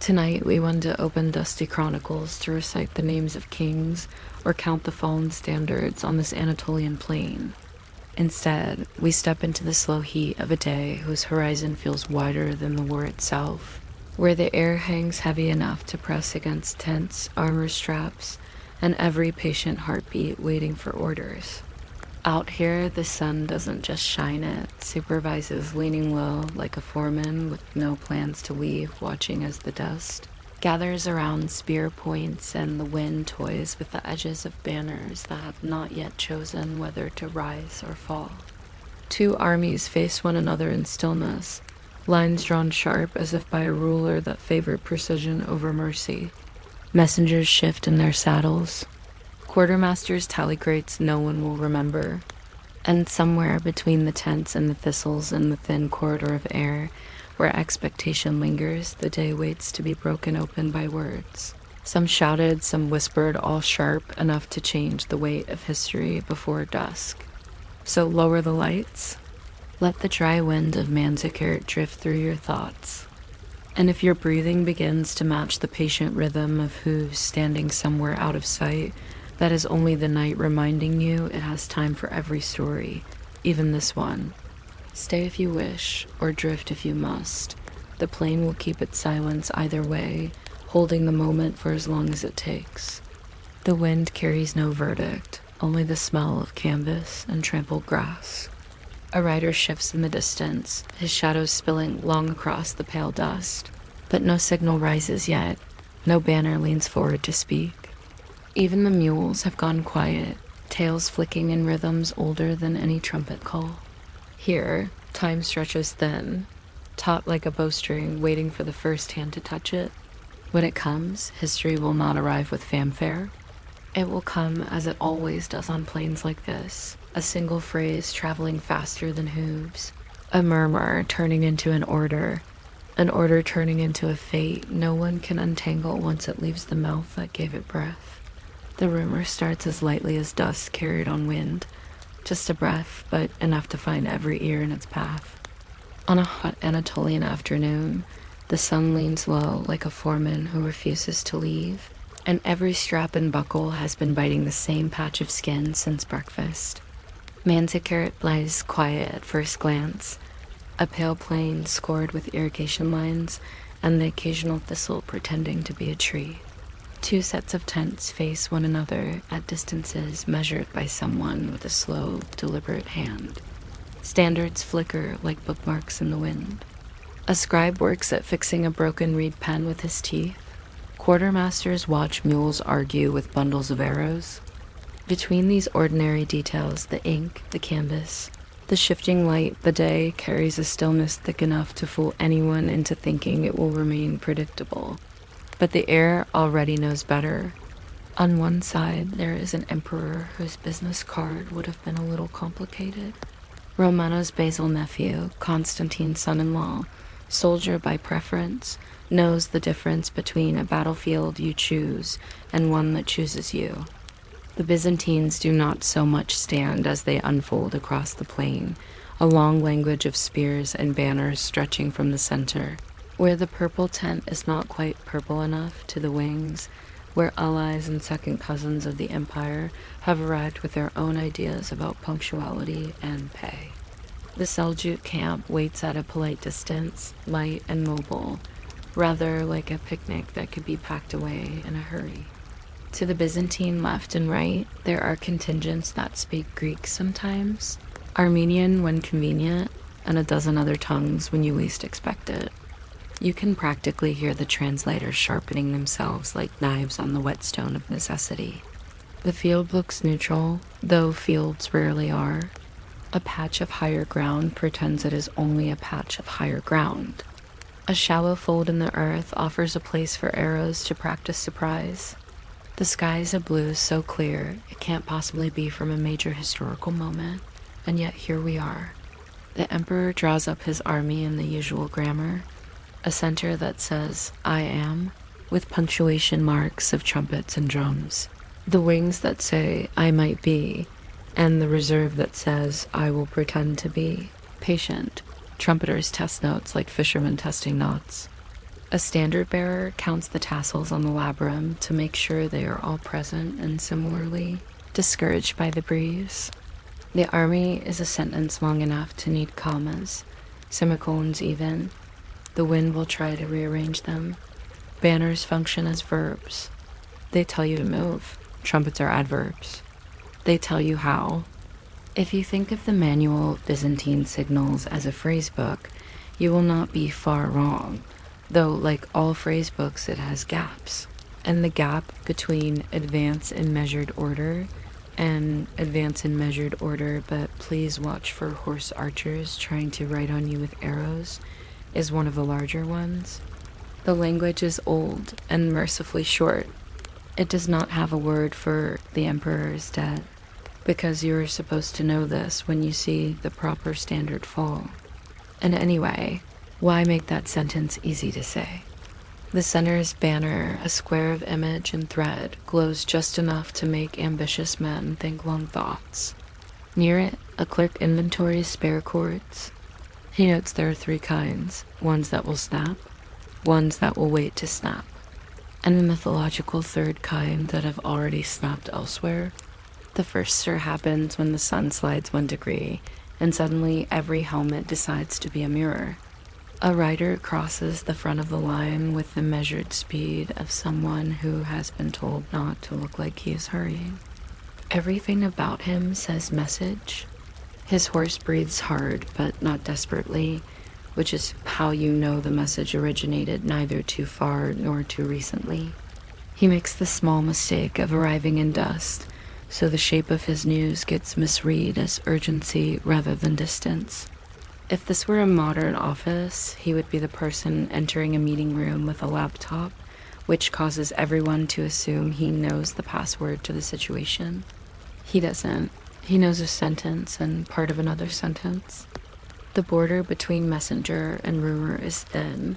Tonight we want to open dusty chronicles to recite the names of kings or count the fallen standards on this Anatolian plain. Instead, we step into the slow heat of a day whose horizon feels wider than the war itself, where the air hangs heavy enough to press against tense armor straps and every patient heartbeat waiting for orders. Out here, the sun doesn't just shine, it supervises leaning low like a foreman with no plans to leave, watching as the dust gathers around spear points and the wind toys with the edges of banners that have not yet chosen whether to rise or fall. Two armies face one another in stillness, lines drawn sharp as if by a ruler that favored precision over mercy. Messengers shift in their saddles. Quartermasters tally grates no one will remember. And somewhere between the tents and the thistles in the thin corridor of air, where expectation lingers, the day waits to be broken open by words. Some shouted, some whispered, all sharp enough to change the weight of history before dusk. So lower the lights. Let the dry wind of Manzikert drift through your thoughts. And if your breathing begins to match the patient rhythm of hooves standing somewhere out of sight, that is only the night reminding you it has time for every story, even this one. Stay if you wish, or drift if you must. The plane will keep its silence either way, holding the moment for as long as it takes. The wind carries no verdict, only the smell of canvas and trampled grass. A rider shifts in the distance, his shadow spilling long across the pale dust. But no signal rises yet, no banner leans forward to speak. Even the mules have gone quiet, tails flicking in rhythms older than any trumpet call. Here, time stretches thin, taut like a bowstring waiting for the first hand to touch it. When it comes, history will not arrive with fanfare. It will come as it always does on plains like this, a single phrase traveling faster than hooves, a murmur turning into an order turning into a fate no one can untangle once it leaves the mouth that gave it breath. The rumor starts as lightly as dust carried on wind, just a breath, but enough to find every ear in its path. On a hot Anatolian afternoon, the sun leans low like a foreman who refuses to leave, and every strap and buckle has been biting the same patch of skin since breakfast. Manzikert lies quiet at first glance, a pale plain scored with irrigation lines and the occasional thistle pretending to be a tree. Two sets of tents face one another at distances measured by someone with a slow, deliberate hand. Standards flicker like bookmarks in the wind. A scribe works at fixing a broken reed pen with his teeth. Quartermasters watch mules argue with bundles of arrows. Between these ordinary details, the ink, the canvas, the shifting light, the day carries a stillness thick enough to fool anyone into thinking it will remain predictable. But the air already knows better. On one side, there is an emperor whose business card would have been a little complicated. Romano's basal nephew, Constantine's son-in-law, soldier by preference, knows the difference between a battlefield you choose and one that chooses you. The Byzantines do not so much stand as they unfold across the plain, a long language of spears and banners stretching from the center. Where the purple tent is not quite purple enough to the wings, where allies and second cousins of the empire have arrived with their own ideas about punctuality and pay. The Seljuk camp waits at a polite distance, light and mobile, rather like a picnic that could be packed away in a hurry. To the Byzantine left and right, there are contingents that speak Greek sometimes, Armenian when convenient, and a dozen other tongues when you least expect it. You can practically hear the translators sharpening themselves like knives on the whetstone of necessity. The field looks neutral, though fields rarely are. A patch of higher ground pretends it is only a patch of higher ground. A shallow fold in the earth offers a place for arrows to practice surprise. The sky is a blue so clear it can't possibly be from a major historical moment, and yet here we are. The emperor draws up his army in the usual grammar, a center that says, "I am," with punctuation marks of trumpets and drums. The wings that say, "I might be," and the reserve that says, "I will pretend to be." Patient. Trumpeters test notes like fishermen testing knots. A standard bearer counts the tassels on the labrum to make sure they are all present and similarly discouraged by the breeze. The army is a sentence long enough to need commas, semicolons even. The wind will try to rearrange them. Banners function as verbs. They tell you to move. Trumpets are adverbs. They tell you how. If you think of the manual of Byzantine signals as a phrase book, you will not be far wrong, though like all phrase books it has gaps. And the gap between advance in measured order and advance in measured order, but please watch for horse archers trying to write on you with arrows, is one of the larger ones. The language is old and mercifully short. It does not have a word for the emperor is dead, because you are supposed to know this when you see the proper standard fall. And anyway, why make that sentence easy to say? The center's banner, a square of image and thread, glows just enough to make ambitious men think long thoughts. Near it, a clerk inventories spare cords. He notes there are 3 kinds, ones that will snap, ones that will wait to snap, and a mythological 3rd kind that have already snapped elsewhere. The first stir happens when the sun slides 1 degree, and suddenly every helmet decides to be a mirror. A rider crosses the front of the line with the measured speed of someone who has been told not to look like he is hurrying. Everything about him says message. His horse breathes hard, but not desperately, which is how you know the message originated neither too far nor too recently. He makes the small mistake of arriving in dust, so the shape of his news gets misread as urgency rather than distance. If this were a modern office, he would be the person entering a meeting room with a laptop, which causes everyone to assume he knows the password to the situation. He doesn't. He knows a sentence and part of another sentence. The border between messenger and rumor is thin,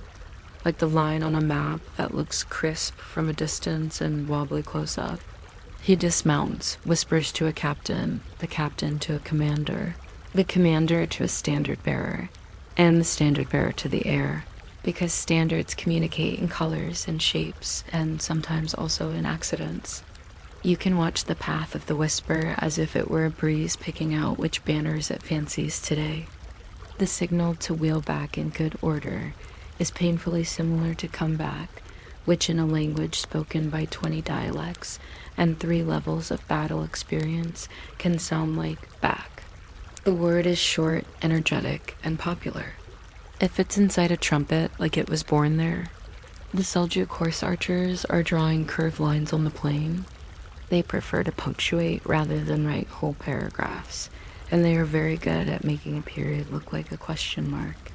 like the line on a map that looks crisp from a distance and wobbly close up. He dismounts, whispers to a captain, the captain to a commander, the commander to a standard bearer, and the standard bearer to the air, because standards communicate in colors and shapes, and sometimes also in accidents. You can watch the path of the whisper as if it were a breeze picking out which banners it fancies today. The signal to wheel back in good order is painfully similar to come back, which in a language spoken by 20 dialects and 3 levels of battle experience can sound like back. The word is short, energetic, and popular. It fits inside a trumpet like it was born there. The Seljuk horse archers are drawing curved lines on the plain. They prefer to punctuate rather than write whole paragraphs, and they are very good at making a period look like a question mark.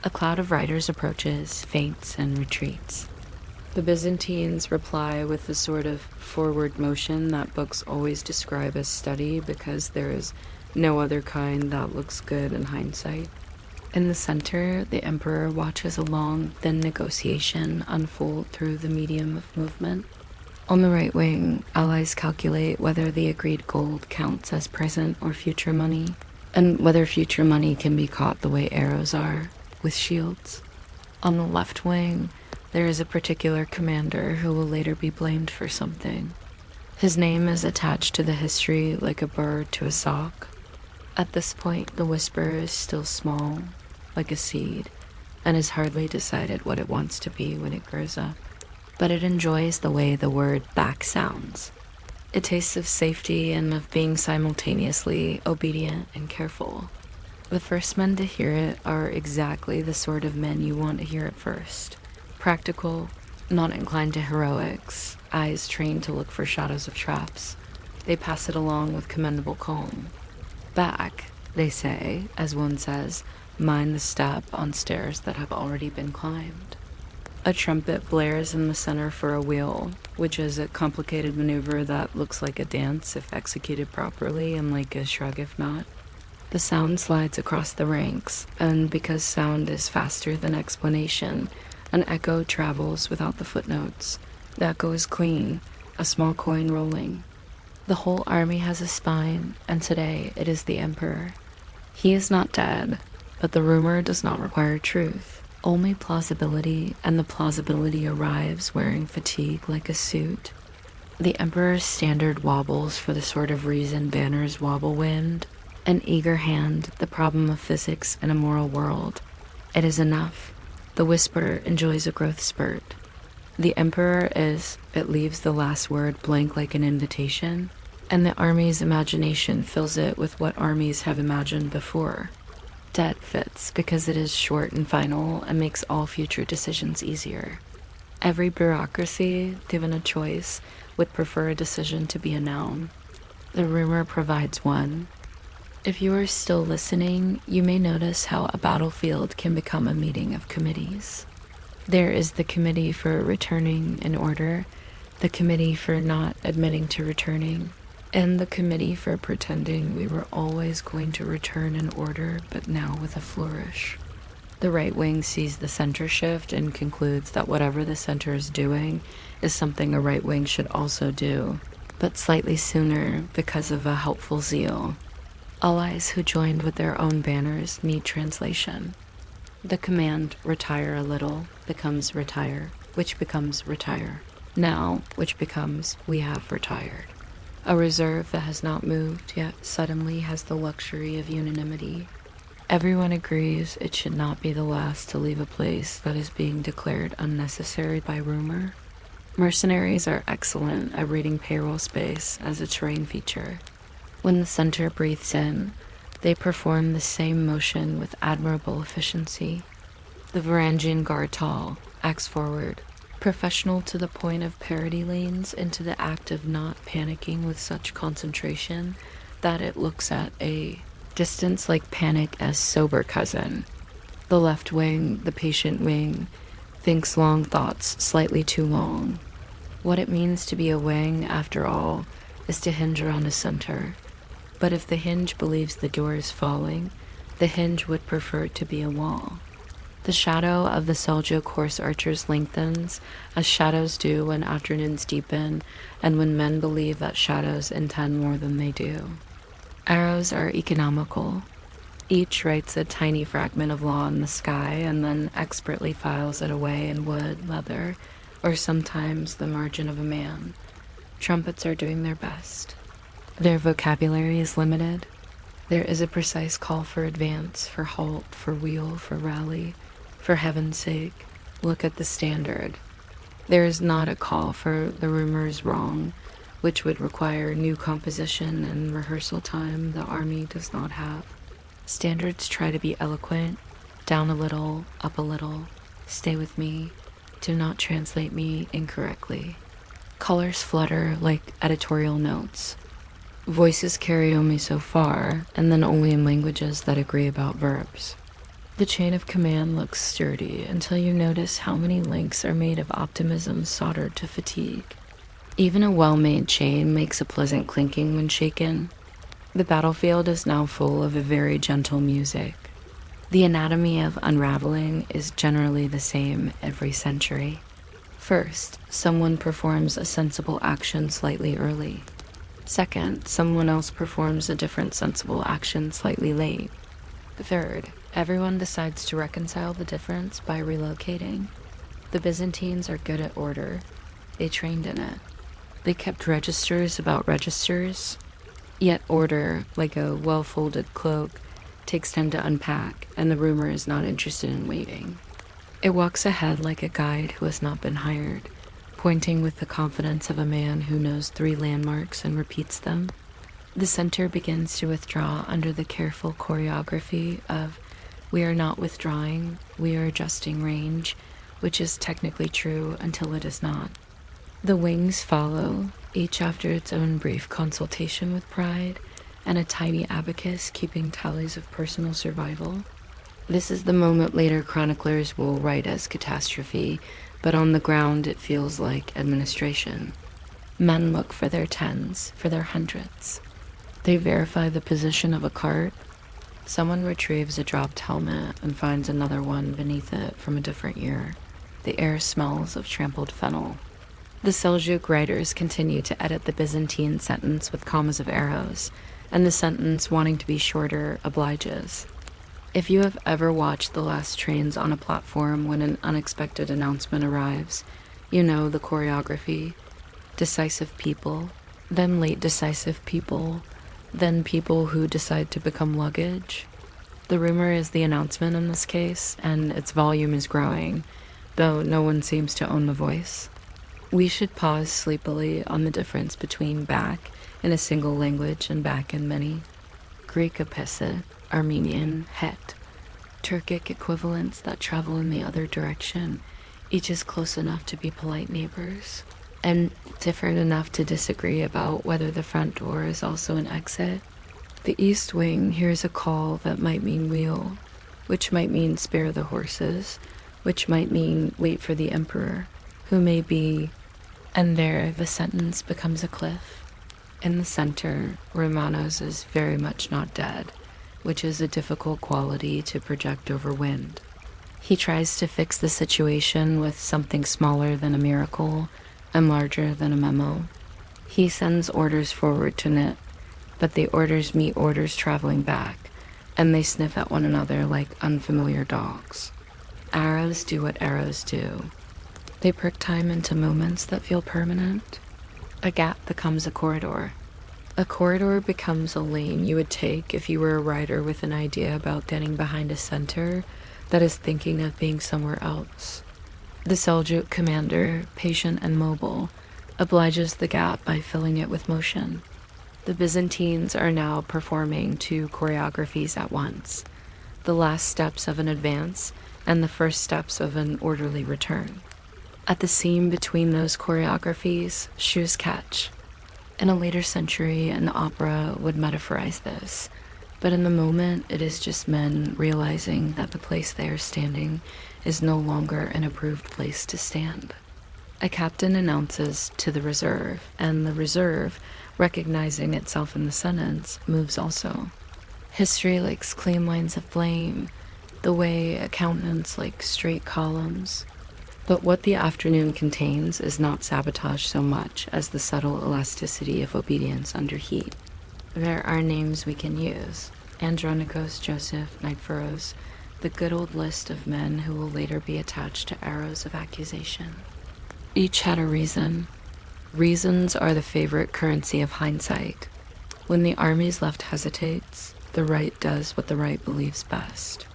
A cloud of riders approaches, feints, and retreats. The Byzantines reply with the sort of forward motion that books always describe as study because there is no other kind that looks good in hindsight. In the center, the emperor watches a long, thin negotiation unfold through the medium of movement. On the right wing, allies calculate whether the agreed gold counts as present or future money, and whether future money can be caught the way arrows are, with shields. On the left wing, there is a particular commander who will later be blamed for something. His name is attached to the history like a bird to a sock. At this point, the whisper is still small, like a seed, and has hardly decided what it wants to be when it grows up. But it enjoys the way the word back sounds. It tastes of safety and of being simultaneously obedient and careful. The first men to hear it are exactly the sort of men you want to hear it first. Practical, not inclined to heroics, eyes trained to look for shadows of traps. They pass it along with commendable calm. Back, they say, as one says, mind the step on stairs that have already been climbed. A trumpet blares in the center for a wheel, which is a complicated maneuver that looks like a dance if executed properly and like a shrug if not. The sound slides across the ranks, and because sound is faster than explanation, an echo travels without the footnotes. The echo is clean, a small coin rolling. The whole army has a spine, and today it is the emperor. He is not dead, but the rumor does not require truth. Only plausibility, and the plausibility arrives wearing fatigue like a suit. The Emperor's standard wobbles for the sort of reason banners wobble wind. An eager hand, the problem of physics in a moral world. It is enough. The whisper enjoys a growth spurt. The Emperor it leaves the last word blank like an invitation, and the army's imagination fills it with what armies have imagined before. Dead fits because it is short and final and makes all future decisions easier. Every bureaucracy, given a choice, would prefer a decision to be a noun. The rumor provides one. If you are still listening, you may notice how a battlefield can become a meeting of committees. There is the committee for returning in order, the committee for not admitting to returning, and the committee for pretending we were always going to return in order, but now with a flourish. The right wing sees the center shift and concludes that whatever the center is doing is something a right wing should also do, but slightly sooner because of a helpful zeal. Allies who joined with their own banners need translation. The command retire a little becomes retire, which becomes retire. Now, which becomes we have retired. A reserve that has not moved yet suddenly has the luxury of unanimity. Everyone agrees it should not be the last to leave a place that is being declared unnecessary by rumor. Mercenaries are excellent at reading payroll space as a terrain feature. When the center breathes in, they perform the same motion with admirable efficiency. The Varangian guard tall, axe forward, professional to the point of parody leans into the act of not panicking with such concentration that it looks at a distance like panic as sober cousin. The left wing, the patient wing, thinks long thoughts slightly too long. What it means to be a wing, after all, is to hinge around a center. But if the hinge believes the door is falling, the hinge would prefer to be a wall. The shadow of the Seljuk horse archers lengthens, as shadows do when afternoons deepen, and when men believe that shadows intend more than they do. Arrows are economical. Each writes a tiny fragment of law in the sky and then expertly files it away in wood, leather, or sometimes the margin of a man. Trumpets are doing their best. Their vocabulary is limited. There is a precise call for advance, for halt, for wheel, for rally. For heaven's sake, look at the standard. There is not a call for the rumor is wrong, which would require new composition and rehearsal time the army does not have. Standards try to be eloquent, down a little, up a little, stay with me, do not translate me incorrectly. Colors flutter like editorial notes. Voices carry only so far, and then only in languages that agree about verbs. The chain of command looks sturdy until you notice how many links are made of optimism soldered to fatigue. Even a well-made chain makes a pleasant clinking when shaken. The battlefield is now full of a very gentle music. The anatomy of unraveling is generally the same every century. First, someone performs a sensible action slightly early. Second, someone else performs a different sensible action slightly late. Third, everyone decides to reconcile the difference by relocating. The Byzantines are good at order. They trained in it. They kept registers about registers. Yet order, like a well-folded cloak, takes time to unpack, and the rumor is not interested in waiting. It walks ahead like a guide who has not been hired, pointing with the confidence of a man who knows 3 landmarks and repeats them. The center begins to withdraw under the careful choreography of we are not withdrawing, we are adjusting range, which is technically true until it is not. The wings follow, each after its own brief consultation with pride, and a tiny abacus keeping tallies of personal survival. This is the moment later chroniclers will write as catastrophe, but on the ground it feels like administration. Men look for their tens, for their hundreds. They verify the position of a cart. Someone retrieves a dropped helmet and finds another one beneath it from a different year. The air smells of trampled fennel. The Seljuk writers continue to edit the Byzantine sentence with commas of arrows, and the sentence wanting to be shorter obliges. If you have ever watched the last trains on a platform when an unexpected announcement arrives, you know the choreography. Decisive people, then late decisive people, then people who decide to become luggage. The rumor is the announcement in this case, and its volume is growing, though no one seems to own the voice. We should pause sleepily on the difference between back in a single language and back in many. Greek episit, Armenian het, Turkic equivalents that travel in the other direction. Each is close enough to be polite neighbors, and different enough to disagree about whether the front door is also an exit. The east wing hears a call that might mean wheel, which might mean spare the horses, which might mean wait for the emperor, who may be, and there the sentence becomes a cliff. In the center, Romanos is very much not dead, which is a difficult quality to project over wind. He tries to fix the situation with something smaller than a miracle and larger than a memo. He sends orders forward to knit, but the orders meet orders traveling back, and they sniff at one another like unfamiliar dogs. Arrows do what arrows do. They prick time into moments that feel permanent. A gap becomes a corridor. A corridor becomes a lane you would take if you were a rider with an idea about getting behind a center that is thinking of being somewhere else. The Seljuk commander, patient and mobile, obliges the gap by filling it with motion. The Byzantines are now performing two choreographies at once, the last steps of an advance and the first steps of an orderly return. At the seam between those choreographies, shoes catch. In a later century, an opera would metaphorize this, but in the moment, it is just men realizing that the place they are standing is no longer an approved place to stand. A captain announces to the reserve, and the reserve, recognizing itself in the sentence, moves also. History likes clean lines of blame, the way accountants like straight columns. But what the afternoon contains is not sabotage so much as the subtle elasticity of obedience under heat. There are names we can use: Andronikos, Joseph, Nicephorus, the good old list of men who will later be attached to arrows of accusation. Each had a reason. Reasons are the favorite currency of hindsight. When the army's left hesitates, the right does what the right believes best.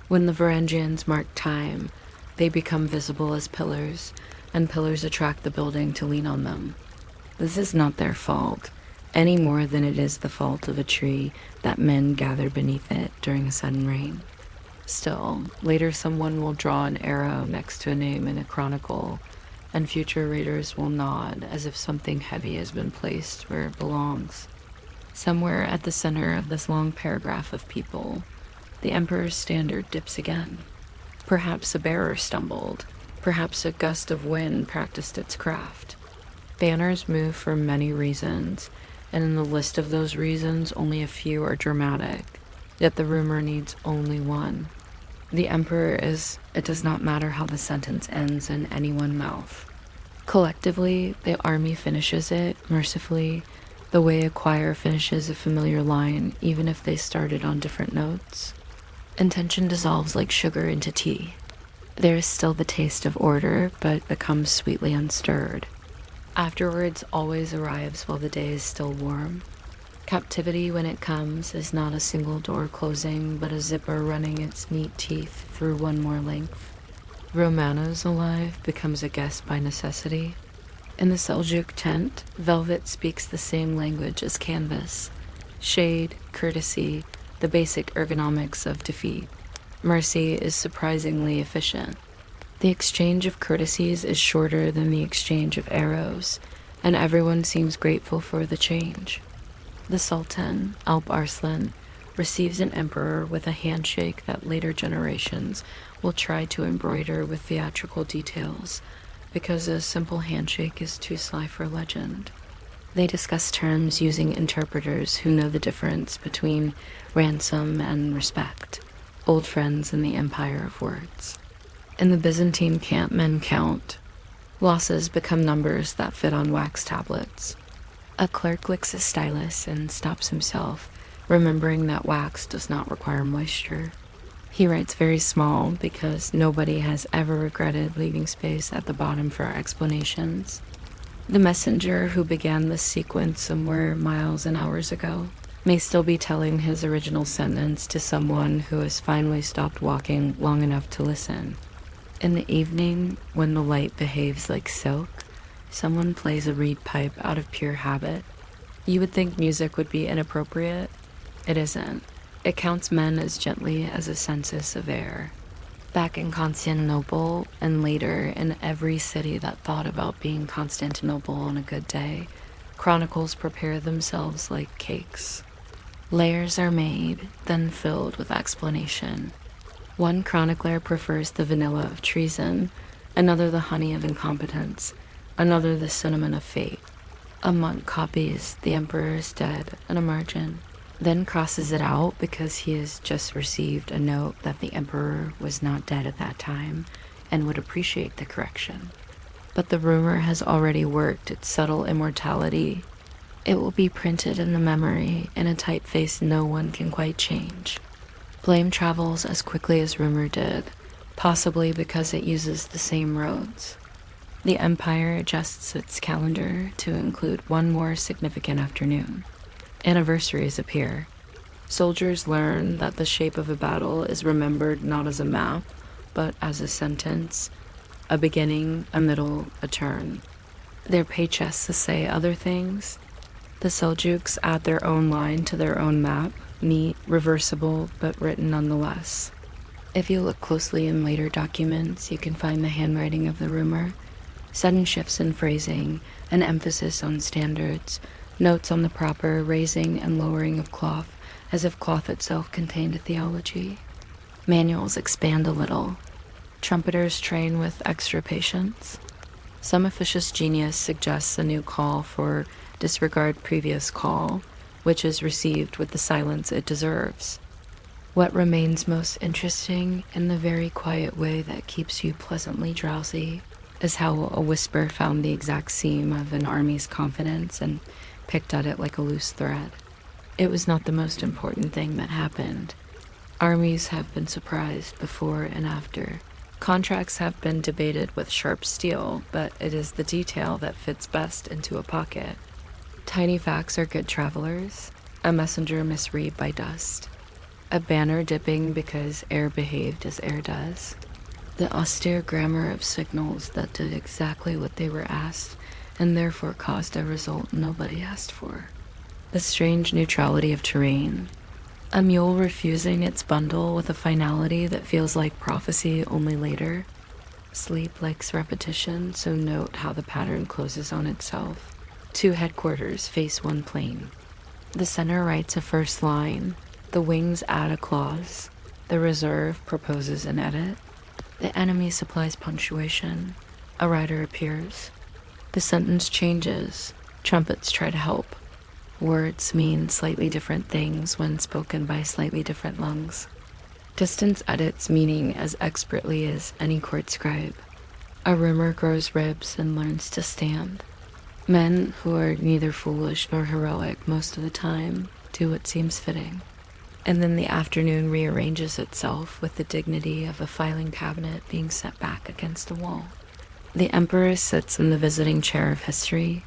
When the Varangians mark time, they become visible as pillars, and pillars attract the building to lean on them. This is not their fault, any more than it is the fault of a tree that men gather beneath it during a sudden rain. Still, later someone will draw an arrow next to a name in a chronicle, and future readers will nod as if something heavy has been placed where it belongs. Somewhere at the center of this long paragraph of people, the emperor's standard dips again. Perhaps a bearer stumbled. Perhaps a gust of wind practiced its craft. Banners move for many reasons, and in the list of those reasons, only a few are dramatic. Yet the rumor needs only one. The emperor is, it does not matter how the sentence ends in any one mouth. Collectively, the army finishes it, mercifully, the way a choir finishes a familiar line, even if they started on different notes. Intention dissolves like sugar into tea. There is still the taste of order, but becomes sweetly unstirred. Afterwards always arrives while the day is still warm. Captivity, when it comes, is not a single door closing, but a zipper running its neat teeth through one more length. Romanos alive becomes a guest by necessity. In the Seljuk tent, velvet speaks the same language as canvas. Shade, courtesy, the basic ergonomics of defeat. Mercy is surprisingly efficient. The exchange of courtesies is shorter than the exchange of arrows, and everyone seems grateful for the change. The Sultan, Alp Arslan, receives an emperor with a handshake that later generations will try to embroider with theatrical details, because a simple handshake is too sly for legend. They discuss terms using interpreters who know the difference between ransom and respect, old friends in the empire of words. In the Byzantine camp, men count. Losses become numbers that fit on wax tablets. A clerk licks a stylus and stops himself, remembering that wax does not require moisture. He writes very small because nobody has ever regretted leaving space at the bottom for explanations. The messenger who began this sequence somewhere miles and hours ago may still be telling his original sentence to someone who has finally stopped walking long enough to listen. In the evening, when the light behaves like silk, someone plays a reed pipe out of pure habit. You would think music would be inappropriate. It isn't. It counts men as gently as a census of air. Back in Constantinople, and later in every city that thought about being Constantinople on a good day, chronicles prepare themselves like cakes. Layers are made, then filled with explanation. One chronicler prefers the vanilla of treason, another the honey of incompetence, another the cinnamon of fate. A monk copies "the emperor is dead" in a margin, then crosses it out because he has just received a note that the emperor was not dead at that time and would appreciate the correction. But the rumor has already worked its subtle immortality. It will be printed in the memory in a typeface no one can quite change. Blame travels as quickly as rumor did, possibly because it uses the same roads. The empire adjusts its calendar to include one more significant afternoon. Anniversaries appear. Soldiers learn that the shape of a battle is remembered not as a map, but as a sentence, a beginning, a middle, a turn. Their pay chests say other things. The Seljuks add their own line to their own map, neat, reversible, but written nonetheless. If you look closely in later documents, you can find the handwriting of the rumor, sudden shifts in phrasing, an emphasis on standards, notes on the proper raising and lowering of cloth, as if cloth itself contained a theology. Manuals expand a little. Trumpeters train with extra patience. Some officious genius suggests a new call for disregard previous call, which is received with the silence it deserves. What remains most interesting, in the very quiet way that keeps you pleasantly drowsy, is how a whisper found the exact seam of an army's confidence and picked at it like a loose thread. It was not the most important thing that happened. Armies have been surprised before and after. Contracts have been debated with sharp steel, but it is the detail that fits best into a pocket. Tiny facts are good travelers. A messenger misread by dust. A banner dipping because air behaved as air does. The austere grammar of signals that did exactly what they were asked and therefore caused a result nobody asked for. The strange neutrality of terrain. A mule refusing its bundle with a finality that feels like prophecy only later. Sleep likes repetition, so note how the pattern closes on itself. Two headquarters face one plane. The center writes a first line. The wings add a clause. The reserve proposes an edit. The enemy supplies punctuation. A writer appears. The sentence changes. Trumpets try to help. Words mean slightly different things when spoken by slightly different lungs. Distance edits meaning as expertly as any court scribe. A rumor grows ribs and learns to stand. Men who are neither foolish nor heroic most of the time do what seems fitting. And then the afternoon rearranges itself with the dignity of a filing cabinet being set back against a wall. The emperor sits in the visiting chair of history.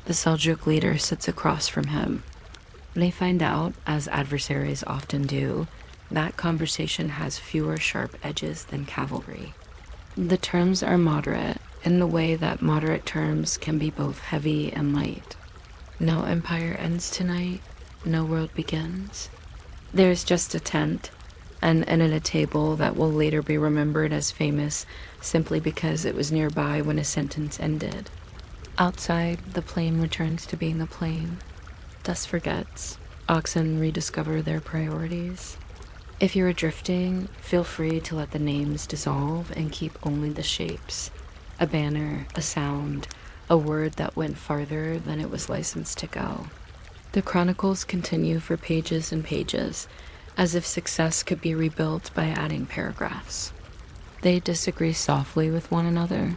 The Seljuk leader sits across from him. They find out, as adversaries often do, that conversation has fewer sharp edges than cavalry. The terms are moderate in the way that moderate terms can be both heavy and light. No empire ends tonight, no world begins. There's just a tent, and in it a table that will later be remembered as famous simply because it was nearby when a sentence ended. Outside, the plain returns to being a plain. Dust forgets. Oxen rediscover their priorities. If you're drifting, feel free to let the names dissolve and keep only the shapes. A banner, a sound, a word that went farther than it was licensed to go. The chronicles continue for pages and pages, as if success could be rebuilt by adding paragraphs. They disagree softly with one another.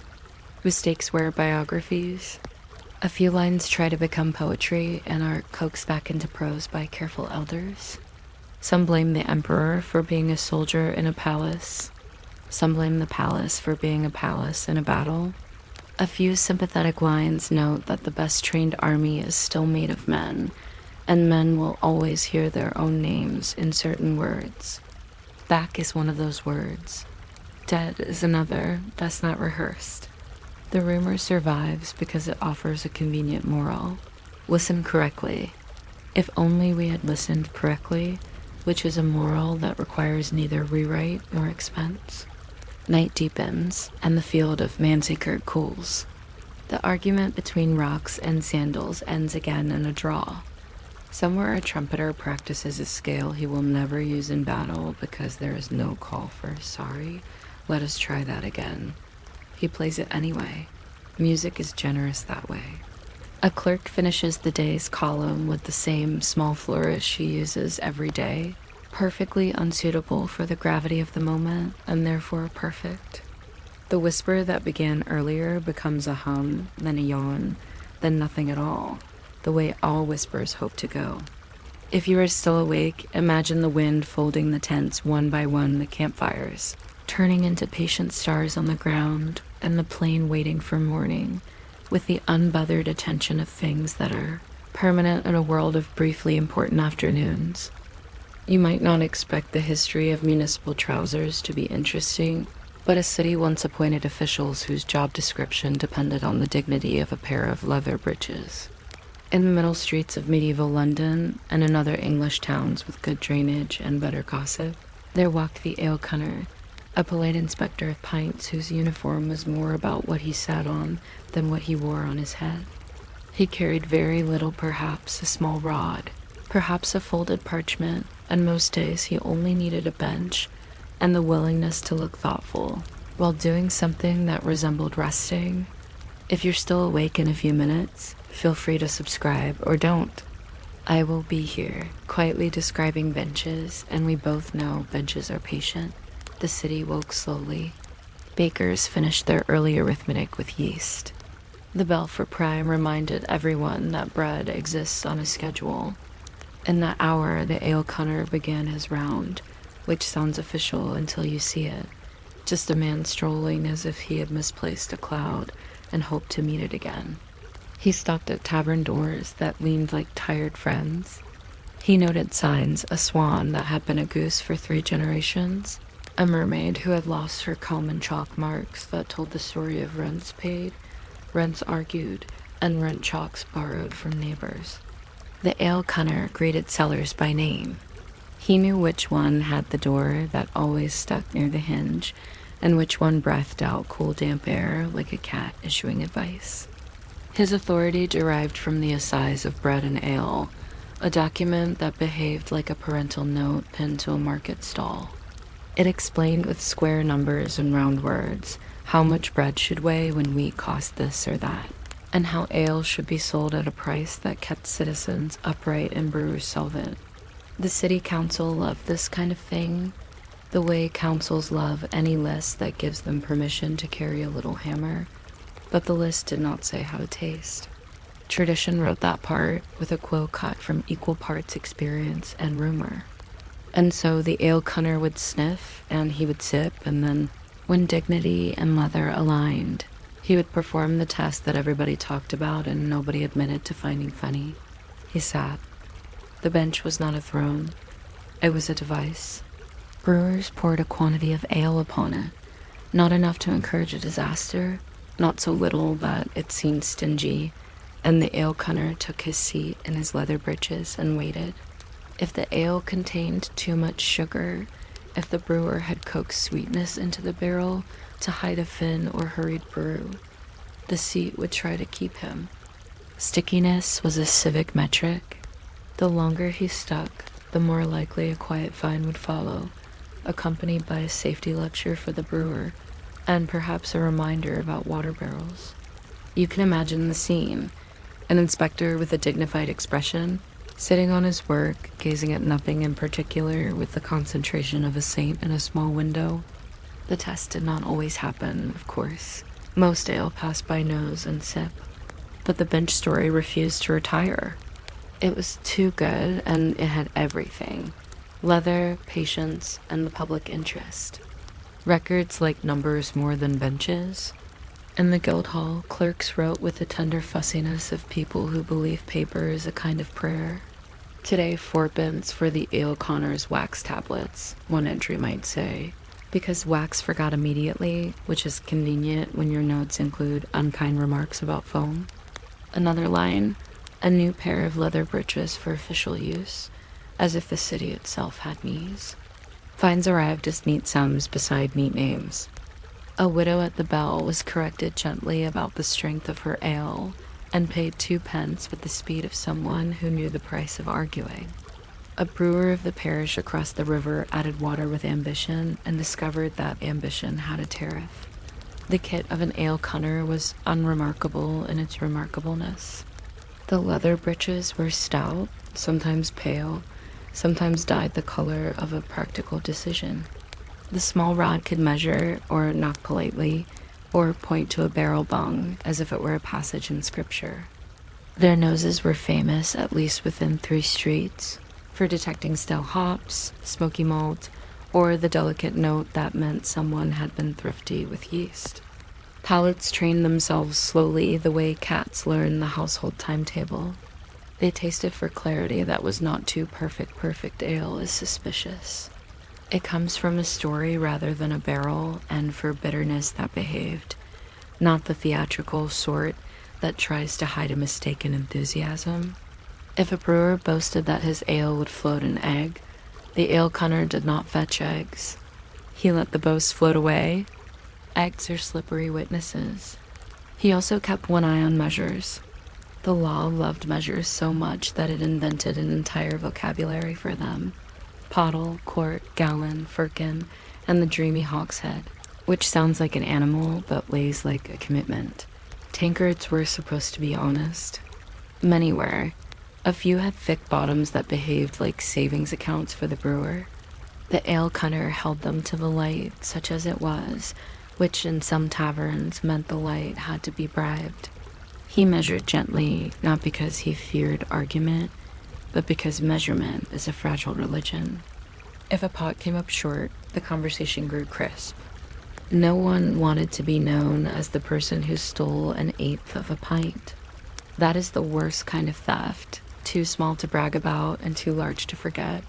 Mistakes wear biographies. A few lines try to become poetry and are coaxed back into prose by careful elders. Some blame the emperor for being a soldier in a palace. Some blame the palace for being a palace in a battle. A few sympathetic lines note that the best trained army is still made of men, and men will always hear their own names in certain words. Back is one of those words. Dead is another that's not rehearsed. The rumor survives because it offers a convenient moral. Listen correctly. If only we had listened correctly, which is a moral that requires neither rewrite nor expense. Night deepens, and the field of Manzikert cools. The argument between rocks and sandals ends again in a draw. Somewhere a trumpeter practices a scale he will never use in battle because there is no call for sorry. Let us try that again. He plays it anyway. Music is generous that way. A clerk finishes the day's column with the same small flourish she uses every day, perfectly unsuitable for the gravity of the moment, and therefore perfect. The whisper that began earlier becomes a hum, then a yawn, then nothing at all, the way all whispers hope to go. If you are still awake, imagine the wind folding the tents one by one, the campfires, turning into patient stars on the ground, and the plain waiting for morning, with the unbothered attention of things that are permanent in a world of briefly important afternoons. You might not expect the history of municipal trousers to be interesting, but a city once appointed officials whose job description depended on the dignity of a pair of leather breeches. In the middle streets of medieval London and in other English towns with good drainage and better gossip, there walked the ale cunner, a polite inspector of pints whose uniform was more about what he sat on than what he wore on his head. He carried very little, perhaps a small rod, perhaps a folded parchment, and most days he only needed a bench and the willingness to look thoughtful while doing something that resembled resting. If you're still awake in a few minutes, feel free to subscribe or don't. I will be here, quietly describing benches, and we both know benches are patient. The city woke slowly. Bakers finished their early arithmetic with yeast. The bell for prime reminded everyone that bread exists on a schedule. In that hour, the ale cunner began his round, which sounds official until you see it. Just a man strolling as if he had misplaced a cloud and hoped to meet it again. He stopped at tavern doors that leaned like tired friends. He noted signs, a swan that had been a goose for 3 generations, a mermaid who had lost her comb and chalk marks that told the story of rents paid, rents argued, and rent chalks borrowed from neighbors. The ale cunner greeted sellers by name. He knew which one had the door that always stuck near the hinge, and which one breathed out cool damp air like a cat issuing advice. His authority derived from the assize of bread and ale, a document that behaved like a parental note pinned to a market stall. It explained with square numbers and round words how much bread should weigh when wheat cost this or that, and how ale should be sold at a price that kept citizens upright and brewers solvent. The city council loved this kind of thing, the way councils love any list that gives them permission to carry a little hammer, but the list did not say how to taste. Tradition wrote that part with a quote cut from equal parts experience and rumor. And so the ale cunner would sniff, and he would sip, and then, when dignity and leather aligned, he would perform the test that everybody talked about and nobody admitted to finding funny. He sat. The bench was not a throne. It was a device. Brewers poured a quantity of ale upon it, not enough to encourage a disaster, not so little that it seemed stingy, and the ale cunner took his seat in his leather breeches and waited. If the ale contained too much sugar, if the brewer had coaxed sweetness into the barrel to hide a fin or hurried brew, the seat would try to keep him. Stickiness was a civic metric. The longer he stuck, the more likely a quiet fine would follow, accompanied by a safety lecture for the brewer, and perhaps a reminder about water barrels. You can imagine the scene. An inspector with a dignified expression, sitting on his work, gazing at nothing in particular with the concentration of a saint in a small window. The test did not always happen, of course. Most ale passed by nose and sip. But the bench story refused to retire. It was too good, and it had everything. leather, patience, and the public interest. Records like numbers more than benches. In the Guildhall, clerks wrote with the tender fussiness of people who believe paper is a kind of prayer. Today, fourpence for the ale connor's wax tablets, one entry might say, because wax forgot immediately, which is convenient when your notes include unkind remarks about foam. Another line, a new pair of leather breeches for official use, as if the city itself had knees. Fines arrived as neat sums beside neat names. A widow at the bell was corrected gently about the strength of her ale, and paid 2 pence with the speed of someone who knew the price of arguing. A brewer of the parish across the river added water with ambition and discovered that ambition had a tariff. The kit of an ale cunner was unremarkable in its remarkableness. The leather breeches were stout, sometimes pale, sometimes dyed the color of a practical decision. The small rod could measure, or knock politely, or point to a barrel bung as if it were a passage in scripture. Their noses were famous, at least within 3 streets, for detecting stale hops, smoky malt, or the delicate note that meant someone had been thrifty with yeast. Palates trained themselves slowly the way cats learn the household timetable. They tasted for clarity that was not too perfect ale is suspicious. It comes from a story rather than a barrel, and for bitterness that behaved, not the theatrical sort that tries to hide a mistaken enthusiasm. If a brewer boasted that his ale would float an egg, the ale cunner did not fetch eggs. He let the boast float away. Eggs are slippery witnesses. He also kept one eye on measures. The law loved measures so much that it invented an entire vocabulary for them. Pottle, quart, gallon, firkin, and the dreamy hogshead, which sounds like an animal but lays like a commitment. Tankards were supposed to be honest. Many were. A few had thick bottoms that behaved like savings accounts for the brewer. The ale cunner held them to the light, such as it was, which in some taverns meant the light had to be bribed. He measured gently, not because he feared argument, but because measurement is a fragile religion. If a pot came up short, the conversation grew crisp. No one wanted to be known as the person who stole 1/8 of a pint. That is the worst kind of theft, too small to brag about and too large to forget.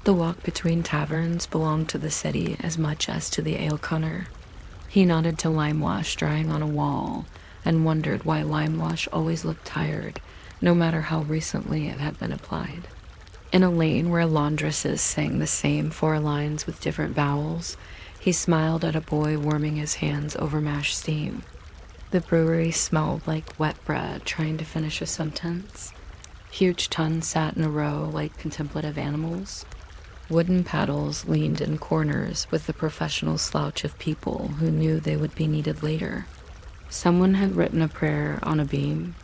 The walk between taverns belonged to the city as much as to the ale cunner. He nodded to lime wash drying on a wall, and wondered why lime wash always looked tired, no matter how recently it had been applied. In a lane where laundresses sang the same 4 lines with different vowels, he smiled at a boy warming his hands over mashed steam. The brewery smelled like wet bread trying to finish a sentence. Huge tuns sat in a row like contemplative animals. Wooden paddles leaned in corners with the professional slouch of people who knew they would be needed later. Someone had written a prayer on a beam.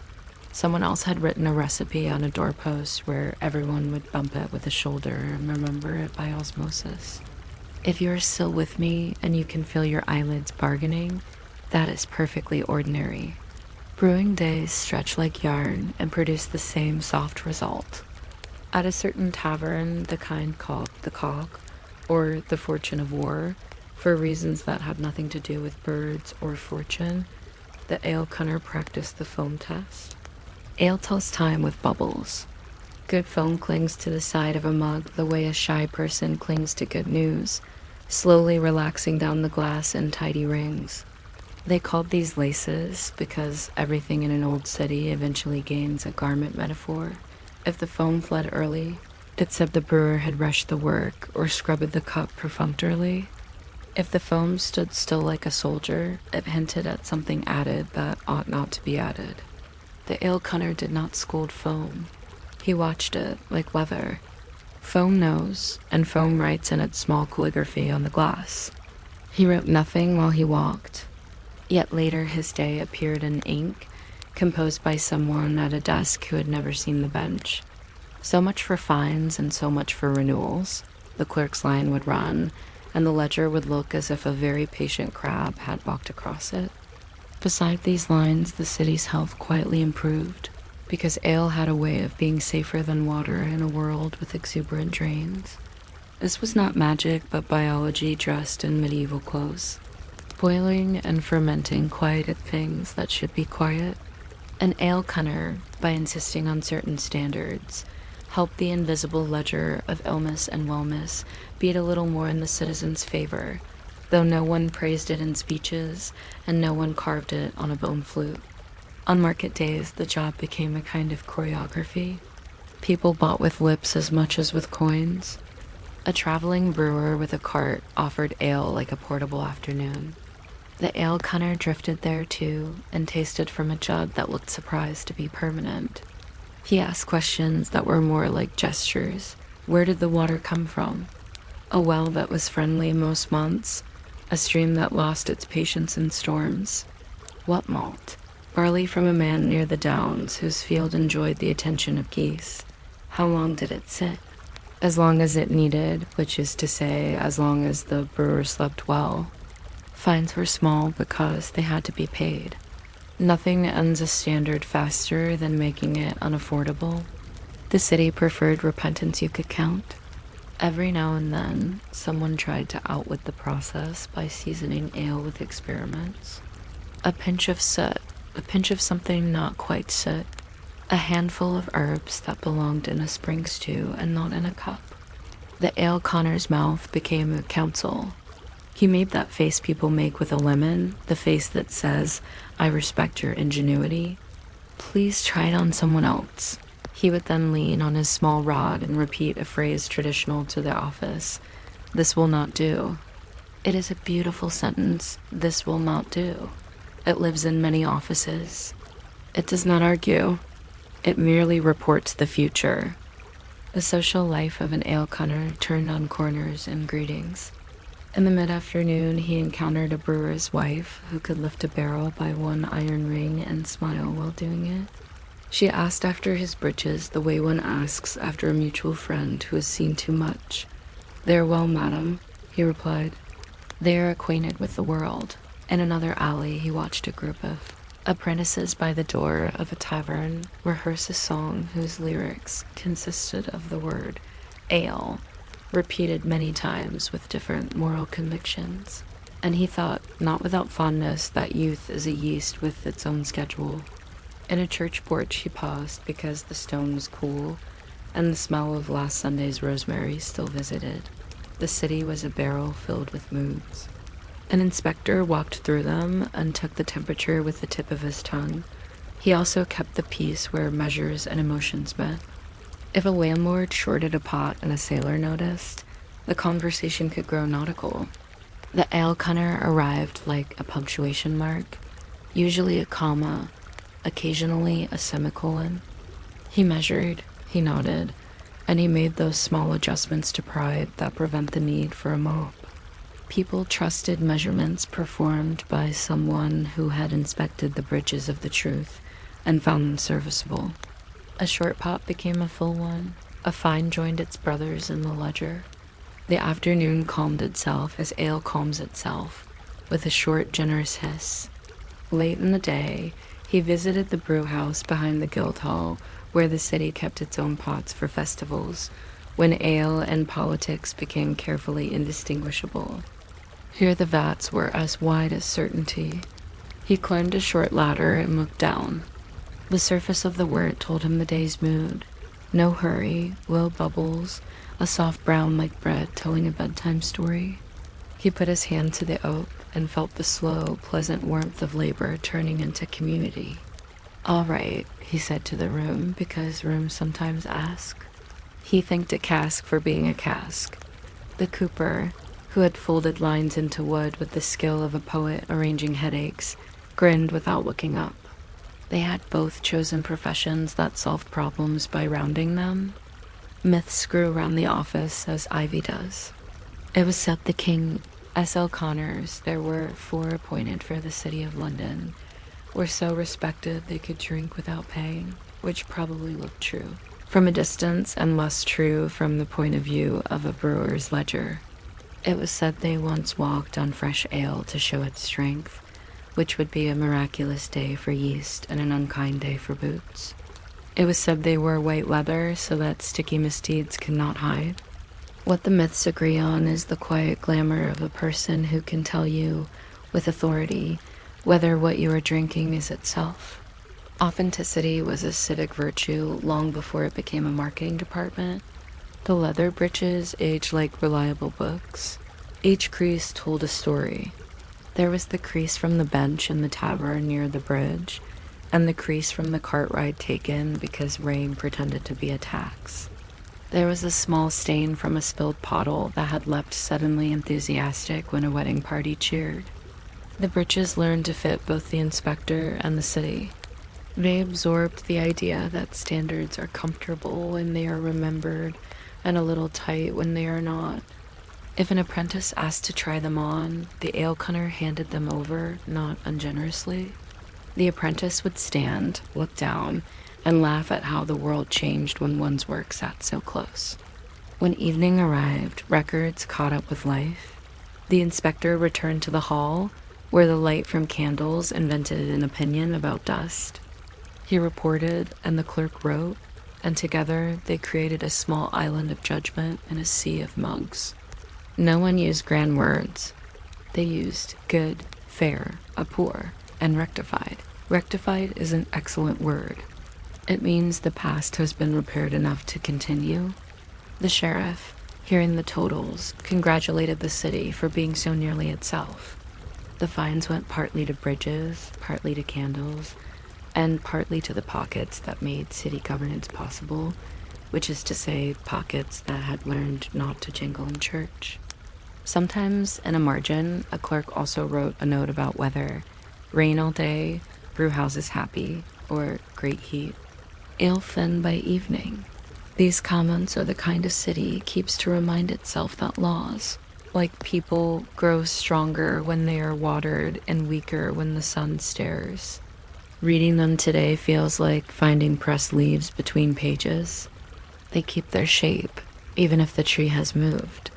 Someone else had written a recipe on a doorpost where everyone would bump it with a shoulder and remember it by osmosis. If you are still with me and you can feel your eyelids bargaining, that is perfectly ordinary. Brewing days stretch like yarn and produce the same soft result. At a certain tavern, the kind called the Cock, or the Fortune of War, for reasons that had nothing to do with birds or fortune, the ale cunner practiced the foam test. Ale tells time with bubbles. Good foam clings to the side of a mug the way a shy person clings to good news, slowly relaxing down the glass in tidy rings. They called these laces because everything in an old city eventually gains a garment metaphor. If the foam fled early, it said the brewer had rushed the work or scrubbed the cup perfunctorily. If the foam stood still like a soldier, it hinted at something added that ought not to be added. The ale cunner did not scold foam. He watched it like leather. Foam knows, and foam writes in its small calligraphy on the glass. He wrote nothing while he walked. Yet later his day appeared in ink, composed by someone at a desk who had never seen the bench. So much for fines and so much for renewals. The clerk's line would run, and the ledger would look as if a very patient crab had walked across it. Beside these lines, the city's health quietly improved, because ale had a way of being safer than water in a world with exuberant drains. This was not magic, but biology dressed in medieval clothes. Boiling and fermenting quieted things that should be quiet. An ale cunner, by insisting on certain standards, helped the invisible ledger of illness and wellness beat a little more in the citizens' favor, though no one praised it in speeches and no one carved it on a bone flute. On market days, the job became a kind of choreography. People bought with lips as much as with coins. A traveling brewer with a cart offered ale like a portable afternoon. The ale cunner drifted there too and tasted from a jug that looked surprised to be permanent. He asked questions that were more like gestures. Where did the water come from? A well that was friendly most months, a stream that lost its patience in storms. What malt? Barley from a man near the downs whose field enjoyed the attention of geese. How long did it sit? As long as it needed, which is to say, as long as the brewer slept well. Fines were small because they had to be paid. Nothing ends a standard faster than making it unaffordable. The city preferred repentance you could count. Every now and then, someone tried to outwit the process by seasoning ale with experiments. A pinch of soot, a pinch of something not quite soot, a handful of herbs that belonged in a spring stew and not in a cup. The ale conner's mouth became a council. He made that face people make with a lemon, the face that says, I respect your ingenuity. Please try it on someone else. He would then lean on his small rod and repeat a phrase traditional to the office. This will not do. It is a beautiful sentence. This will not do. It lives in many offices. It does not argue. It merely reports the future. The social life of an ale cunner turned on corners and greetings. In the mid-afternoon, he encountered a brewer's wife who could lift a barrel by one iron ring and smile while doing it. She asked after his breeches the way one asks after a mutual friend who has seen too much. They are well, madam, he replied. They are acquainted with the world. In another alley, he watched a group of apprentices by the door of a tavern rehearse a song whose lyrics consisted of the word ale, repeated many times with different moral convictions. And he thought, not without fondness, that youth is a yeast with its own schedule. In a church porch he paused because the stone was cool and the smell of last Sunday's rosemary still visited. The city was a barrel filled with moods. An inspector walked through them and took the temperature with the tip of his tongue. He also kept the peace where measures and emotions met. If a landlord shorted a pot and a sailor noticed, the conversation could grow nautical. The ale cunner arrived like a punctuation mark, usually a comma, occasionally a semicolon. He measured, he nodded, and he made those small adjustments to pride that prevent the need for a mop. People trusted measurements performed by someone who had inspected the bridges of the truth and found them serviceable. A short pot became a full one. A fine joined its brothers in the ledger. The afternoon calmed itself as ale calms itself, with a short, generous hiss. Late in the day, he visited the brew house behind the Guildhall, where the city kept its own pots for festivals, when ale and politics became carefully indistinguishable. Here the vats were as wide as certainty. He climbed a short ladder and looked down. The surface of the wort told him the day's mood. No hurry, low bubbles, a soft brown like bread telling a bedtime story. He put his hand to the oak and felt the slow, pleasant warmth of labor turning into community. All right, he said to the room, because rooms sometimes ask. He thanked a cask for being a cask. The cooper, who had folded lines into wood with the skill of a poet arranging headaches, grinned without looking up. They had both chosen professions that solved problems by rounding them. Myths grew around the office as ivy does. It was said the king, S.L. Connors, there were 4 appointed for the city of London, were so respected they could drink without paying, which probably looked true from a distance and less true from the point of view of a brewer's ledger. It was said they once walked on fresh ale to show its strength, which would be a miraculous day for yeast and an unkind day for boots. It was said they wore white leather so that sticky misdeeds could not hide. What the myths agree on is the quiet glamour of a person who can tell you, with authority, whether what you are drinking is itself. Authenticity was a civic virtue long before it became a marketing department. The leather breeches aged like reliable books. Each crease told a story. There was the crease from the bench in the tavern near the bridge, and the crease from the cart ride taken because rain pretended to be a tax. There was a small stain from a spilled pottle that had leapt suddenly enthusiastic when a wedding party cheered. The breeches learned to fit both the inspector and the city. They absorbed the idea that standards are comfortable when they are remembered and a little tight when they are not. If an apprentice asked to try them on, the ale cunner handed them over, not ungenerously. The apprentice would stand, look down, and laugh at how the world changed when one's work sat so close. When evening arrived, records caught up with life. The inspector returned to the hall, where the light from candles invented an opinion about dust. He reported, and the clerk wrote, and together they created a small island of judgment in a sea of mugs. No one used grand words. They used good, fair, a poor, and rectified. Rectified is an excellent word. It means the past has been repaired enough to continue. The sheriff, hearing the totals, congratulated the city for being so nearly itself. The fines went partly to bridges, partly to candles, and partly to the pockets that made city governance possible, which is to say, pockets that had learned not to jingle in church. Sometimes, in a margin, a clerk also wrote a note about weather: rain all day, brew houses happy, or great heat. Ale thin by evening. These comments are the kind a city keeps to remind itself that laws, like people, grow stronger when they are watered and weaker when the sun stares. Reading them today feels like finding pressed leaves between pages. They keep their shape, even if the tree has moved.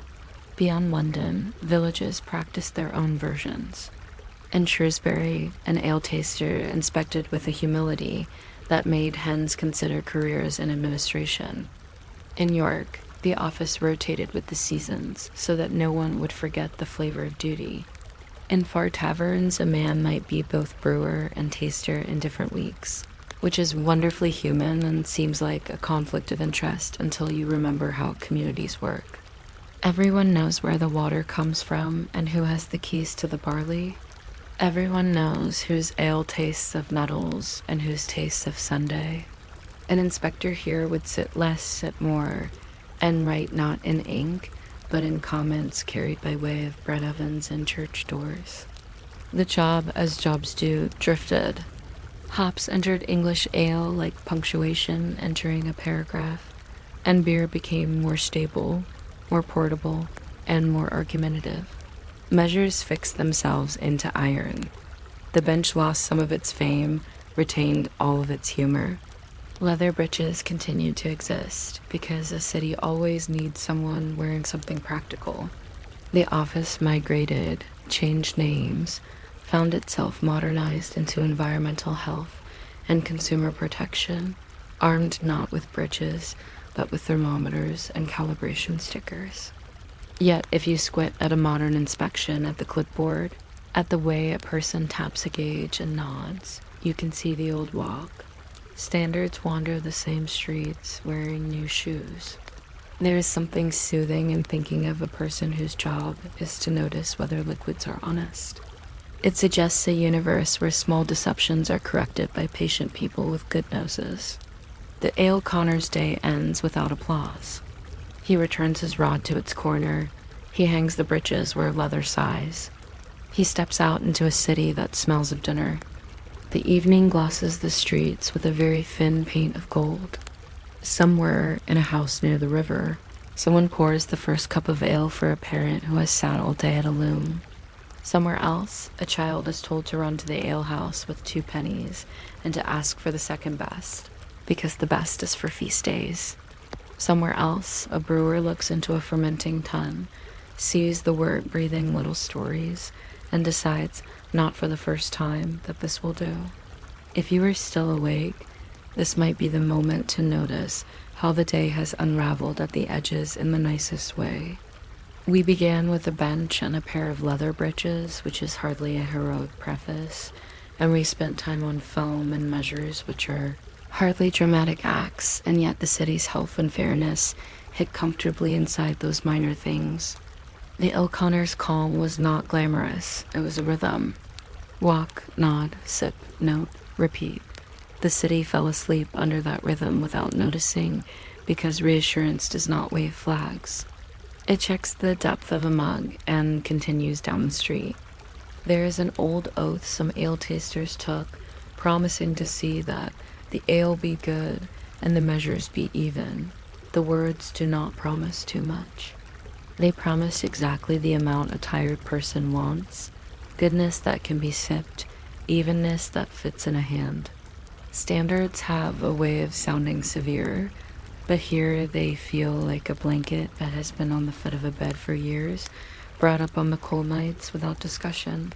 Beyond London, villages practice their own versions. In Shrewsbury, an ale taster inspected with a humility that made hens consider careers in administration. In York, the office rotated with the seasons so that no one would forget the flavor of duty. In far taverns, a man might be both brewer and taster in different weeks, which is wonderfully human and seems like a conflict of interest until you remember how communities work. Everyone knows where the water comes from and who has the keys to the barley. Everyone knows whose ale tastes of nettles and whose tastes of Sunday. An inspector here would sit less, sit more, and write not in ink, but in comments carried by way of bread ovens and church doors. The job, as jobs do, drifted. Hops entered English ale like punctuation entering a paragraph, and beer became more stable, more portable, and more argumentative. Measures fixed themselves into iron. The bench lost some of its fame, retained all of its humor. Leather breeches continued to exist because a city always needs someone wearing something practical. The office migrated, changed names, found itself modernized into environmental health and consumer protection, armed not with breeches, but with thermometers and calibration stickers. Yet, if you squint at a modern inspection at the clipboard, at the way a person taps a gauge and nods, you can see the old walk. Standards wander the same streets, wearing new shoes. There is something soothing in thinking of a person whose job is to notice whether liquids are honest. It suggests a universe where small deceptions are corrected by patient people with good noses. The ale conner's day ends without applause. He returns his rod to its corner. He hangs the breeches where leather sighs. He steps out into a city that smells of dinner. The evening glosses the streets with a very thin paint of gold. Somewhere in a house near the river, someone pours the first cup of ale for a parent who has sat all day at a loom. Somewhere else, a child is told to run to the alehouse with 2 pennies and to ask for the second best, because the best is for feast days. Somewhere else, a brewer looks into a fermenting tun, sees the wort-breathing little stories, and decides, not for the first time, that this will do. If you are still awake, this might be the moment to notice how the day has unraveled at the edges in the nicest way. We began with a bench and a pair of leather breeches, which is hardly a heroic preface, and we spent time on foam and measures, which are hardly dramatic acts, and yet the city's health and fairness hid comfortably inside those minor things. The O'Connor's calm was not glamorous, it was a rhythm. Walk, nod, sip, note, repeat. The city fell asleep under that rhythm without noticing, because reassurance does not wave flags. It checks the depth of a mug and continues down the street. There is an old oath some ale tasters took, promising to see that the ale be good and the measures be even. The words do not promise too much. They promise exactly the amount a tired person wants, goodness that can be sipped, evenness that fits in a hand. Standards have a way of sounding severe, but here they feel like a blanket that has been on the foot of a bed for years, brought up on the cold nights without discussion.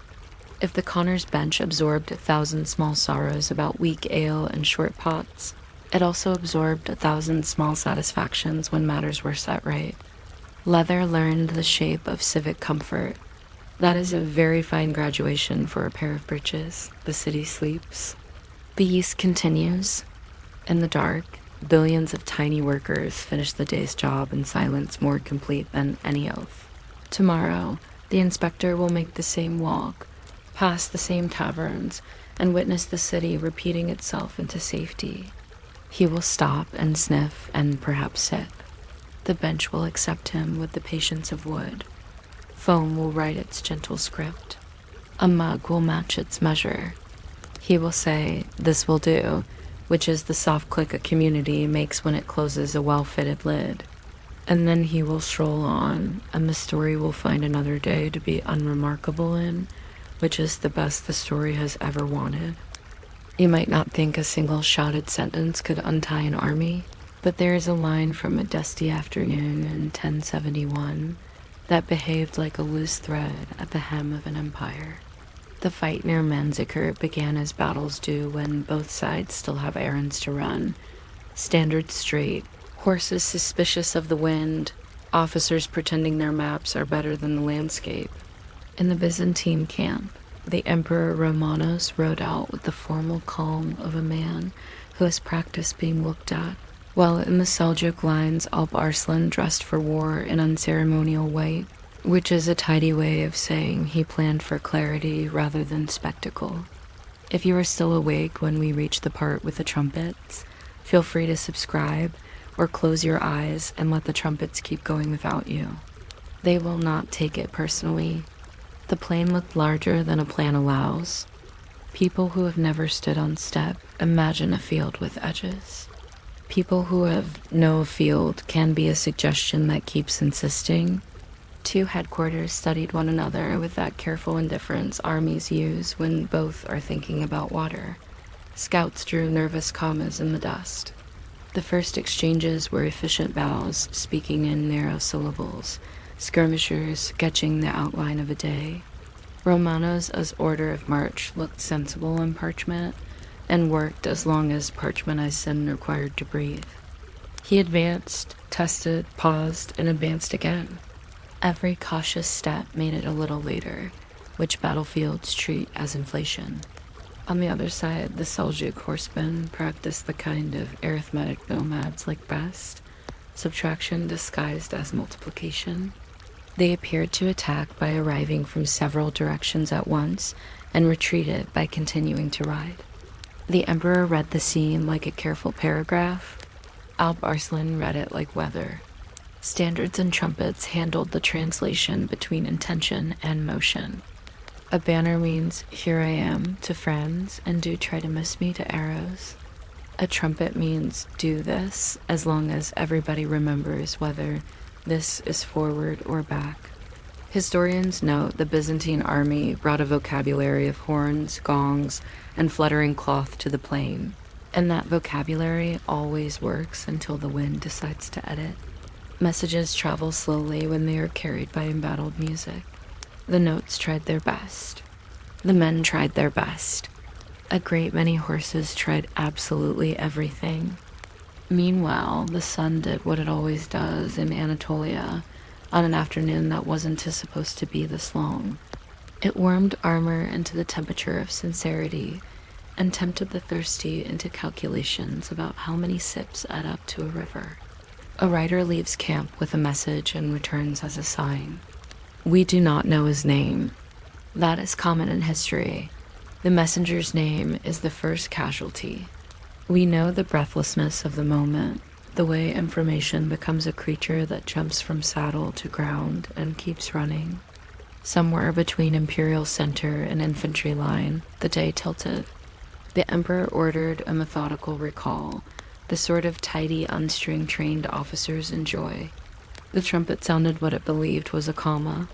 If the Connors bench absorbed 1,000 small sorrows about weak ale and short pots, it also absorbed 1,000 small satisfactions when matters were set right. Leather learned the shape of civic comfort. That is a very fine graduation for a pair of breeches. The city sleeps. The yeast continues. In the dark, billions of tiny workers finish the day's job in silence more complete than any oath. Tomorrow, the inspector will make the same walk, pass the same taverns, and witness the city repeating itself into safety. He will stop and sniff and perhaps sip. The bench will accept him with the patience of wood. Foam will write its gentle script. A mug will match its measure. He will say, "This will do," which is the soft click a community makes when it closes a well-fitted lid. And then he will stroll on, and the story will find another day to be unremarkable in, which is the best the story has ever wanted. You might not think a single shouted sentence could untie an army, but there is a line from a dusty afternoon in 1071 that behaved like a loose thread at the hem of an empire. The fight near Manzikert began as battles do when both sides still have errands to run. Standards straight, horses suspicious of the wind, officers pretending their maps are better than the landscape. In the Byzantine camp, the Emperor Romanos rode out with the formal calm of a man who has practiced being looked at, while in the Seljuk lines Alp Arslan dressed for war in unceremonial white, which is a tidy way of saying he planned for clarity rather than spectacle. If you are still awake when we reach the part with the trumpets, feel free to subscribe or close your eyes and let the trumpets keep going without you. They will not take it personally. The plane looked larger than a plan allows. People who have never stood on step imagine a field with edges. People who know a field can be a suggestion that keeps insisting. Two headquarters studied one another with that careful indifference armies use when both are thinking about water. Scouts drew nervous commas in the dust. The first exchanges were efficient bows, speaking in narrow syllables, skirmishers sketching the outline of a day. Romanos' order of march looked sensible on parchment, and worked as long as parchmentized required to breathe. He advanced, tested, paused, and advanced again. Every cautious step made it a little later, which battlefields treat as inflation. On the other side, the Seljuk horsemen practiced the kind of arithmetic nomads like best, subtraction disguised as multiplication. They appeared to attack by arriving from several directions at once and retreated by continuing to ride. The Emperor read the scene like a careful paragraph. Alp Arslan read it like weather. Standards and trumpets handled the translation between intention and motion. A banner means, "Here I am," to friends, and "Do try to miss me," to arrows. A trumpet means, "Do this," as long as everybody remembers whether this is forward or back. Historians note the Byzantine army brought a vocabulary of horns, gongs, and fluttering cloth to the plain, and that vocabulary always works until the wind decides to edit. Messages travel slowly when they are carried by embattled music. The notes tried their best. The men tried their best. A great many horses tried absolutely everything. Meanwhile, the sun did what it always does in Anatolia on an afternoon that wasn't supposed to be this long. It warmed armor into the temperature of sincerity and tempted the thirsty into calculations about how many sips add up to a river. A rider leaves camp with a message and returns as a sign. We do not know his name. That is common in history. The messenger's name is the first casualty. We know the breathlessness of the moment, the way information becomes a creature that jumps from saddle to ground and keeps running. Somewhere between Imperial Center and infantry line, the day tilted. The Emperor ordered a methodical recall, the sort of tidy, unstring trained officers enjoy. The trumpet sounded what it believed was a comma.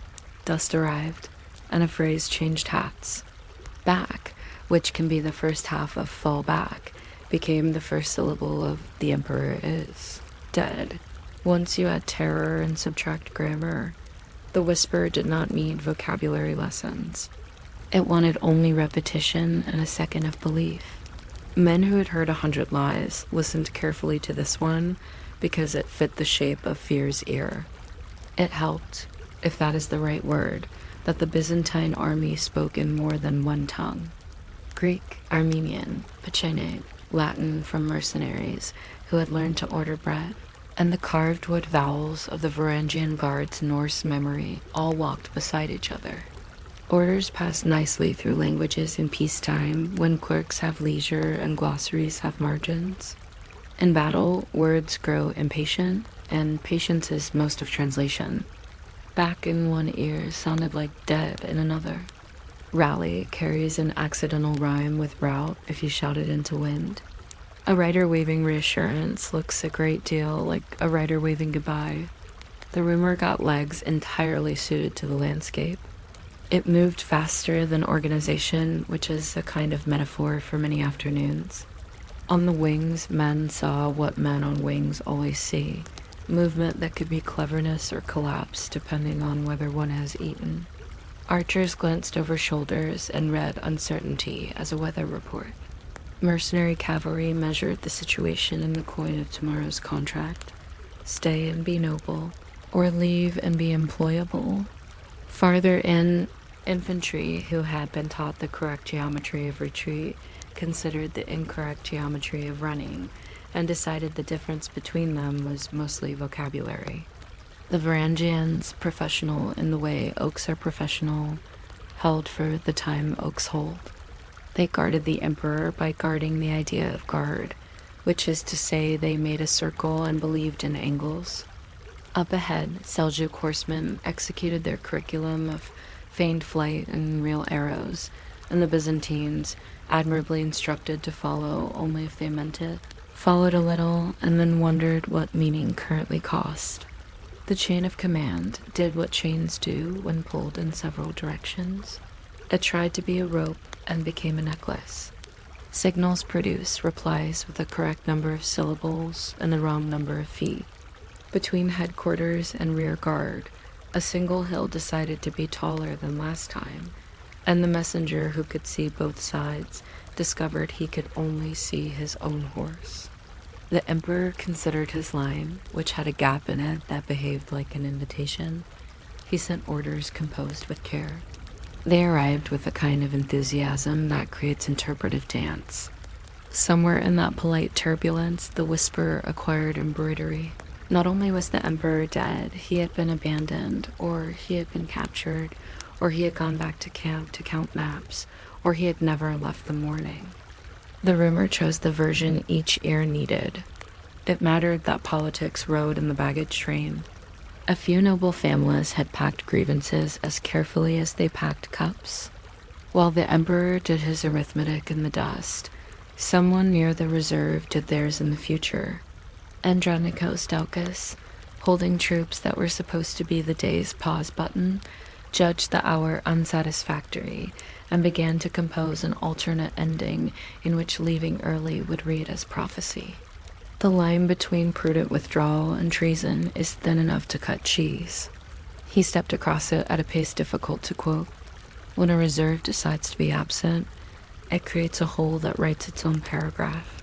Dust arrived, and a phrase changed hats. Back, which can be the first half of fall back, became the first syllable of the Emperor is dead. Once you add terror and subtract grammar, the whisper did not need vocabulary lessons. It wanted only repetition and a second of belief. Men who had heard 100 lies listened carefully to this one because it fit the shape of fear's ear. It helped, if that is the right word, that the Byzantine army spoke in more than one tongue. Greek, Armenian, Pechene, Latin from mercenaries who had learned to order bread, and the carved wood vowels of the Varangian guard's Norse memory all walked beside each other. Orders pass nicely through languages in peacetime when clerks have leisure and glossaries have margins. In battle, words grow impatient, and patience is most of translation. Back in one ear sounded like dead in another. Rally carries an accidental rhyme with route if you shout it into wind. A rider waving reassurance looks a great deal like a rider waving goodbye. The rumor got legs entirely suited to the landscape. It moved faster than organization, which is a kind of metaphor for many afternoons. On the wings, men saw what men on wings always see, movement that could be cleverness or collapse depending on whether one has eaten. Archers glanced over shoulders and read uncertainty as a weather report. Mercenary cavalry measured the situation in the coin of tomorrow's contract. Stay and be noble, or leave and be employable. Farther in, infantry who had been taught the correct geometry of retreat considered the incorrect geometry of running and decided the difference between them was mostly vocabulary. The Varangians, professional in the way oaks are professional, held for the time oaks hold. They guarded the emperor by guarding the idea of guard, which is to say they made a circle and believed in angles. Up ahead, Seljuk horsemen executed their curriculum of feigned flight and real arrows, and the Byzantines, admirably instructed to follow only if they meant it, followed a little and then wondered what meaning currently cost. The chain of command did what chains do when pulled in several directions. It tried to be a rope and became a necklace. Signals produce replies with the correct number of syllables and the wrong number of feet. Between headquarters and rear guard, a single hill decided to be taller than last time, and the messenger who could see both sides discovered he could only see his own horse. The emperor considered his line, which had a gap in it that behaved like an invitation. He sent orders composed with care. They arrived with a kind of enthusiasm that creates interpretive dance. Somewhere in that polite turbulence, the whisper acquired embroidery. Not only was the emperor dead, he had been abandoned, or he had been captured, or he had gone back to camp to count naps, or he had never left the morning. The rumor chose the version each ear needed. It mattered that politics rode in the baggage train. A few noble families had packed grievances as carefully as they packed cups. While the emperor did his arithmetic in the dust, someone near the reserve did theirs in the future. Andronikos Doukas, holding troops that were supposed to be the day's pause button, judged the hour unsatisfactory and began to compose an alternate ending in which leaving early would read as prophecy. The line between prudent withdrawal and treason is thin enough to cut cheese. He stepped across it at a pace difficult to quote. When a reserve decides to be absent, it creates a hole that writes its own paragraph.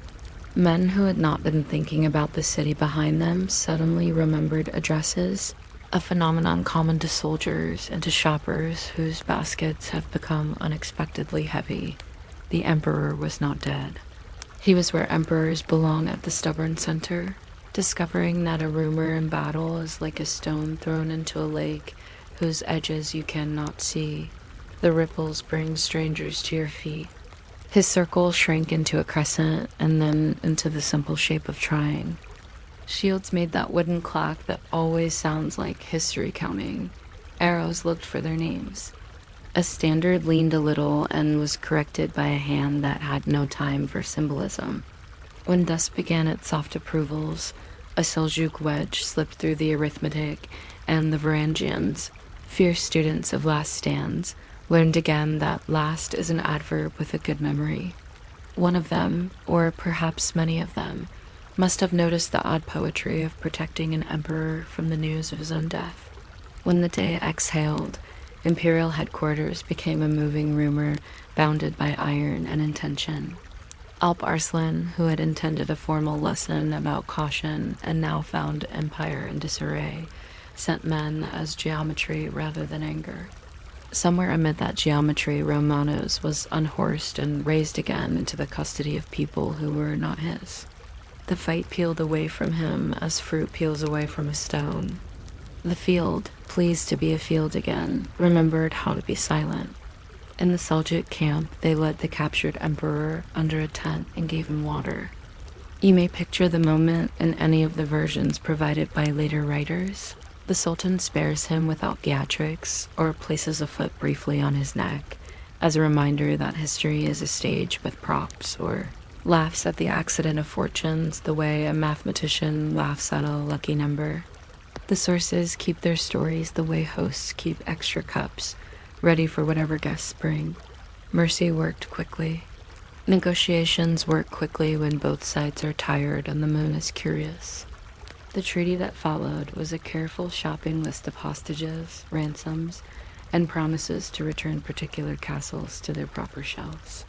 Men who had not been thinking about the city behind them suddenly remembered addresses, a phenomenon common to soldiers and to shoppers whose baskets have become unexpectedly heavy. The emperor was not dead. He was where emperors belong at the stubborn center, discovering that a rumor in battle is like a stone thrown into a lake whose edges you cannot see. The ripples bring strangers to your feet. His circle shrank into a crescent and then into the simple shape of trying. Shields made that wooden clack that always sounds like history counting. Arrows looked for their names. A standard leaned a little and was corrected by a hand that had no time for symbolism. When dust began its soft approvals, a Seljuk wedge slipped through the arithmetic, and the Varangians, fierce students of last stands, learned again that last is an adverb with a good memory. One of them, or perhaps many of them, must have noticed the odd poetry of protecting an emperor from the news of his own death. When the day exhaled, imperial headquarters became a moving rumor bounded by iron and intention. Alp Arslan, who had intended a formal lesson about caution and now found empire in disarray, sent men as geometry rather than anger. Somewhere amid that geometry, Romanos was unhorsed and raised again into the custody of people who were not his. The fight peeled away from him as fruit peels away from a stone. The field, pleased to be a field again, remembered how to be silent. In the Seljuk camp, they led the captured emperor under a tent and gave him water. You may picture the moment in any of the versions provided by later writers. The Sultan spares him without theatrics, or places a foot briefly on his neck, as a reminder that history is a stage with props, or laughs at the accident of fortunes the way a mathematician laughs at a lucky number. The sources keep their stories the way hosts keep extra cups, ready for whatever guests bring. Mercy worked quickly. Negotiations work quickly when both sides are tired and the moon is curious. The treaty that followed was a careful shopping list of hostages, ransoms, and promises to return particular castles to their proper shelves.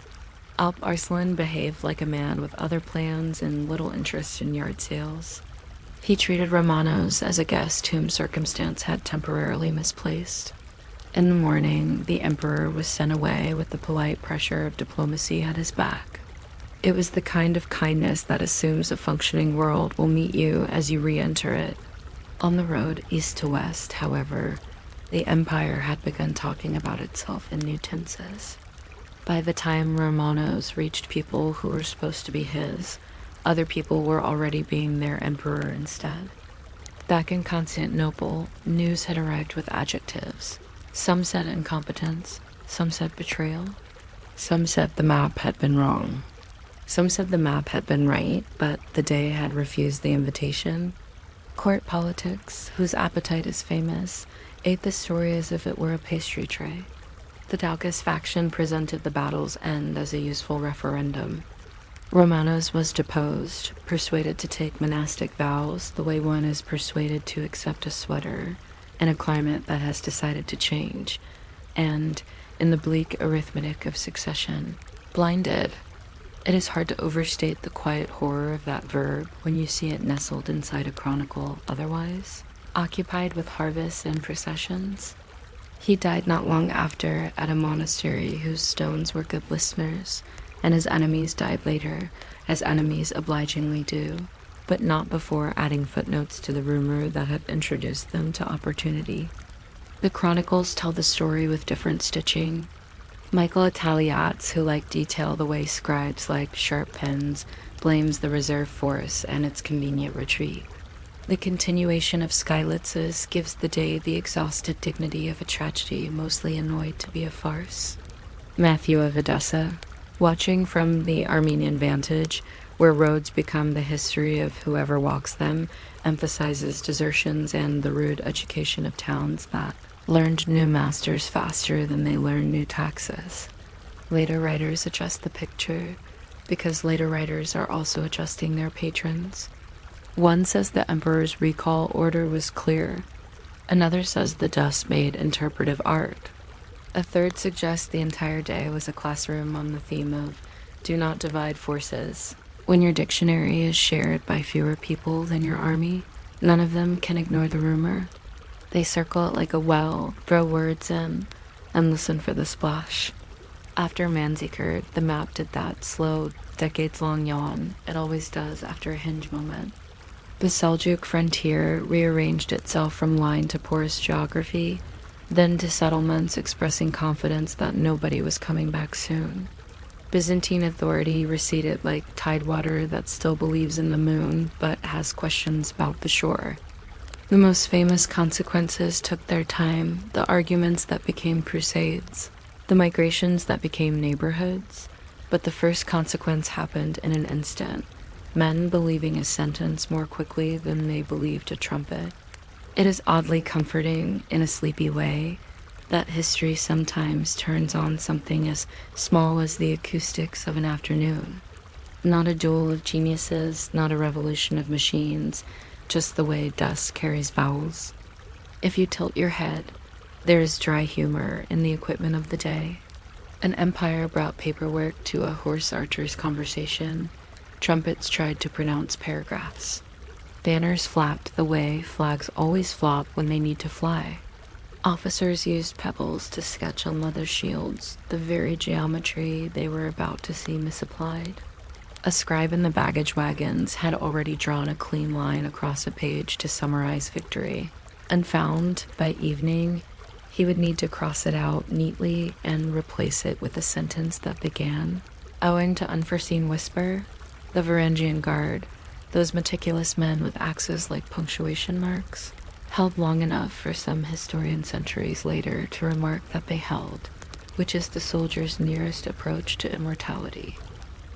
Alp Arslan behaved like a man with other plans and little interest in yard sales. He treated Romanos as a guest whom circumstance had temporarily misplaced. In the morning, the emperor was sent away with the polite pressure of diplomacy at his back. It was the kind of kindness that assumes a functioning world will meet you as you re-enter it. On the road east to west, however, the empire had begun talking about itself in new tenses. By the time Romanos reached people who were supposed to be his, other people were already being their emperor instead. Back in Constantinople, news had arrived with adjectives. Some said incompetence, some said betrayal, some said the map had been wrong. Some said the map had been right, but the Dey had refused the invitation. Court politics, whose appetite is famous, ate the story as if it were a pastry tray. The Daucus faction presented the battle's end as a useful referendum. Romanos was deposed, persuaded to take monastic vows the way one is persuaded to accept a sweater in a climate that has decided to change, and, in the bleak arithmetic of succession, blinded. It is hard to overstate the quiet horror of that verb when you see it nestled inside a chronicle otherwise, occupied with harvests and processions. He died not long after at a monastery whose stones were good listeners, and his enemies died later, as enemies obligingly do, but not before adding footnotes to the rumor that had introduced them to opportunity. The chronicles tell the story with different stitching. Michael Italiats, who like detail the way scribes like sharp pens, blames the reserve force and its convenient retreat. The continuation of Skylitzes gives the day the exhausted dignity of a tragedy mostly annoyed to be a farce. Matthew of Edessa, watching from the Armenian vantage, where roads become the history of whoever walks them, emphasizes desertions and the rude education of towns that learned new masters faster than they learned new taxes. Later writers adjust the picture, because later writers are also adjusting their patrons. One says the emperor's recall order was clear. Another says the dust made interpretive art. A third suggests the entire day was a classroom on the theme of do not divide forces. When your dictionary is shared by fewer people than your army, none of them can ignore the rumor. They circle it like a well, throw words in, and listen for the splash. After Manzikert, the map did that slow, decades-long yawn it always does after a hinge moment. The Seljuk frontier rearranged itself from line to porous geography, then to settlements expressing confidence that nobody was coming back soon. Byzantine authority receded like tidewater that still believes in the moon but has questions about the shore. The most famous consequences took their time, the arguments that became crusades, the migrations that became neighborhoods, but the first consequence happened in an instant, men believing a sentence more quickly than they believed a trumpet. It is oddly comforting, in a sleepy way, that history sometimes turns on something as small as the acoustics of an afternoon. Not a duel of geniuses, not a revolution of machines, just the way dust carries vowels. If you tilt your head, there is dry humor in the equipment of the day. An empire brought paperwork to a horse archer's conversation. Trumpets tried to pronounce paragraphs. Banners flapped the way flags always flop when they need to fly. Officers used pebbles to sketch on leather shields, the very geometry they were about to see misapplied. A scribe in the baggage wagons had already drawn a clean line across a page to summarize victory, and found, by evening, he would need to cross it out neatly and replace it with a sentence that began, owing to unforeseen whisper, the Varangian Guard, those meticulous men with axes like punctuation marks, held long enough for some historian centuries later to remark that they held, which is the soldier's nearest approach to immortality.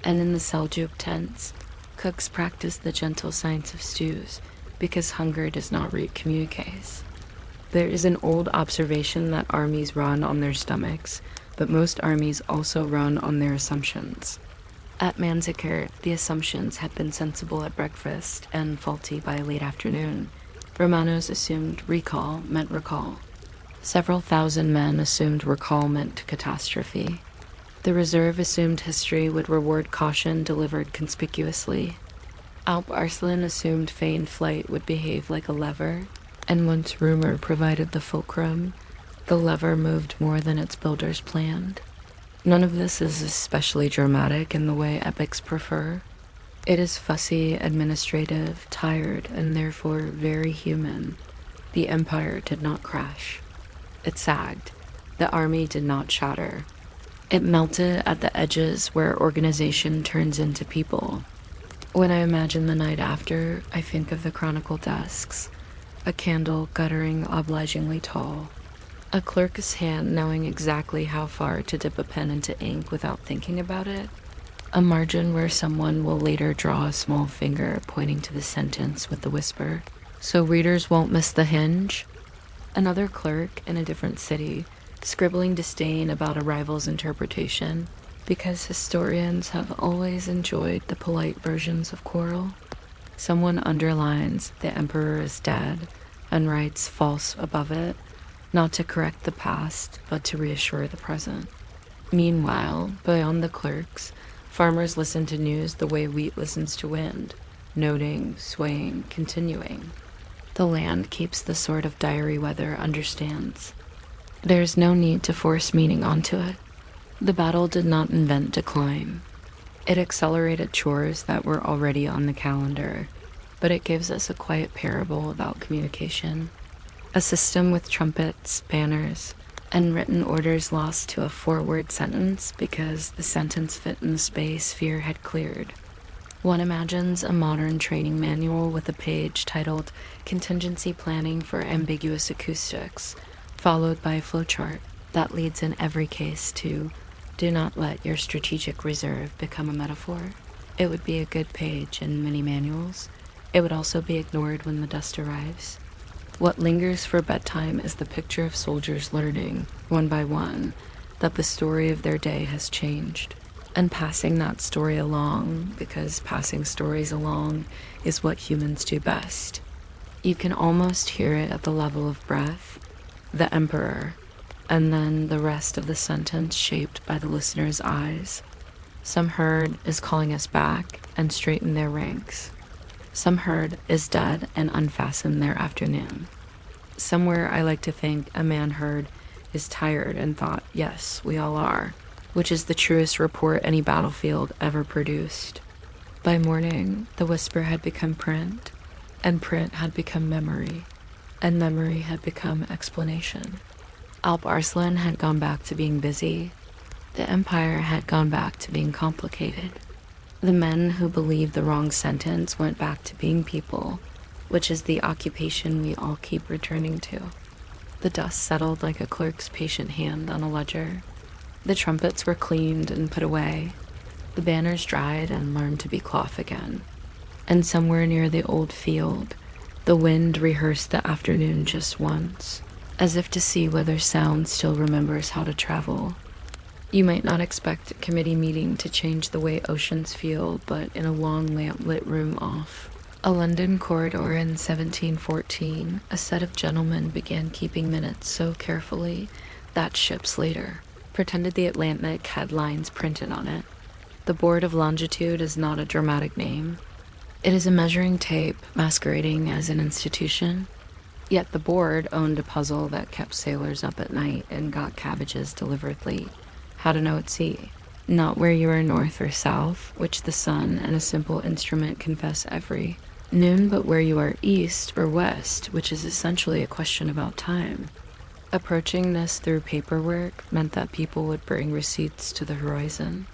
And in the Seljuk tents, cooks practice the gentle science of stews because hunger does not read communiques. There is an old observation that armies run on their stomachs, but most armies also run on their assumptions. At Manzikert, the assumptions had been sensible at breakfast and faulty by late afternoon. Romanos assumed recall meant recall. Several thousand men assumed recall meant catastrophe. The reserve assumed history would reward caution delivered conspicuously. Alp Arslan assumed feigned flight would behave like a lever, and once rumor provided the fulcrum, the lever moved more than its builders planned. None of this is especially dramatic in the way epics prefer. It is fussy, administrative, tired, and therefore very human. The empire did not crash. It sagged. The army did not shatter. It melted at the edges where organization turns into people. When I imagine the night after, I think of the chronicle desks, a candle guttering obligingly tall, a clerk's hand knowing exactly how far to dip a pen into ink without thinking about it, a margin where someone will later draw a small finger pointing to the sentence with the whisper, so readers won't miss the hinge, another clerk in a different city, scribbling disdain about a rival's interpretation, because historians have always enjoyed the polite versions of quarrel. Someone underlines the emperor is dead and writes false above it, not to correct the past, but to reassure the present. Meanwhile, beyond the clerks, farmers listen to news the way wheat listens to wind, noting, swaying, continuing. The land keeps the sort of diary weather understands. There's no need to force meaning onto it. The battle did not invent decline. It accelerated chores that were already on the calendar, but it gives us a quiet parable about communication. A system with trumpets, banners, and written orders lost to a four-word sentence because the sentence fit in the space fear had cleared. One imagines a modern training manual with a page titled Contingency Planning for Ambiguous Acoustics, followed by a flowchart that leads in every case to do not let your strategic reserve become a metaphor. It would be a good page in many manuals. It would also be ignored when the dust arrives. What lingers for bedtime is the picture of soldiers learning, one by one, that the story of their day has changed, and passing that story along, because passing stories along is what humans do best. You can almost hear it at the level of breath, the emperor, and then the rest of the sentence shaped by the listener's eyes. Some herd is calling us back and straighten their ranks. Some herd is dead and unfastened their afternoon. Somewhere I like to think a man herd is tired and thought, yes, we all are, which is the truest report any battlefield ever produced. By morning, the whisper had become print, and print had become memory, and memory had become explanation. Alp Arslan had gone back to being busy. The empire had gone back to being complicated. The men who believed the wrong sentence went back to being people, which is the occupation we all keep returning to. The dust settled like a clerk's patient hand on a ledger. The trumpets were cleaned and put away. The banners dried and learned to be cloth again. And somewhere near the old field, the wind rehearsed the afternoon just once, as if to see whether sound still remembers how to travel. You might not expect a committee meeting to change the way oceans feel, but in a long lamp-lit room off a London corridor in 1714, a set of gentlemen began keeping minutes so carefully that ships later pretended the Atlantic had lines printed on it. The Board of Longitude is not a dramatic name. It is a measuring tape masquerading as an institution. Yet the board owned a puzzle that kept sailors up at night and got cabbages delivered late. How to know at sea. Not where you are north or south, which the sun and a simple instrument confess every noon, but where you are east or west, which is essentially a question about time. Approaching this through paperwork meant that people would bring receipts to the horizon.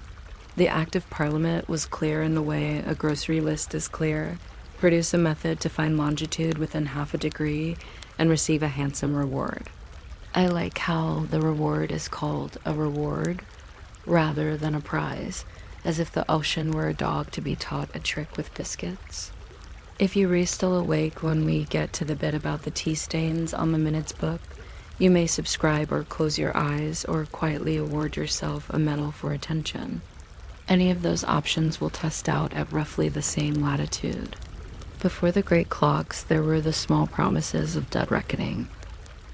The Act of Parliament was clear in the way a grocery list is clear. Produce a method to find longitude within half a degree and receive a handsome reward. I like how the reward is called a reward rather than a prize, as if the ocean were a dog to be taught a trick with biscuits. If you are still awake when we get to the bit about the tea stains on the minutes book, you may subscribe or close your eyes or quietly award yourself a medal for attention. Any of those options will test out at roughly the same latitude. Before the great clocks, there were the small promises of dead reckoning.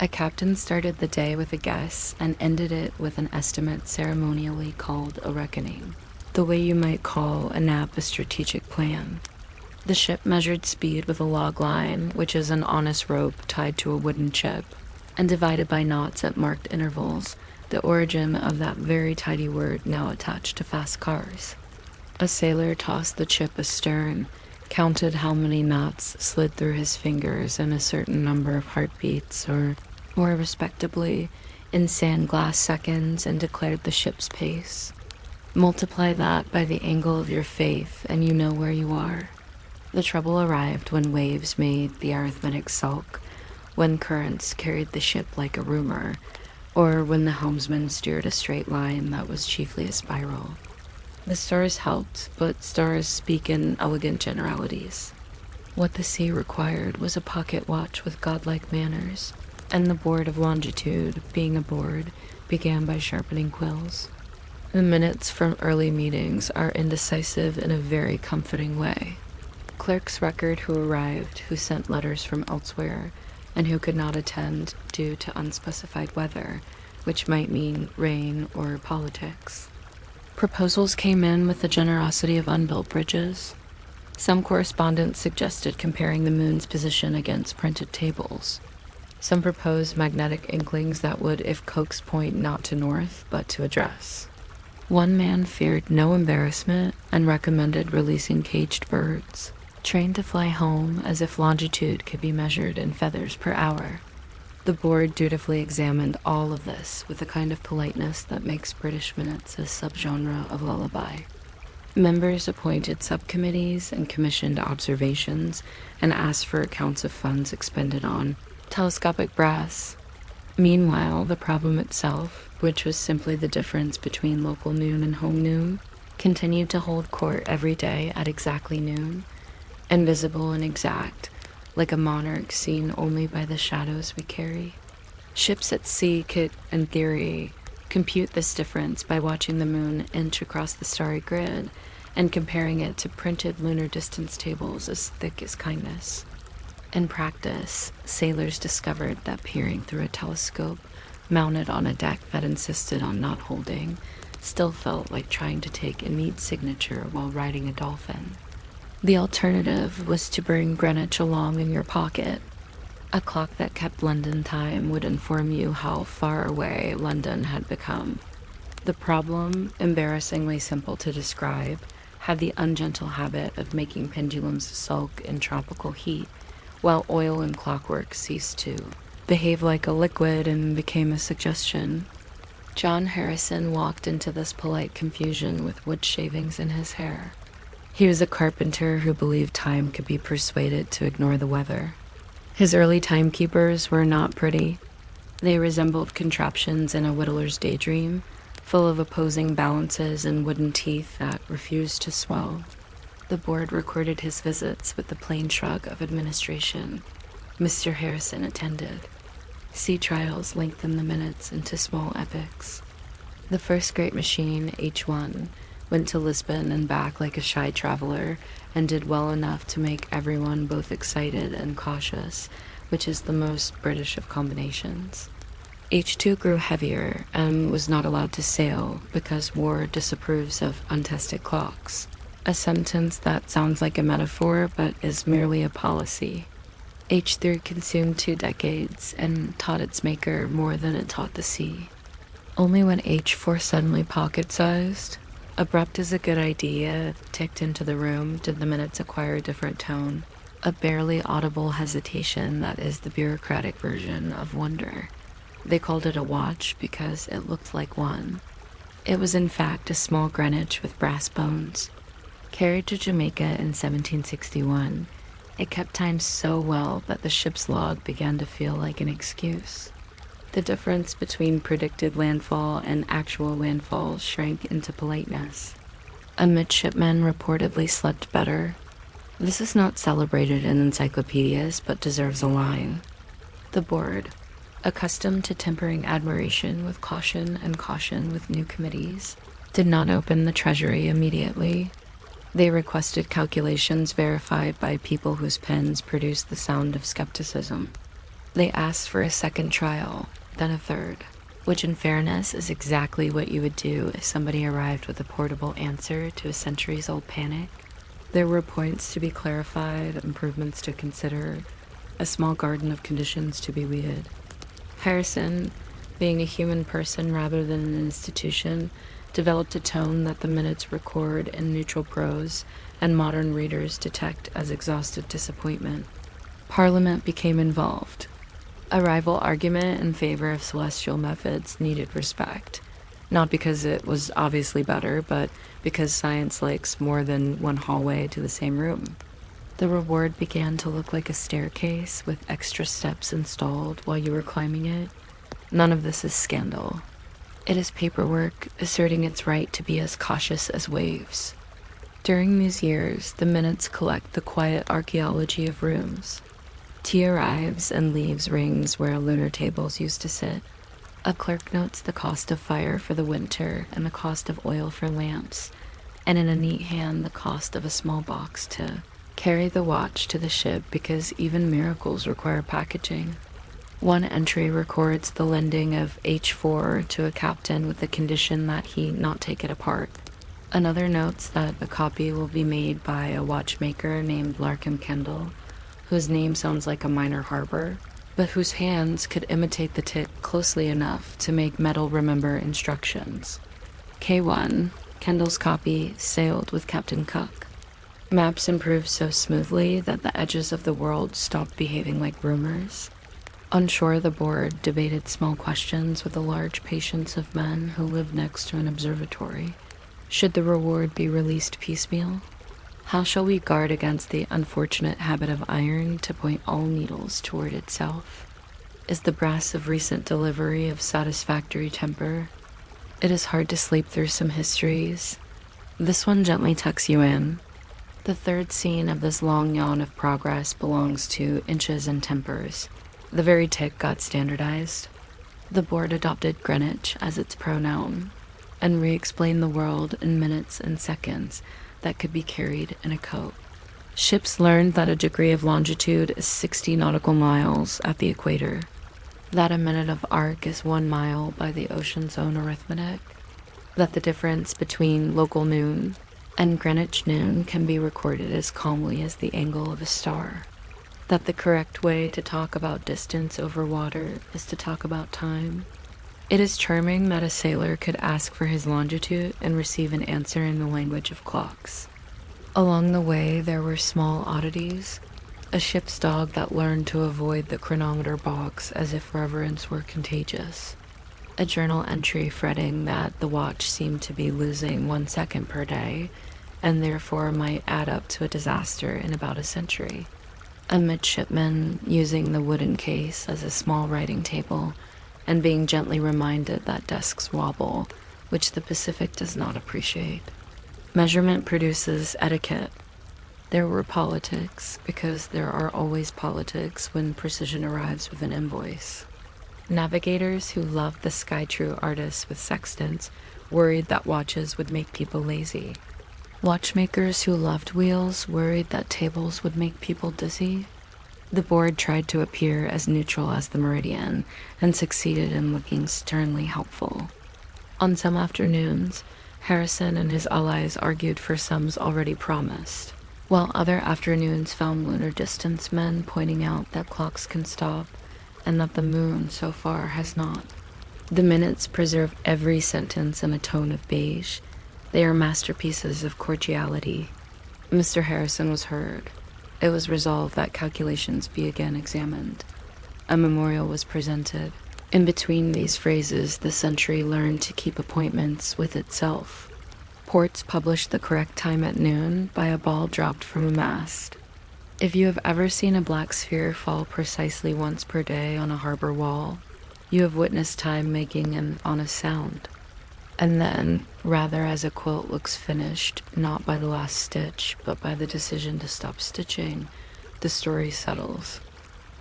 A captain started the day with a guess and ended it with an estimate ceremonially called a reckoning, the way you might call a nap a strategic plan. The ship measured speed with a log line, which is an honest rope tied to a wooden chip, and divided by knots at marked intervals, the origin of that very tidy word now attached to fast cars. A sailor tossed the chip astern, counted how many knots slid through his fingers in a certain number of heartbeats, or more respectably, in sand glass seconds, and declared the ship's pace. Multiply that by the angle of your faith, and you know where you are. The trouble arrived when waves made the arithmetic sulk, when currents carried the ship like a rumor, or when the helmsman steered a straight line that was chiefly a spiral. The stars helped, but stars speak in elegant generalities. What the sea required was a pocket watch with godlike manners, and the Board of Longitude, being a board, began by sharpening quills. The minutes from early meetings are indecisive in a very comforting way. Clerks record who arrived, who sent letters from elsewhere, and who could not attend due to unspecified weather, which might mean rain or politics. Proposals came in with the generosity of unbuilt bridges. Some correspondents suggested comparing the moon's position against printed tables. Some proposed magnetic inklings that would, if coaxed, point not to north, but to address. One man feared no embarrassment and recommended releasing caged birds, trained to fly home as if longitude could be measured in feathers per hour. The board dutifully examined all of this with a kind of politeness that makes British minutes a subgenre of lullaby. Members appointed subcommittees and commissioned observations and asked for accounts of funds expended on telescopic brass. Meanwhile, the problem itself, which was simply the difference between local noon and home noon, continued to hold court every day at exactly noon, invisible and exact, like a monarch seen only by the shadows we carry. Ships at sea could, in theory, compute this difference by watching the moon inch across the starry grid and comparing it to printed lunar distance tables as thick as kindness. In practice, sailors discovered that peering through a telescope mounted on a deck that insisted on not holding still felt like trying to take a neat signature while riding a dolphin. The alternative was to bring Greenwich along in your pocket. A clock that kept London time would inform you how far away London had become. The problem, embarrassingly simple to describe, had the ungentle habit of making pendulums sulk in tropical heat, while oil and clockwork ceased to behave like a liquid and became a suggestion. John Harrison walked into this polite confusion with wood shavings in his hair. He was a carpenter who believed time could be persuaded to ignore the weather. His early timekeepers were not pretty. They resembled contraptions in a whittler's daydream, full of opposing balances and wooden teeth that refused to swell. The board recorded his visits with the plain shrug of administration. Mr. Harrison attended. Sea trials lengthened the minutes into small epics. The first great machine, H1, went to Lisbon and back like a shy traveler and did well enough to make everyone both excited and cautious, which is the most British of combinations. H2 grew heavier and was not allowed to sail because war disapproves of untested clocks. A sentence that sounds like a metaphor but is merely a policy. H3 consumed 2 decades and taught its maker more than it taught the sea. Only when H4 suddenly pocket-sized, abrupt as a good idea, ticked into the room did the minutes acquire a different tone, a barely audible hesitation that is the bureaucratic version of wonder. They called it a watch because it looked like one. It was in fact a small Greenwich with brass bones. Carried to Jamaica in 1761, it kept time so well that the ship's log began to feel like an excuse. The difference between predicted landfall and actual landfall shrank into politeness. A midshipman reportedly slept better. This is not celebrated in encyclopedias, but deserves a line. The board, accustomed to tempering admiration with caution and caution with new committees, did not open the treasury immediately. They requested calculations verified by people whose pens produced the sound of skepticism. They asked for a second trial, then a third, which in fairness is exactly what you would do if somebody arrived with a portable answer to a centuries-old panic. There were points to be clarified, improvements to consider, a small garden of conditions to be weeded. Harrison, being a human person rather than an institution, developed a tone that the minutes record in neutral prose and modern readers detect as exhausted disappointment. Parliament became involved. A rival argument in favor of celestial methods needed respect, not because it was obviously better, but because science likes more than one hallway to the same room. The reward began to look like a staircase with extra steps installed while you were climbing it. None of this is scandal. It is paperwork asserting its right to be as cautious as waves. During these years, the minutes collect the quiet archaeology of rooms. Tea arrives and leaves rings where lunar tables used to sit. A clerk notes the cost of fire for the winter and the cost of oil for lamps, and in a neat hand the cost of a small box to carry the watch to the ship because even miracles require packaging. One entry records the lending of H4 to a captain with the condition that he not take it apart. Another notes that a copy will be made by a watchmaker named Larkham Kendall, whose name sounds like a minor harbor, but whose hands could imitate the tick closely enough to make metal remember instructions. K1, Kendall's copy, sailed with Captain Cook. Maps improved so smoothly that the edges of the world stopped behaving like rumors. On shore, the board debated small questions with the large patience of men who lived next to an observatory. Should the reward be released piecemeal? How shall we guard against the unfortunate habit of iron to point all needles toward itself? Is the brass of recent delivery of satisfactory temper? It is hard to sleep through some histories. This one gently tucks you in. The third scene of this long yawn of progress belongs to inches and tempers. The very tick got standardized. The board adopted Greenwich as its pronoun and re-explained the world in minutes and seconds that could be carried in a coat. Ships learned that a degree of longitude is 60 nautical miles at the equator, that a minute of arc is 1 mile by the ocean's own arithmetic. that the difference between local noon and Greenwich noon can be recorded as calmly as the angle of a star, that the correct way to talk about distance over water is to talk about time. It is charming that a sailor could ask for his longitude and receive an answer in the language of clocks. Along the way, there were small oddities. A ship's dog that learned to avoid the chronometer box as if reverence were contagious. A journal entry fretting that the watch seemed to be losing 1 second per day, and therefore might add up to a disaster in about a century. A midshipman using the wooden case as a small writing table, and being gently reminded that desks wobble, which the Pacific does not appreciate. Measurement produces etiquette. There were politics, because there are always politics when precision arrives with an invoice. Navigators who loved the Skytrue artists with sextants worried that watches would make people lazy. Watchmakers who loved wheels worried that tables would make people dizzy. The board tried to appear as neutral as the meridian and succeeded in looking sternly helpful. On some afternoons, Harrison and his allies argued for sums already promised, while other afternoons found lunar distance men pointing out that clocks can stop and that the moon so far has not. The minutes preserve every sentence in a tone of beige. They are masterpieces of cordiality. Mr. Harrison was heard. It was resolved that calculations be again examined. A memorial was presented. In between these phrases, the century learned to keep appointments with itself. Ports published the correct time at noon by a ball dropped from a mast. If you have ever seen a black sphere fall precisely once per day on a harbor wall, you have witnessed time making an honest sound. And then, rather as a quilt looks finished, not by the last stitch, but by the decision to stop stitching, the story settles.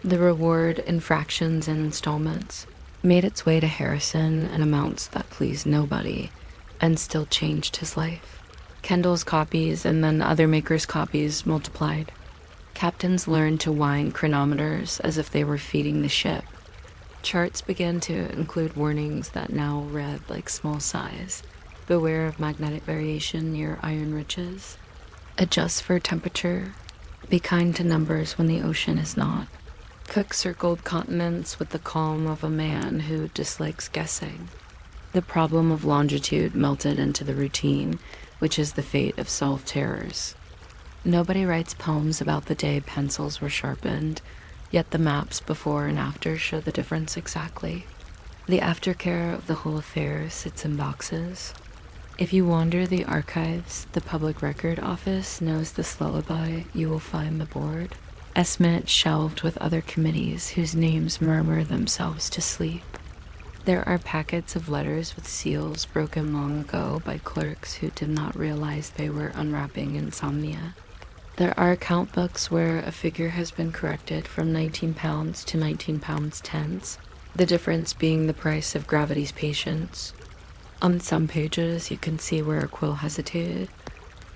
The reward in fractions and installments made its way to Harrison in amounts that pleased nobody, and still changed his life. Kendall's copies and then other makers' copies multiplied. Captains learned to wind chronometers as if they were feeding the ship. Charts began to include warnings that now read like small size. Beware of magnetic variation near iron riches. Adjust for temperature. Be kind to numbers when the ocean is not. Cook circled continents with the calm of a man who dislikes guessing. The problem of longitude melted into the routine, which is the fate of solved terrors. Nobody writes poems about the day pencils were sharpened, yet the maps before and after show the difference exactly. The aftercare of the whole affair sits in boxes. If you wander the archives, the Public Record Office knows this lullaby, you will find the board. Estimate shelved with other committees whose names murmur themselves to sleep. There are packets of letters with seals broken long ago by clerks who did not realize they were unwrapping insomnia. There are account books where a figure has been corrected from 19 pounds to 19 pounds tenths, the difference being the price of gravity's patience. On some pages, you can see where a quill hesitated,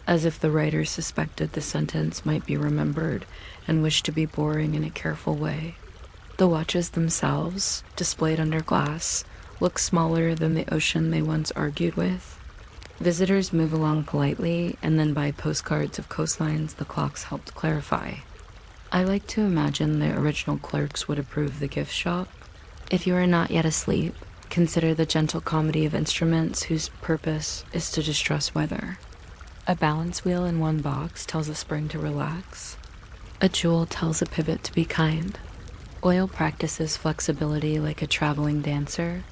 as if the writer suspected the sentence might be remembered and wished to be boring in a careful way. The watches themselves, displayed under glass, look smaller than the ocean they once argued with. Visitors move along politely, and then by postcards of coastlines the clocks helped clarify. I like to imagine the original clerks would approve the gift shop. If you are not yet asleep, consider the gentle comedy of instruments whose purpose is to distress weather. A balance wheel in one box tells a spring to relax. A jewel tells a pivot to be kind. Oil practices flexibility like a traveling dancer.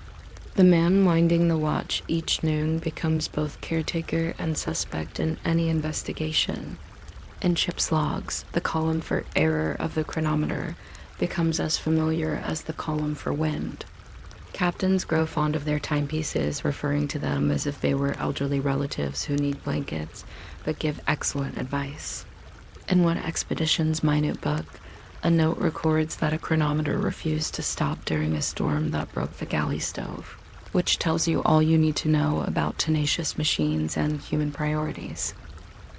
The man winding the watch each noon becomes both caretaker and suspect in any investigation. In ship's logs, the column for error of the chronometer becomes as familiar as the column for wind. Captains grow fond of their timepieces, referring to them as if they were elderly relatives who need blankets, but give excellent advice. In one expedition's minute book, a note records that a chronometer refused to stop during a storm that broke the galley stove, which tells you all you need to know about tenacious machines and human priorities.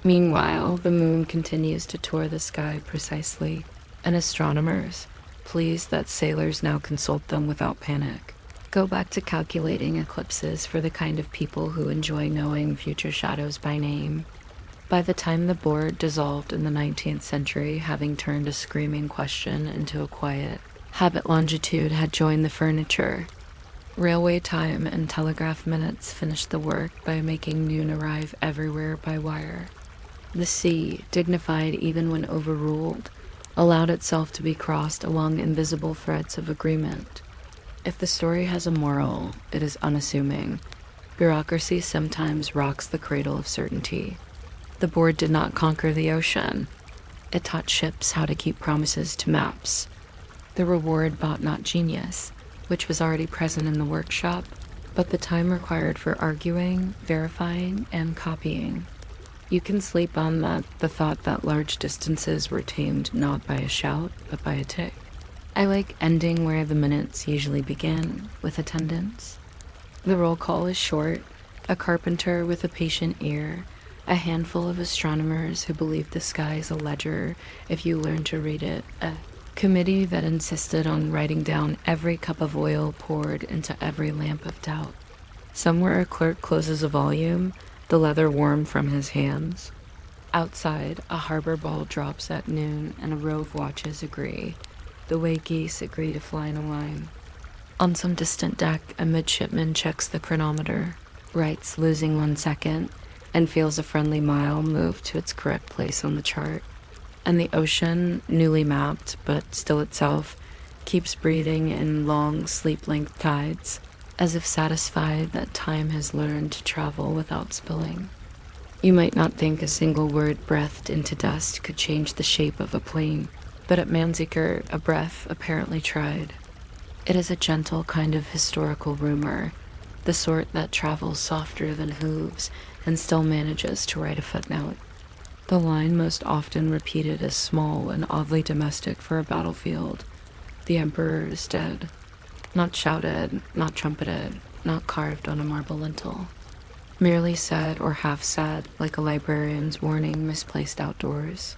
Meanwhile, the moon continues to tour the sky precisely, and astronomers, pleased that sailors now consult them without panic, Go back to calculating eclipses for the kind of people who enjoy knowing future shadows by name. By the time the board dissolved in the 19th century, having turned a screaming question into a quiet, habit longitude had joined the furniture. Railway time and telegraph minutes finished the work by making noon arrive everywhere by wire. The sea, dignified even when overruled, allowed itself to be crossed along invisible threads of agreement. If the story has a moral, it is unassuming. Bureaucracy sometimes rocks the cradle of certainty. The board did not conquer the ocean. It taught ships how to keep promises to maps. The reward bought not genius, which was already present in the workshop, but the time required for arguing, verifying, and copying. You can sleep on the thought that large distances were tamed not by a shout, but by a tick. I like ending where the minutes usually begin, with attendance. The roll call is short, a carpenter with a patient ear, a handful of astronomers who believe the sky is a ledger if you learn to read it, a committee that insisted on writing down every cup of oil poured into every lamp of doubt. Somewhere a clerk closes a volume, the leather warm from his hands. Outside, a harbor ball drops at noon and a row of watches agree, the way geese agree to fly in a line. On some distant deck, a midshipman checks the chronometer, writes losing 1 second, and feels a friendly mile move to its correct place on the chart. And the ocean, newly mapped, but still itself, keeps breathing in long, sleep-length tides, as if satisfied that time has learned to travel without spilling. You might not think a single word breathed into dust could change the shape of a plane, but at Manzikert, a breath apparently tried. It is a gentle kind of historical rumor, the sort that travels softer than hooves and still manages to write a footnote. The line most often repeated is small and oddly domestic for a battlefield. The emperor is dead. Not shouted, not trumpeted, not carved on a marble lintel. Merely said or half said, like a librarian's warning misplaced outdoors.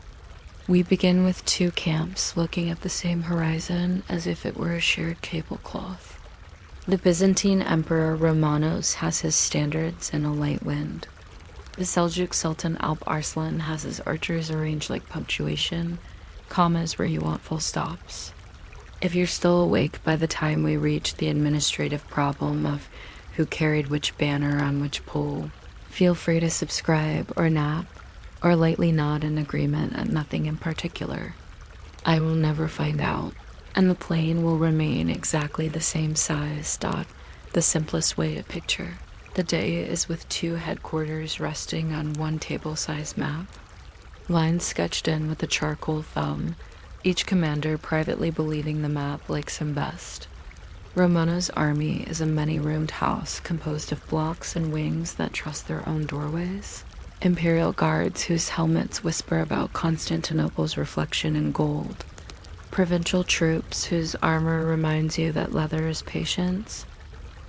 We begin with 2 camps looking at the same horizon as if it were a shared tablecloth. The Byzantine emperor Romanos has his standards in a light wind. The Seljuk Sultan Alp Arslan has his archers arranged like punctuation, commas where you want full stops. If you're still awake by the time we reach the administrative problem of who carried which banner on which pole, feel free to subscribe or nap, or lightly nod in agreement at nothing in particular. I will never find out, and the plane will remain exactly the same size. The simplest way to picture. The day is with 2 headquarters resting on 1 table-sized map. Lines sketched in with a charcoal thumb, each commander privately believing the map likes him best. Romano's army is a many-roomed house composed of blocks and wings that trust their own doorways. Imperial guards whose helmets whisper about Constantinople's reflection in gold. Provincial troops whose armor reminds you that leather is patience.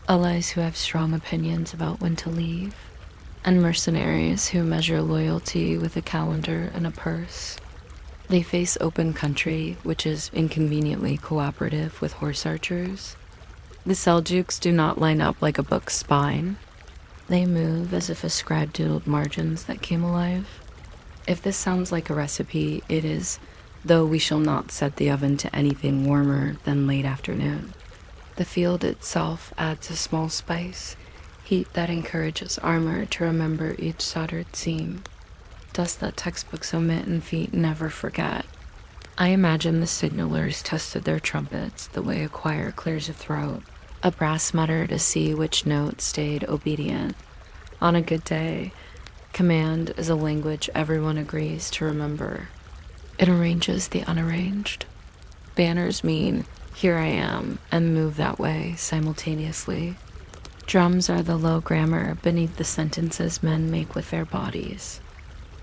Allies who have strong opinions about when to leave. And mercenaries who measure loyalty with a calendar and a purse. They face open country, which is inconveniently cooperative with horse archers. The Seljuks do not line up like a book's spine. They move as if a scribe doodled margins that came alive. If this sounds like a recipe, it is, though we shall not set the oven to anything warmer than late afternoon. The field itself adds a small spice, heat that encourages armor to remember each soldered seam. Dust that textbooks omit and feet never forget. I imagine the signalers tested their trumpets the way a choir clears a throat, a brass mutter to see which note stayed obedient. On a good day, command is a language everyone agrees to remember. It arranges the unarranged. Banners mean, here I am, and move that way simultaneously. Drums are the low grammar beneath the sentences men make with their bodies.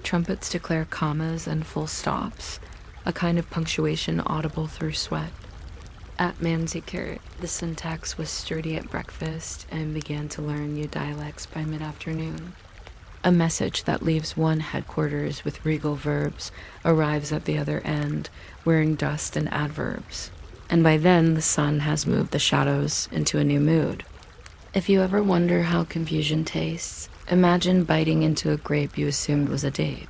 Trumpets declare commas and full stops, a kind of punctuation audible through sweat. At Manzikert, the syntax was sturdy at breakfast and began to learn new dialects by mid-afternoon. A message that leaves one headquarters with regal verbs arrives at the other end, wearing dust and adverbs. and by then the sun has moved the shadows into a new mood. If you ever wonder how confusion tastes, imagine biting into a grape you assumed was a date.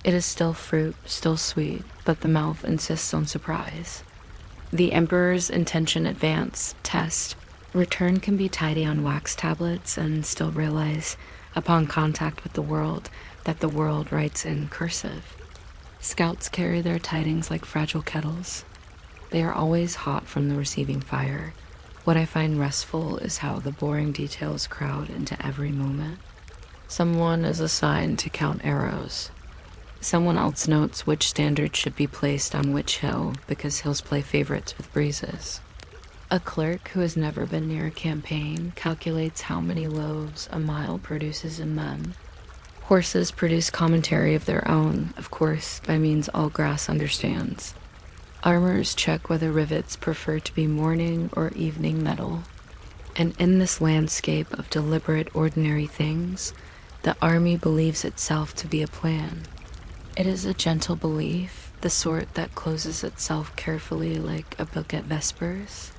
It is still fruit, still sweet, but the mouth insists on surprise. The Emperor's intention advance test. Return can be tidy on wax tablets and still realize, upon contact with the world, that the world writes in cursive. Scouts carry their tidings like fragile kettles. They are always hot from the receiving fire. What I find restful is how the boring details crowd into every moment. Someone is assigned to count arrows. Someone else notes which standard should be placed on which hill because hills play favorites with breezes. A clerk who has never been near a campaign calculates how many loaves a mile produces in men. Horses produce commentary of their own, of course, by means all grass understands. Armors check whether rivets prefer to be morning or evening metal. And in this landscape of deliberate ordinary things, the army believes itself to be a plan. It is a gentle belief, the sort that closes itself carefully like a book at Vespers.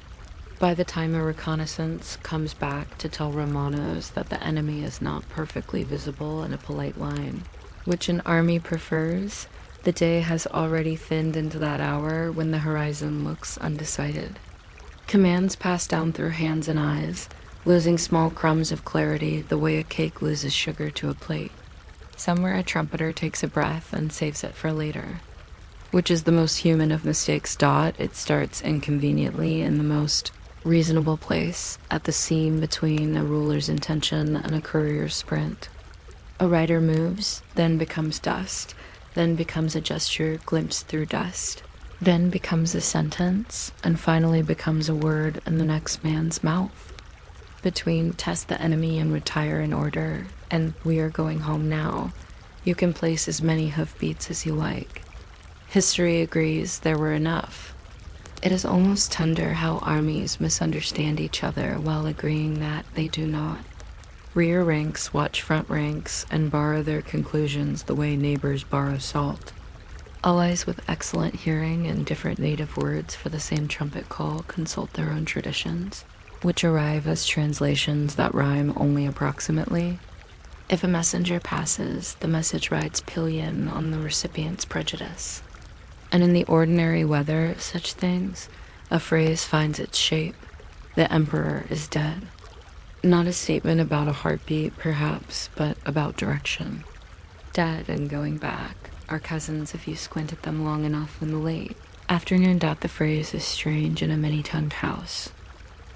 By the time a reconnaissance comes back to tell Romanos that the enemy is not perfectly visible in a polite line, which an army prefers, the day has already thinned into that hour when the horizon looks undecided. Commands pass down through hands and eyes, losing small crumbs of clarity the way a cake loses sugar to a plate. Somewhere a trumpeter takes a breath and saves it for later. Which is the most human of mistakes. It starts inconveniently in the most reasonable place, at the seam between a ruler's intention and a courier's sprint. A rider moves, then becomes dust, then becomes a gesture glimpsed through dust, then becomes a sentence, and finally becomes a word in the next man's mouth. Between test the enemy and retire in order, and we are going home now, you can place as many hoofbeats as you like. History agrees there were enough. It is almost tender how armies misunderstand each other while agreeing that they do not. Rear ranks watch front ranks and borrow their conclusions the way neighbors borrow salt. Allies with excellent hearing and different native words for the same trumpet call consult their own traditions, which arrive as translations that rhyme only approximately. If a messenger passes, the message rides pillion on the recipient's prejudice. And in the ordinary weather of such things, a phrase finds its shape. The emperor is dead. Not a statement about a heartbeat, perhaps, but about direction. Dead and going back are cousins if you squint at them long enough in the late afternoon. The phrase is strange in a many-tongued house.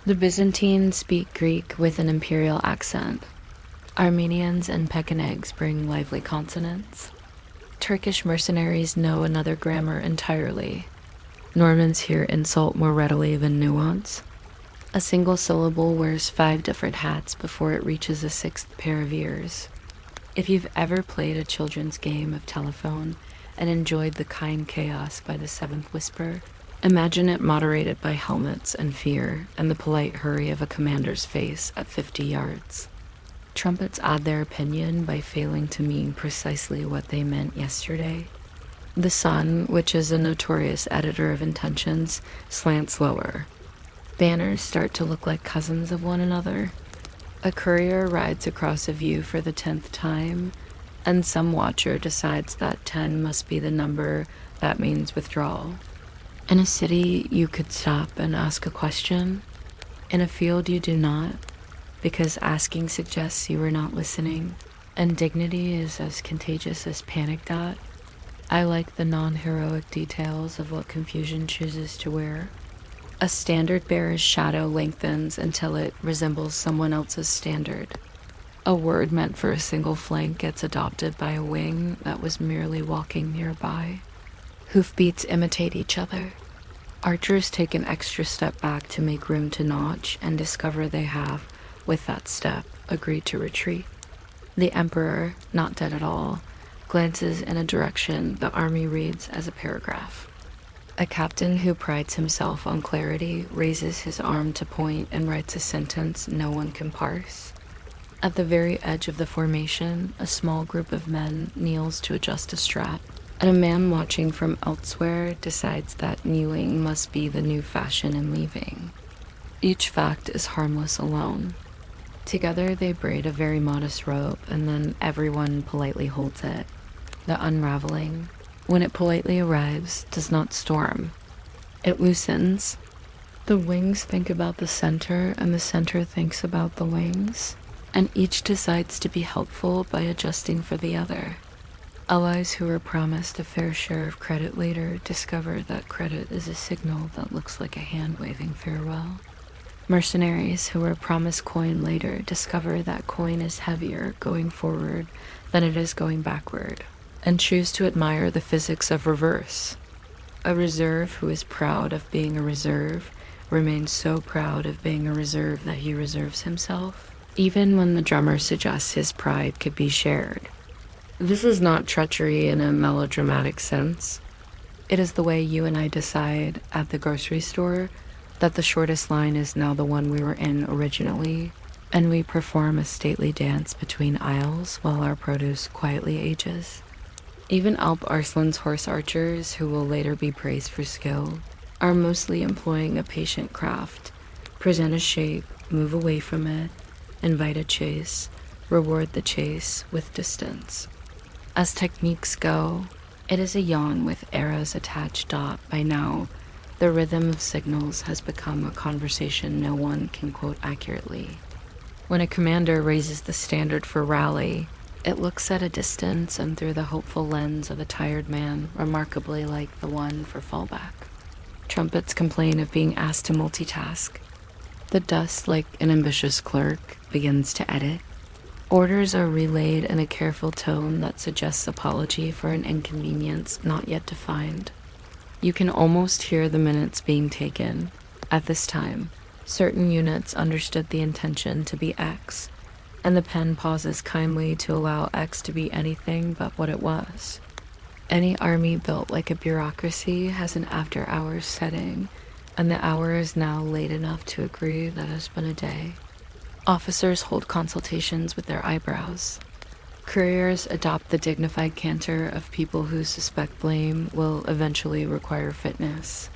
The Byzantines speak Greek with an imperial accent. Armenians and Pechenegs bring lively consonants. Turkish mercenaries know another grammar entirely. Normans hear insult more readily than nuance. A single syllable wears 5 different hats before it reaches a 6th pair of ears. If you've ever played a children's game of telephone and enjoyed the kind chaos by the 7th whisper, imagine it moderated by helmets and fear and the polite hurry of a commander's face at 50 yards. Trumpets add their opinion by failing to mean precisely what they meant yesterday. The sun, which is a notorious editor of intentions, slants lower. Banners start to look like cousins of one another. A courier rides across a view for the 10th time, and some watcher decides that 10 must be the number that means withdrawal. In a city, you could stop and ask a question. In a field, you do not, because asking suggests you are not listening, and dignity is as contagious as panic. I like the non-heroic details of what confusion chooses to wear. A standard-bearer's shadow lengthens until it resembles someone else's standard. A word meant for a single flank gets adopted by a wing that was merely walking nearby. Hoofbeats imitate each other. Archers take an extra step back to make room to notch and discover they have, with that step, agreed to retreat. The emperor, not dead at all, glances in a direction the army reads as a paragraph. A captain who prides himself on clarity raises his arm to point and writes a sentence no one can parse. At the very edge of the formation, a small group of men kneels to adjust a strap. and a man watching from elsewhere decides that kneeling must be the new fashion in leaving. Each fact is harmless alone. Together they braid a very modest rope, and then everyone politely holds it. The unraveling, when it politely arrives, does not storm. It loosens. The wings think about the center, and the center thinks about the wings, and each decides to be helpful by adjusting for the other. Allies who were promised a fair share of credit later discover that credit is a signal that looks like a hand waving farewell. Mercenaries who were promised coin later discover that coin is heavier going forward than it is going backward, and choose to admire the physics of reverse. A reserve who is proud of being a reserve remains so proud of being a reserve that he reserves himself, even when the drummer suggests his pride could be shared. This is not treachery in a melodramatic sense. It is the way you and I decide at the grocery store that the shortest line is now the one we were in originally, and we perform a stately dance between aisles while our produce quietly ages. Even Alp Arslan's horse archers, who will later be praised for skill, are mostly employing a patient craft: present a shape, move away from it, invite a chase, reward the chase with distance. As techniques go, it is a yawn with eras attached. By now, the rhythm of signals has become a conversation no one can quote accurately. When a commander raises the standard for rally, it looks at a distance and through the hopeful lens of a tired man remarkably like the one for fallback. Trumpets complain of being asked to multitask. The dust, like an ambitious clerk, begins to edit. Orders are relayed in a careful tone that suggests apology for an inconvenience not yet defined. You can almost hear the minutes being taken. At this time, certain units understood the intention to be X, and the pen pauses kindly to allow X to be anything but what it was. Any army built like a bureaucracy has an after-hours setting, and the hour is now late enough to agree that it's been a day. Officers hold consultations with their eyebrows. Couriers adopt the dignified canter of people who suspect blame will eventually require fitness.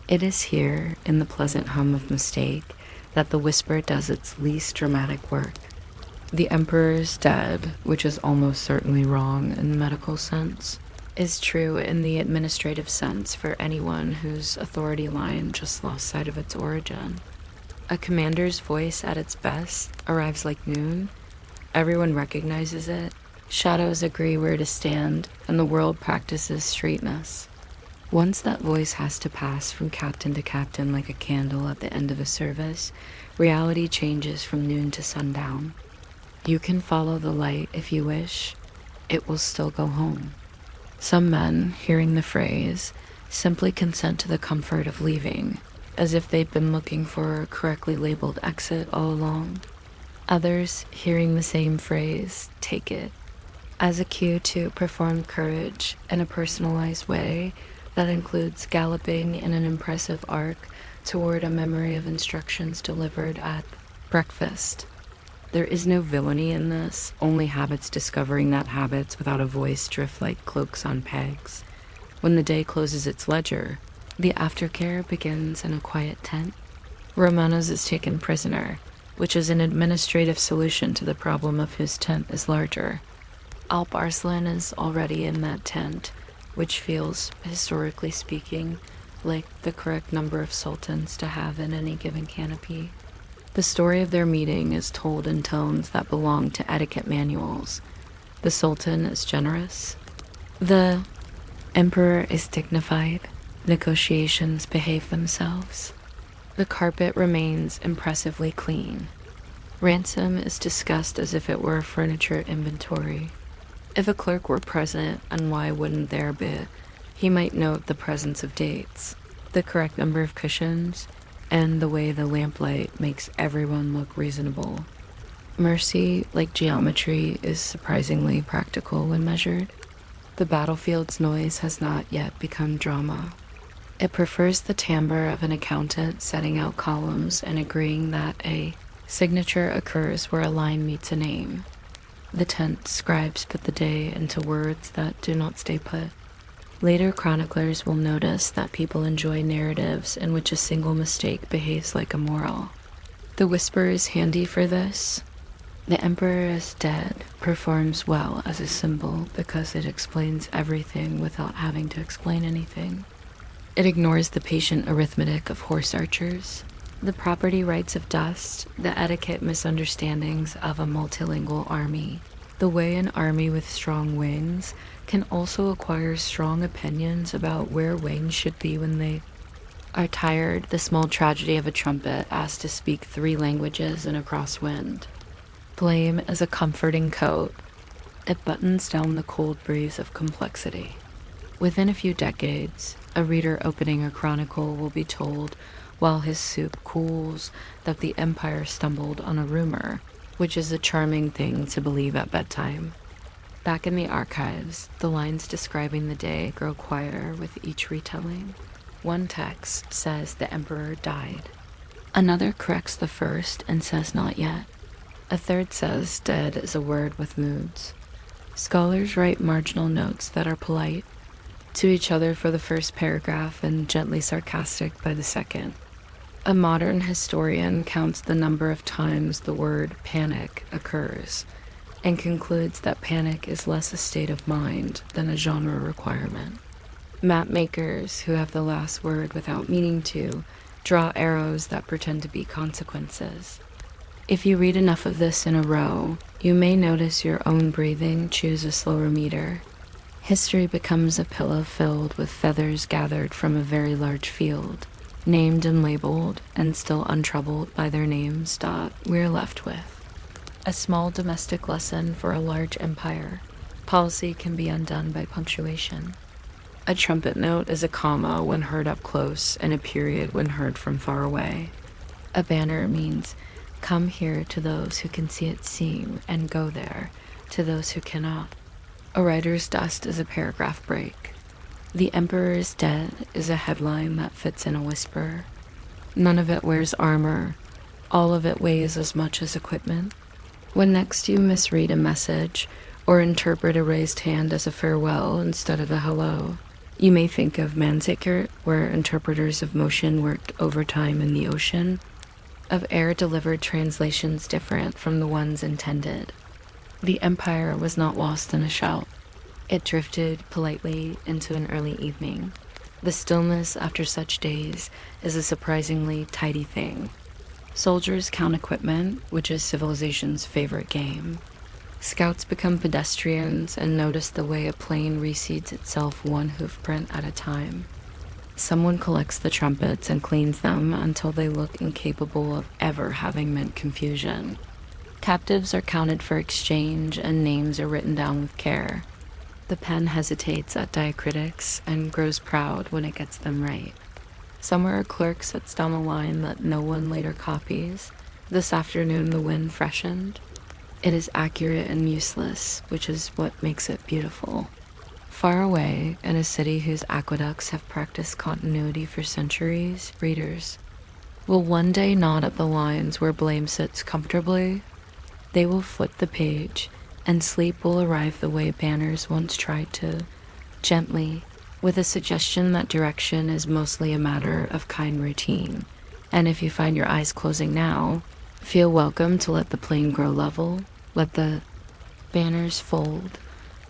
It is here, in the pleasant hum of mistake, that the whisper does its least dramatic work. The emperor is dead, which is almost certainly wrong in the medical sense, is true in the administrative sense for anyone whose authority line just lost sight of its origin. A commander's voice at its best arrives like noon. Everyone recognizes it, shadows agree where to stand, and the world practices straightness. Once that voice has to pass from captain to captain like a candle at the end of a service, reality changes from noon to sundown. You can follow the light if you wish. It will still go home. Some men, hearing the phrase, simply consent to the comfort of leaving, as if they'd been looking for a correctly labeled exit all along. Others, hearing the same phrase, take it as a cue to perform courage in a personalized way that includes galloping in an impressive arc toward a memory of instructions delivered at breakfast. There is no villainy in this, only habits discovering that habits without a voice drift like cloaks on pegs. When the day closes its ledger, the aftercare begins in a quiet tent. Romanos is taken prisoner, which is an administrative solution to the problem of whose tent is larger. Alp Arslan is already in that tent, which feels, historically speaking, like the correct number of sultans to have in any given canopy. The story of their meeting is told in tones that belong to etiquette manuals. The sultan is generous. The emperor is dignified. Negotiations behave themselves. The carpet remains impressively clean. Ransom is discussed as if it were a furniture inventory. If a clerk were present, and why wouldn't there be, he might note the presence of dates, the correct number of cushions, and the way the lamplight makes everyone look reasonable. Mercy, like geometry, is surprisingly practical when measured. The battlefield's noise has not yet become drama. It prefers the timbre of an accountant setting out columns and agreeing that a signature occurs where a line meets a name. The tenth scribes put the day into words that do not stay put. Later chroniclers will notice that people enjoy narratives in which a single mistake behaves like a moral. The whisper is handy for this. The emperor is dead performs well as a symbol because it explains everything without having to explain anything. It ignores the patient arithmetic of horse archers, the property rights of dust, the etiquette misunderstandings of a multilingual army, the way an army with strong wings can also acquire strong opinions about where wings should be when they are tired, the small tragedy of a trumpet asked to speak 3 languages in a crosswind. Blame is a comforting coat. It buttons down the cold breeze of complexity. Within a few decades, a reader opening a chronicle will be told while his soup cools that the empire stumbled on a rumor, which is a charming thing to believe at bedtime. Back in the archives, the lines describing the day grow quieter with each retelling. One text says the emperor died. Another corrects the first and says not yet. A third says dead is a word with moods. Scholars write marginal notes that are polite to each other for the first paragraph and gently sarcastic by the second. A modern historian counts the number of times the word panic occurs and concludes that panic is less a state of mind than a genre requirement. Map makers, who have the last word without meaning to, draw arrows that pretend to be consequences. If you read enough of this in a row, you may notice your own breathing choose a slower meter. History becomes a pillow filled with feathers gathered from a very large field, named and labeled, and still untroubled by their names. We're left with a small domestic lesson for a large empire. Policy can be undone by punctuation. A trumpet note is a comma when heard up close and a period when heard from far away. A banner means come here to those who can see it seen, and go there to those who cannot. A writer's dust is a paragraph break. The emperor is dead is a headline that fits in a whisper. None of it wears armor. All of it weighs as much as equipment. When next you misread a message or interpret a raised hand as a farewell instead of a hello, you may think of Manzikert, where interpreters of motion worked overtime in the ocean, of air-delivered translations different from the ones intended. The empire was not lost in a shout. It drifted politely into an early evening. The stillness after such days is a surprisingly tidy thing. Soldiers count equipment, which is civilization's favorite game. Scouts become pedestrians and notice the way a plane reseeds itself 1 hoofprint at a time. Someone collects the trumpets and cleans them until they look incapable of ever having meant confusion. Captives are counted for exchange and names are written down with care. The pen hesitates at diacritics and grows proud when it gets them right. Somewhere a clerk sets down a line that no one later copies. This afternoon the wind freshened. It is accurate and useless, which is what makes it beautiful. Far away, in a city whose aqueducts have practiced continuity for centuries, readers will one day nod at the lines where blame sits comfortably. They will flip the page, and sleep will arrive the way banners once tried to, gently, with a suggestion that direction is mostly a matter of kind routine. And if you find your eyes closing now, feel welcome to let the plane grow level, let the banners fold,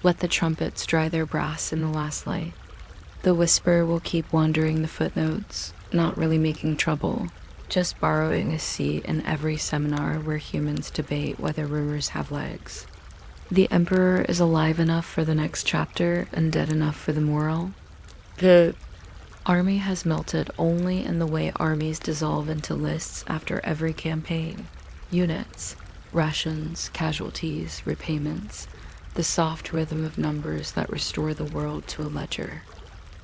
let the trumpets dry their brass in the last light. The whisper will keep wandering the footnotes, not really making trouble, just borrowing a seat in every seminar where humans debate whether rumors have legs. The emperor is alive enough for the next chapter and dead enough for the moral. The army has melted only in the way armies dissolve into lists after every campaign. Units, rations, casualties, repayments, the soft rhythm of numbers that restore the world to a ledger.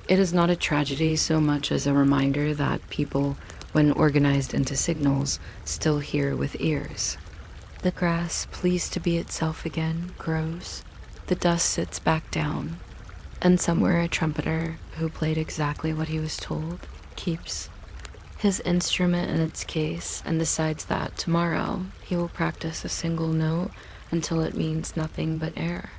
It is not a tragedy so much as a reminder that people, when organized into signals, still hear with ears. The grass, pleased to be itself again, grows. The dust sits back down. And somewhere a trumpeter, who played exactly what he was told, keeps his instrument in its case and decides that tomorrow he will practice a single note until it means nothing but air.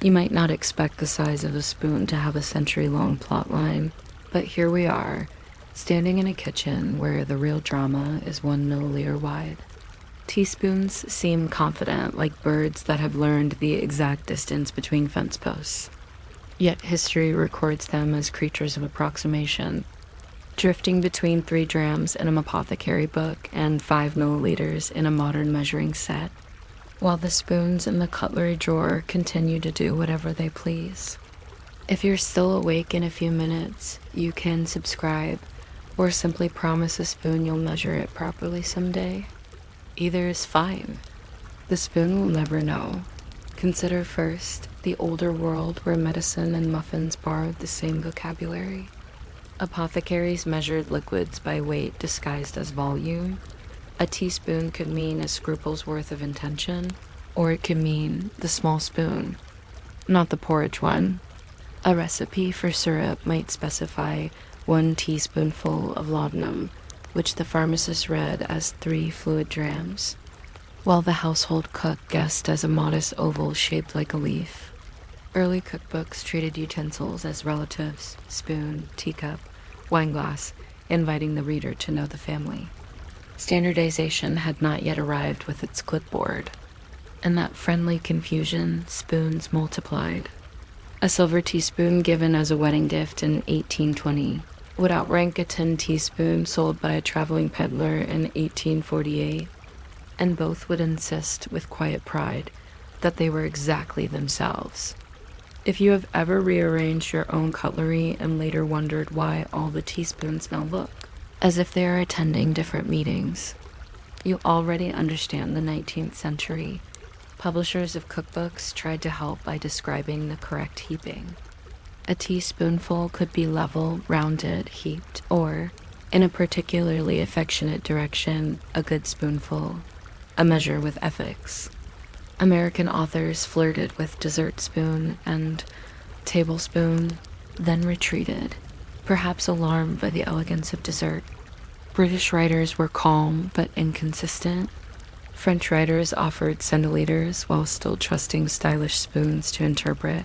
You might not expect the size of a spoon to have a century-long plotline, but here we are, standing in a kitchen where the real drama is 1 milliliter wide. Teaspoons seem confident, like birds that have learned the exact distance between fence posts. Yet history records them as creatures of approximation, drifting between 3 drams in an apothecary book and 5 milliliters in a modern measuring set, while the spoons in the cutlery drawer continue to do whatever they please. If you're still awake in a few minutes, you can subscribe, or simply promise a spoon you'll measure it properly someday. Either is fine. The spoon will never know. Consider first the older world where medicine and muffins borrowed the same vocabulary. Apothecaries measured liquids by weight disguised as volume. A teaspoon could mean a scruple's worth of intention, or it could mean the small spoon, not the porridge one. A recipe for syrup might specify 1 teaspoonful of laudanum, which the pharmacist read as 3 fluid drams, while the household cook guessed as a modest oval shaped like a leaf. Early cookbooks treated utensils as relatives: spoon, teacup, wineglass, inviting the reader to know the family. Standardization had not yet arrived with its clipboard. In that friendly confusion, spoons multiplied. A silver teaspoon given as a wedding gift in 1820 would outrank a tin teaspoon sold by a traveling peddler in 1848, and both would insist with quiet pride that they were exactly themselves. If you have ever rearranged your own cutlery and later wondered why all the teaspoons now look as if they are attending different meetings, you already understand the 19th century. Publishers of cookbooks tried to help by describing the correct heaping. A teaspoonful could be level, rounded, heaped, or, in a particularly affectionate direction, a good spoonful, a measure with ethics. American authors flirted with dessert spoon and tablespoon, then retreated, perhaps alarmed by the elegance of dessert. British writers were calm but inconsistent. French writers offered centiliters while still trusting stylish spoons to interpret.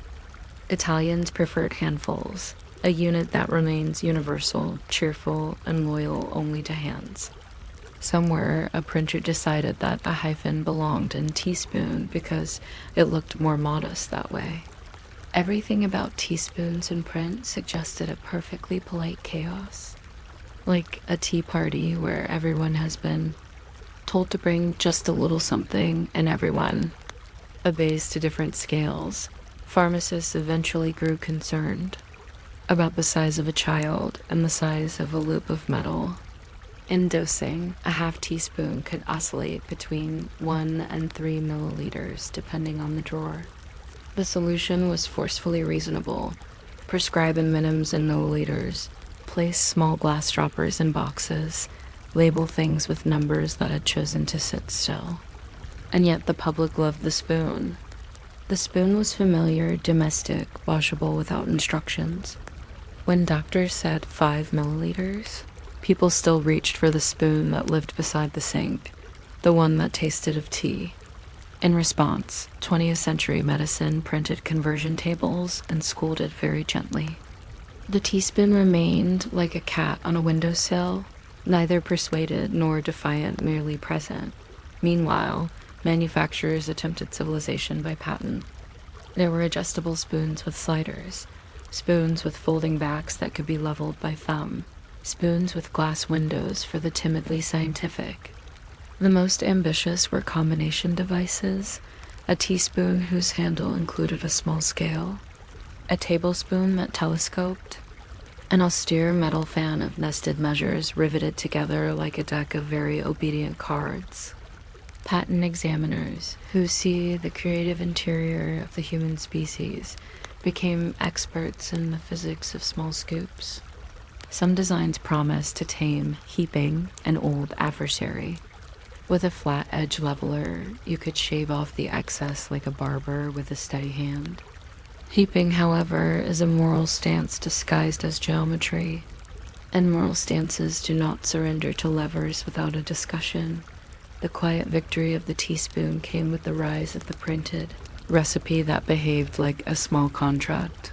Italians preferred handfuls, a unit that remains universal, cheerful, and loyal only to hands. Somewhere, a printer decided that a hyphen belonged in teaspoon because it looked more modest that way. Everything about teaspoons in print suggested a perfectly polite chaos, like a tea party where everyone has been told to bring just a little something and everyone obeys to different scales. Pharmacists eventually grew concerned about the size of a child and the size of a loop of metal. In dosing, a half teaspoon could oscillate between 1 and 3 milliliters depending on the drawer. The solution was forcefully reasonable. Prescribe in minims and milliliters. Place small glass droppers in boxes. Label things with numbers that had chosen to sit still. And yet the public loved the spoon. The spoon was familiar, domestic, washable without instructions. When doctors said 5 milliliters, people still reached for the spoon that lived beside the sink, the one that tasted of tea. In response, 20th century medicine printed conversion tables and schooled it very gently. The teaspoon remained like a cat on a windowsill, neither persuaded nor defiant, merely present. Meanwhile, manufacturers attempted civilization by patent. There were adjustable spoons with sliders, spoons with folding backs that could be leveled by thumb, spoons with glass windows for the timidly scientific. The most ambitious were combination devices, a teaspoon whose handle included a small scale, a tablespoon that telescoped, an austere metal fan of nested measures riveted together like a deck of very obedient cards. Patent examiners, who see the creative interior of the human species, became experts in the physics of small scoops. Some designs promised to tame heaping, an old adversary. With a flat edge leveler, you could shave off the excess like a barber with a steady hand. Heaping, however, is a moral stance disguised as geometry, and moral stances do not surrender to levers without a discussion. The quiet victory of the teaspoon came with the rise of the printed recipe that behaved like a small contract.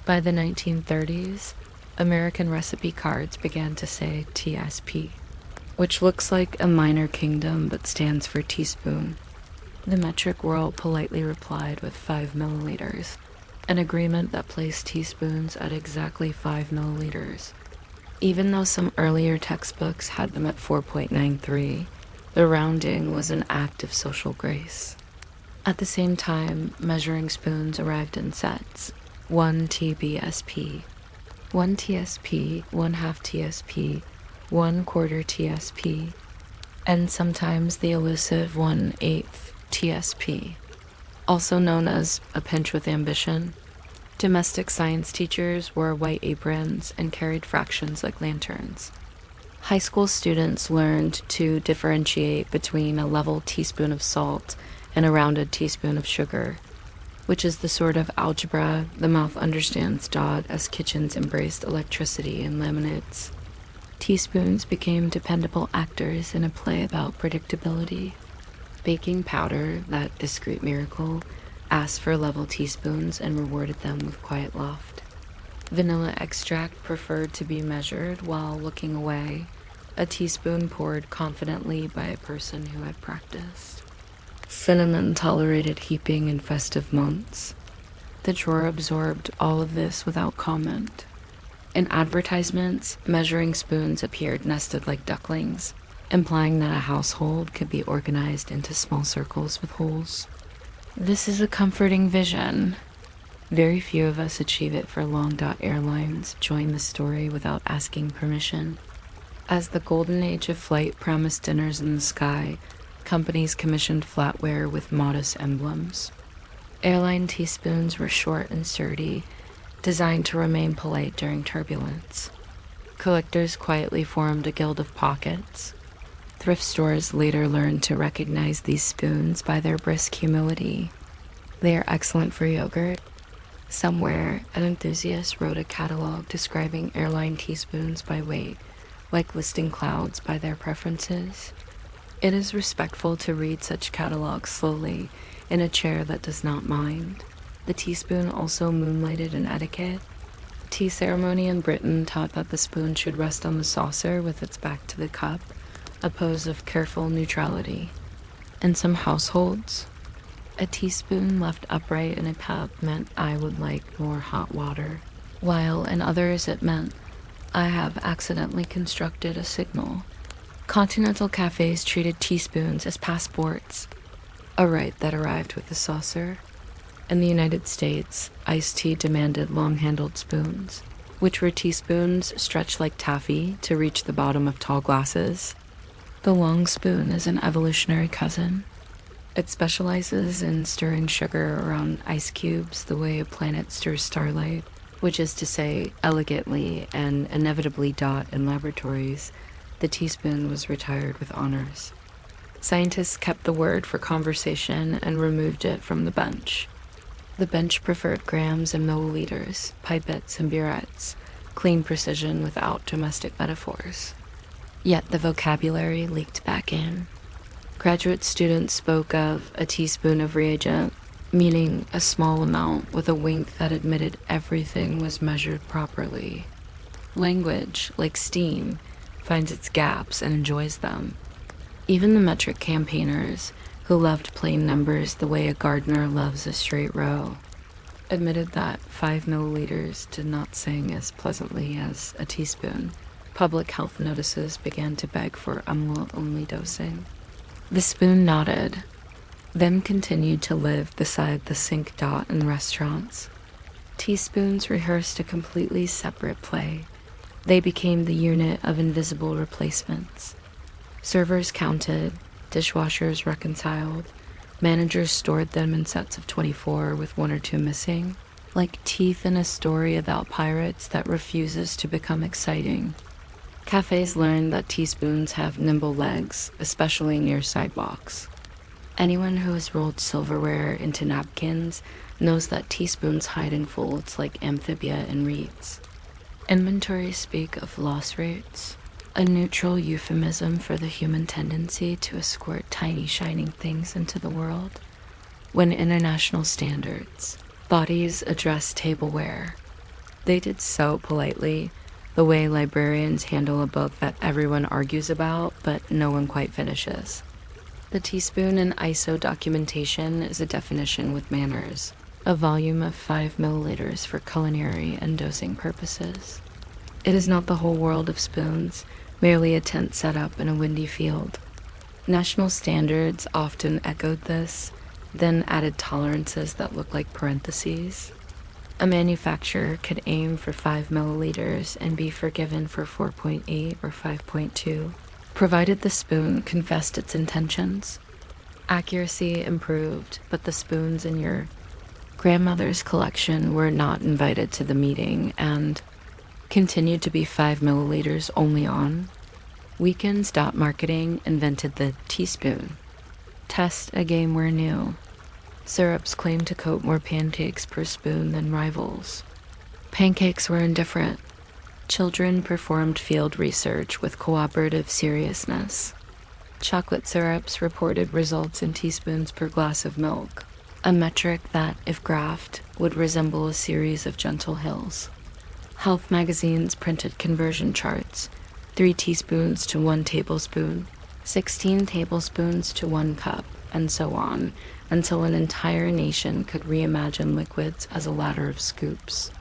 By the 1930s, American recipe cards began to say TSP, which looks like a minor kingdom but stands for teaspoon. The metric world politely replied with 5 milliliters, an agreement that placed teaspoons at exactly 5 milliliters. Even though some earlier textbooks had them at 4.93, the rounding was an act of social grace. At the same time, measuring spoons arrived in sets: 1 TBSP, 1 TSP, 1/2 TSP, 1/4 TSP, and sometimes the elusive 1/8 TSP, also known as a pinch with ambition. Domestic science teachers wore white aprons and carried fractions like lanterns. High school students learned to differentiate between a level teaspoon of salt and a rounded teaspoon of sugar, which is the sort of algebra the mouth understands taught as kitchens embraced electricity and laminates. Teaspoons became dependable actors in a play about predictability. Baking powder, that discreet miracle, asked for level teaspoons and rewarded them with quiet loft. Vanilla extract preferred to be measured while looking away, a teaspoon poured confidently by a person who had practiced. Cinnamon tolerated heaping in festive months. The drawer absorbed all of this without comment. In advertisements, measuring spoons appeared nested like ducklings, implying that a household could be organized into small circles with holes. This is a comforting vision. Very few of us achieve it for long-dot airlines join the story without asking permission. As the golden age of flight promised dinners in the sky, companies commissioned flatware with modest emblems. Airline teaspoons were short and sturdy, designed to remain polite during turbulence. Collectors quietly formed a guild of pockets. Thrift stores later learned to recognize these spoons by their brisk humility. They are excellent for yogurt. Somewhere, an enthusiast wrote a catalog describing airline teaspoons by weight, like listing clouds by their preferences. It is respectful to read such catalogs slowly in a chair that does not mind. The teaspoon also moonlighted in etiquette. Tea ceremony in Britain taught that the spoon should rest on the saucer with its back to the cup, a pose of careful neutrality. In some households, a teaspoon left upright in a cup meant I would like more hot water, while in others it meant I have accidentally constructed a signal. Continental cafes treated teaspoons as passports, a right that arrived with the saucer. In the United States, iced tea demanded long-handled spoons, which were teaspoons stretched like taffy to reach the bottom of tall glasses. The long spoon is an evolutionary cousin. It specializes in stirring sugar around ice cubes the way a planet stirs starlight, which is to say, elegantly and inevitably in laboratories, the teaspoon was retired with honors. Scientists kept the word for conversation and removed it from the bench. The bench preferred grams and milliliters, pipettes and burettes, clean precision without domestic metaphors. Yet the vocabulary leaked back in. Graduate students spoke of a teaspoon of reagent, meaning a small amount with a wink that admitted everything was measured properly. Language, like steam, finds its gaps and enjoys them. Even the metric campaigners, who loved plain numbers the way a gardener loves a straight row, admitted that 5 milliliters did not sing as pleasantly as a teaspoon. Public health notices began to beg for umla-only dosing. The spoon nodded, then continued to live beside the sink dot in restaurants. Teaspoons rehearsed a completely separate play. They became the unit of invisible replacements. Servers counted, dishwashers reconciled, managers stored them in sets of 24 with 1 or 2 missing, like teeth in a story about pirates that refuses to become exciting. Cafes learned that teaspoons have nimble legs, especially near sidewalks. Anyone who has rolled silverware into napkins knows that teaspoons hide in folds like amphibia in reeds. Inventories speak of loss rates. a neutral euphemism for the human tendency to escort tiny shining things into the world. When international standards, bodies addressed tableware, they did so politely, the way librarians handle a book that everyone argues about but no one quite finishes. The teaspoon in ISO documentation is a definition with manners, a volume of 5 milliliters for culinary and dosing purposes. It is not the whole world of spoons, merely a tent set up in a windy field. National standards often echoed this, then added tolerances that look like parentheses. A manufacturer could aim for 5 milliliters and be forgiven for 4.8 or 5.2, provided the spoon confessed its intentions. Accuracy improved, but the spoons in your grandmother's collection were not invited to the meeting and continued to be 5 milliliters only on. Weekends. Marketing invented the teaspoon. Test a game where new. Syrups claimed to coat more pancakes per spoon than rivals. Pancakes were indifferent. Children performed field research with cooperative seriousness. Chocolate syrups reported results in teaspoons per glass of milk, a metric that, if graphed, would resemble a series of gentle hills. Health magazines printed conversion charts, 3 teaspoons to 1 tablespoon, 16 tablespoons to 1 cup, and so on, until an entire nation could reimagine liquids as a ladder of scoops.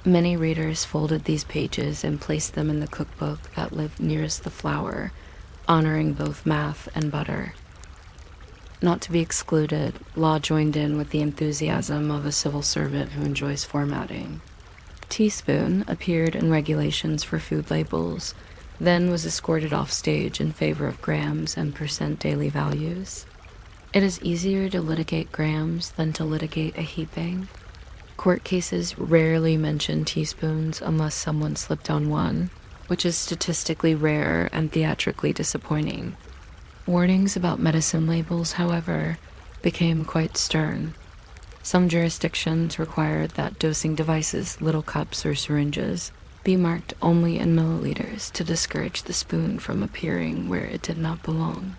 Many readers folded these pages and placed them in the cookbook that lived nearest the flour, honoring both math and butter. Not to be excluded, law joined in with the enthusiasm of a civil servant who enjoys formatting. Teaspoon appeared in regulations for food labels, then was escorted off stage in favor of grams and percent daily values. It is easier to litigate grams than to litigate a heaping. Court cases rarely mention teaspoons unless someone slipped on one, which is statistically rare and theatrically disappointing. Warnings about medicine labels, however, became quite stern. Some jurisdictions required that dosing devices, little cups or syringes, be marked only in milliliters to discourage the spoon from appearing where it did not belong.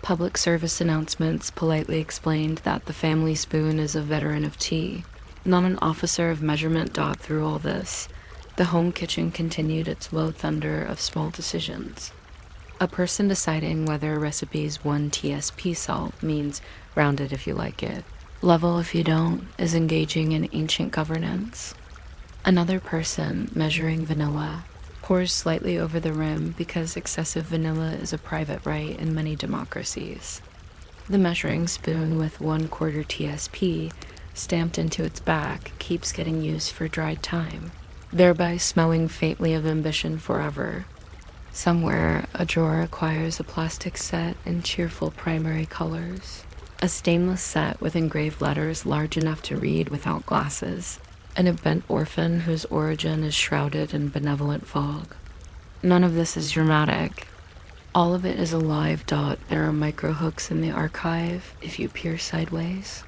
Public service announcements politely explained that the family spoon is a veteran of tea, not an officer of measurement. Through all this, the home kitchen continued its low thunder of small decisions. A person deciding whether a recipe's 1 TSP salt means round it if you like it, level if you don't, is engaging in ancient governance. Another person measuring vanilla pours slightly over the rim because excessive vanilla is a private right in many democracies. The measuring spoon with 1/4 TSP stamped into its back keeps getting used for dried time, thereby smelling faintly of ambition forever. Somewhere, a drawer acquires a plastic set in cheerful primary colors, a stainless set with engraved letters large enough to read without glasses, and a bent orphan whose origin is shrouded in benevolent fog. None of this is dramatic. All of it is a live dot. There are microhooks in the archive if you peer sideways.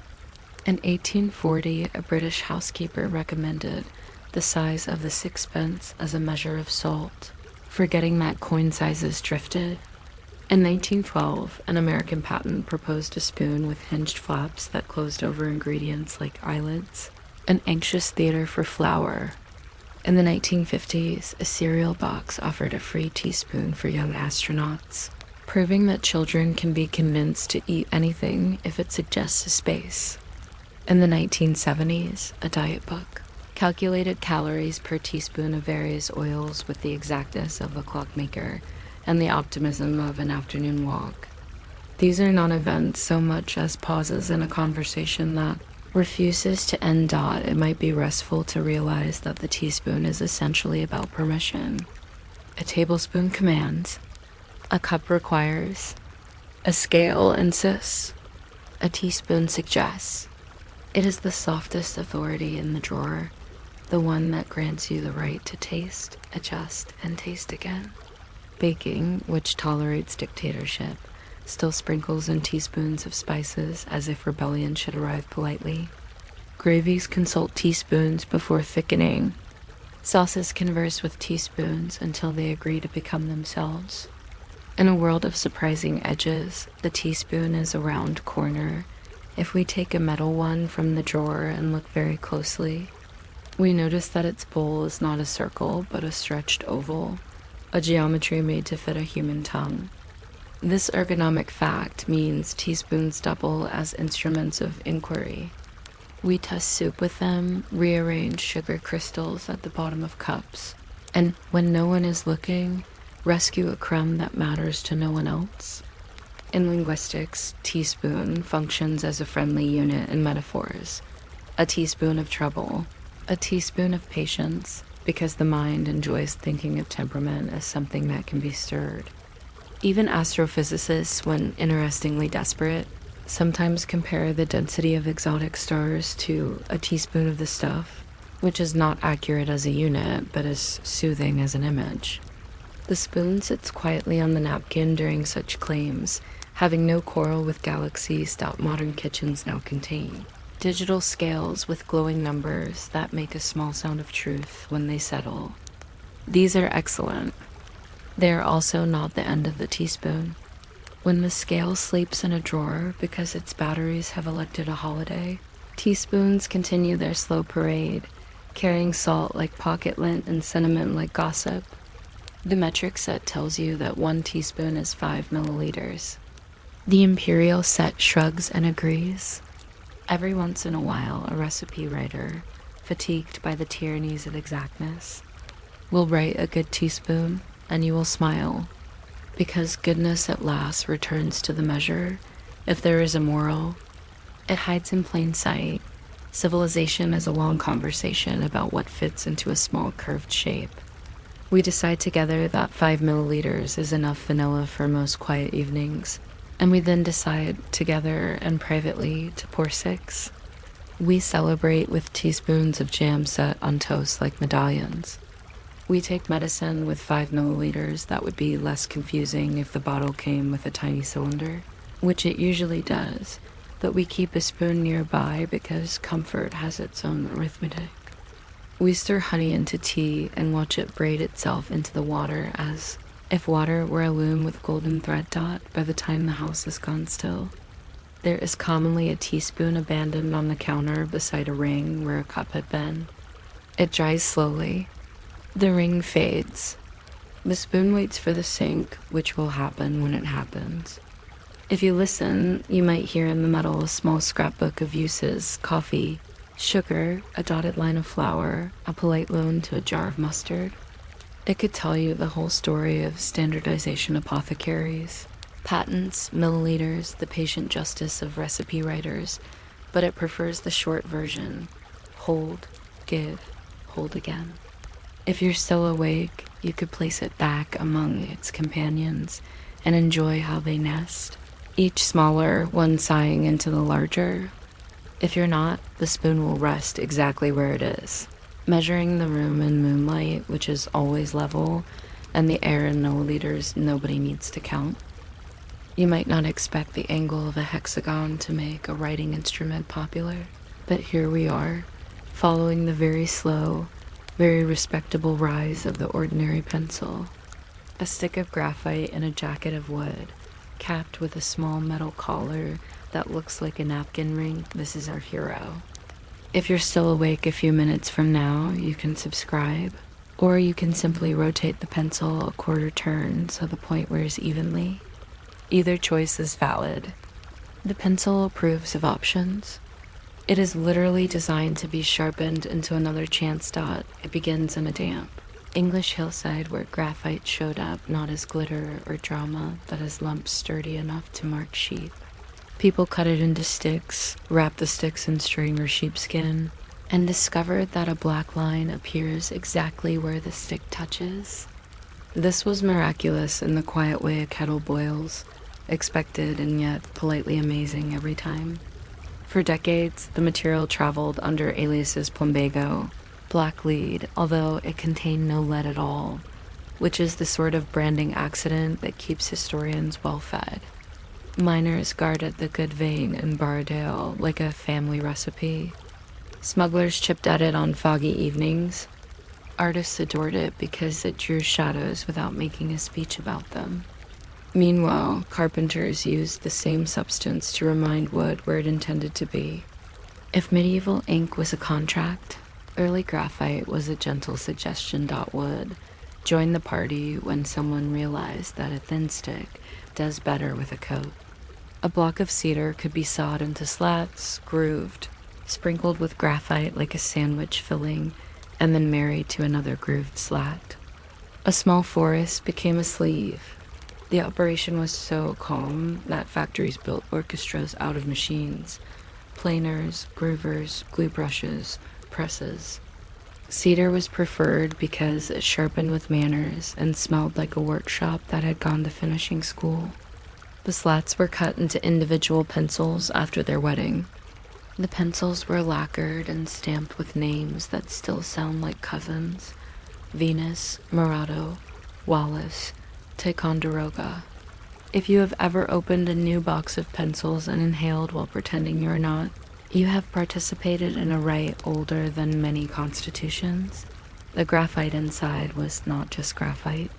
In 1840, a British housekeeper recommended the size of the sixpence as a measure of salt, forgetting that coin sizes drifted. In 1912, an American patent proposed a spoon with hinged flaps that closed over ingredients like eyelids, an anxious theater for flour. In the 1950s, a cereal box offered a free teaspoon for young astronauts, proving that children can be convinced to eat anything if it suggests a space. In the 1970s, a diet book calculated calories per teaspoon of various oils with the exactness of a clockmaker and the optimism of an afternoon walk. These are not events so much as pauses in a conversation that refuses to end. It might be restful to realize that the teaspoon is essentially about permission. A tablespoon commands, a cup requires, a scale insists, a teaspoon suggests. It is the softest authority in the drawer, the one that grants you the right to taste, adjust, and taste again. Baking, which tolerates dictatorship, still sprinkles in teaspoons of spices as if rebellion should arrive politely. Gravies consult teaspoons before thickening. Sauces converse with teaspoons until they agree to become themselves. In a world of surprising edges, the teaspoon is a round corner. If we take a metal one from the drawer and look very closely, we notice that its bowl is not a circle but a stretched oval, a geometry made to fit a human tongue. This ergonomic fact means teaspoons double as instruments of inquiry. We toss soup with them, rearrange sugar crystals at the bottom of cups, and when no one is looking, rescue a crumb that matters to no one else. In linguistics, teaspoon functions as a friendly unit in metaphors. A teaspoon of trouble, a teaspoon of patience, because the mind enjoys thinking of temperament as something that can be stirred. Even astrophysicists, when interestingly desperate, sometimes compare the density of exotic stars to a teaspoon of the stuff, which is not accurate as a unit, but is soothing as an image. The spoon sits quietly on the napkin during such claims, having no quarrel with galaxies that modern kitchens now contain. Digital scales with glowing numbers that make a small sound of truth when they settle. These are excellent. They are also not the end of the teaspoon. When the scale sleeps in a drawer because its batteries have elected a holiday, teaspoons continue their slow parade, carrying salt like pocket lint and cinnamon like gossip. The metric set tells you that 1 teaspoon is 5 milliliters. The imperial set shrugs and agrees. Every once in a while, a recipe writer, fatigued by the tyrannies of exactness, will write a good teaspoon, and you will smile. Because goodness at last returns to the measure, if there is a moral, it hides in plain sight. Civilization is a long conversation about what fits into a small curved shape. We decide together that 5 milliliters is enough vanilla for most quiet evenings, and we then decide together and privately to pour 6. We celebrate with teaspoons of jam set on toast like medallions. We take medicine with 5 milliliters that would be less confusing if the bottle came with a tiny cylinder, which it usually does, but we keep a spoon nearby because comfort has its own arithmetic. We stir honey into tea and watch it braid itself into the water as if water were a loom with golden thread dot by the time the house is gone still. There is commonly a teaspoon abandoned on the counter beside a ring where a cup had been. It dries slowly. The ring fades. The spoon waits for the sink, which will happen when it happens. If you listen, you might hear in the metal a small scrapbook of uses: coffee, sugar, a dotted line of flour, a polite loan to a jar of mustard. It could tell you the whole story of standardization apothecaries, patents, milliliters, the patient justice of recipe writers, but it prefers the short version: hold, give, hold again. If you're still awake, you could place it back among its companions and enjoy how they nest, each smaller, one sighing into the larger. If you're not, the spoon will rest exactly where it is, measuring the room in moonlight, which is always level, and the air in milliliters nobody needs to count. You might not expect the angle of a hexagon to make a writing instrument popular, but here we are, following the very slow, very respectable rise of the ordinary pencil. A stick of graphite in a jacket of wood, capped with a small metal collar that looks like a napkin ring. This is our hero. If you're still awake a few minutes from now, you can subscribe, or you can simply rotate the pencil a quarter turn so the point wears evenly. Either choice is valid. The pencil approves of options. It is literally designed to be sharpened into another chance dot. It begins in a damp English hillside where graphite showed up not as glitter or drama, but as lumps sturdy enough to mark sheep. People cut it into sticks, wrap the sticks in string or sheepskin, and discovered that a black line appears exactly where the stick touches. This was miraculous in the quiet way a kettle boils, expected and yet politely amazing every time. For decades, the material traveled under aliases plumbago, black lead, although it contained no lead at all, which is the sort of branding accident that keeps historians well fed. Miners guarded the good vein in Borrowdale like a family recipe. Smugglers chipped at it on foggy evenings. Artists adored it because it drew shadows without making a speech about them. Meanwhile, carpenters used the same substance to remind wood where it intended to be. If medieval ink was a contract, early graphite was a gentle suggestion. Wood joined the party when someone realized that a thin stick does better with a coat. A block of cedar could be sawed into slats, grooved, sprinkled with graphite like a sandwich filling, and then married to another grooved slat. A small forest became a sleeve. The operation was so calm that factories built orchestras out of machines, planers, groovers, glue brushes, presses. Cedar was preferred because it sharpened with manners and smelled like a workshop that had gone to finishing school. The slats were cut into individual pencils after their wedding. The pencils were lacquered and stamped with names that still sound like cousins: Venus, Murado, Wallace, Ticonderoga. If you have ever opened a new box of pencils and inhaled while pretending you're not, you have participated in a rite older than many constitutions. The graphite inside was not just graphite.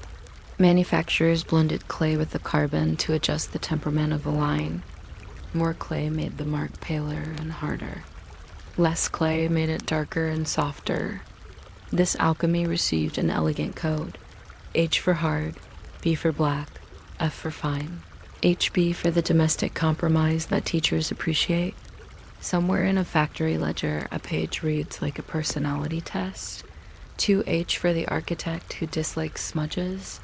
Manufacturers blended clay with the carbon to adjust the temperament of the line. More clay made the mark paler and harder. Less clay made it darker and softer. This alchemy received an elegant code: H for hard, B for black, F for fine. HB for the domestic compromise that teachers appreciate. Somewhere in a factory ledger, a page reads like a personality test. 2H for the architect who dislikes smudges.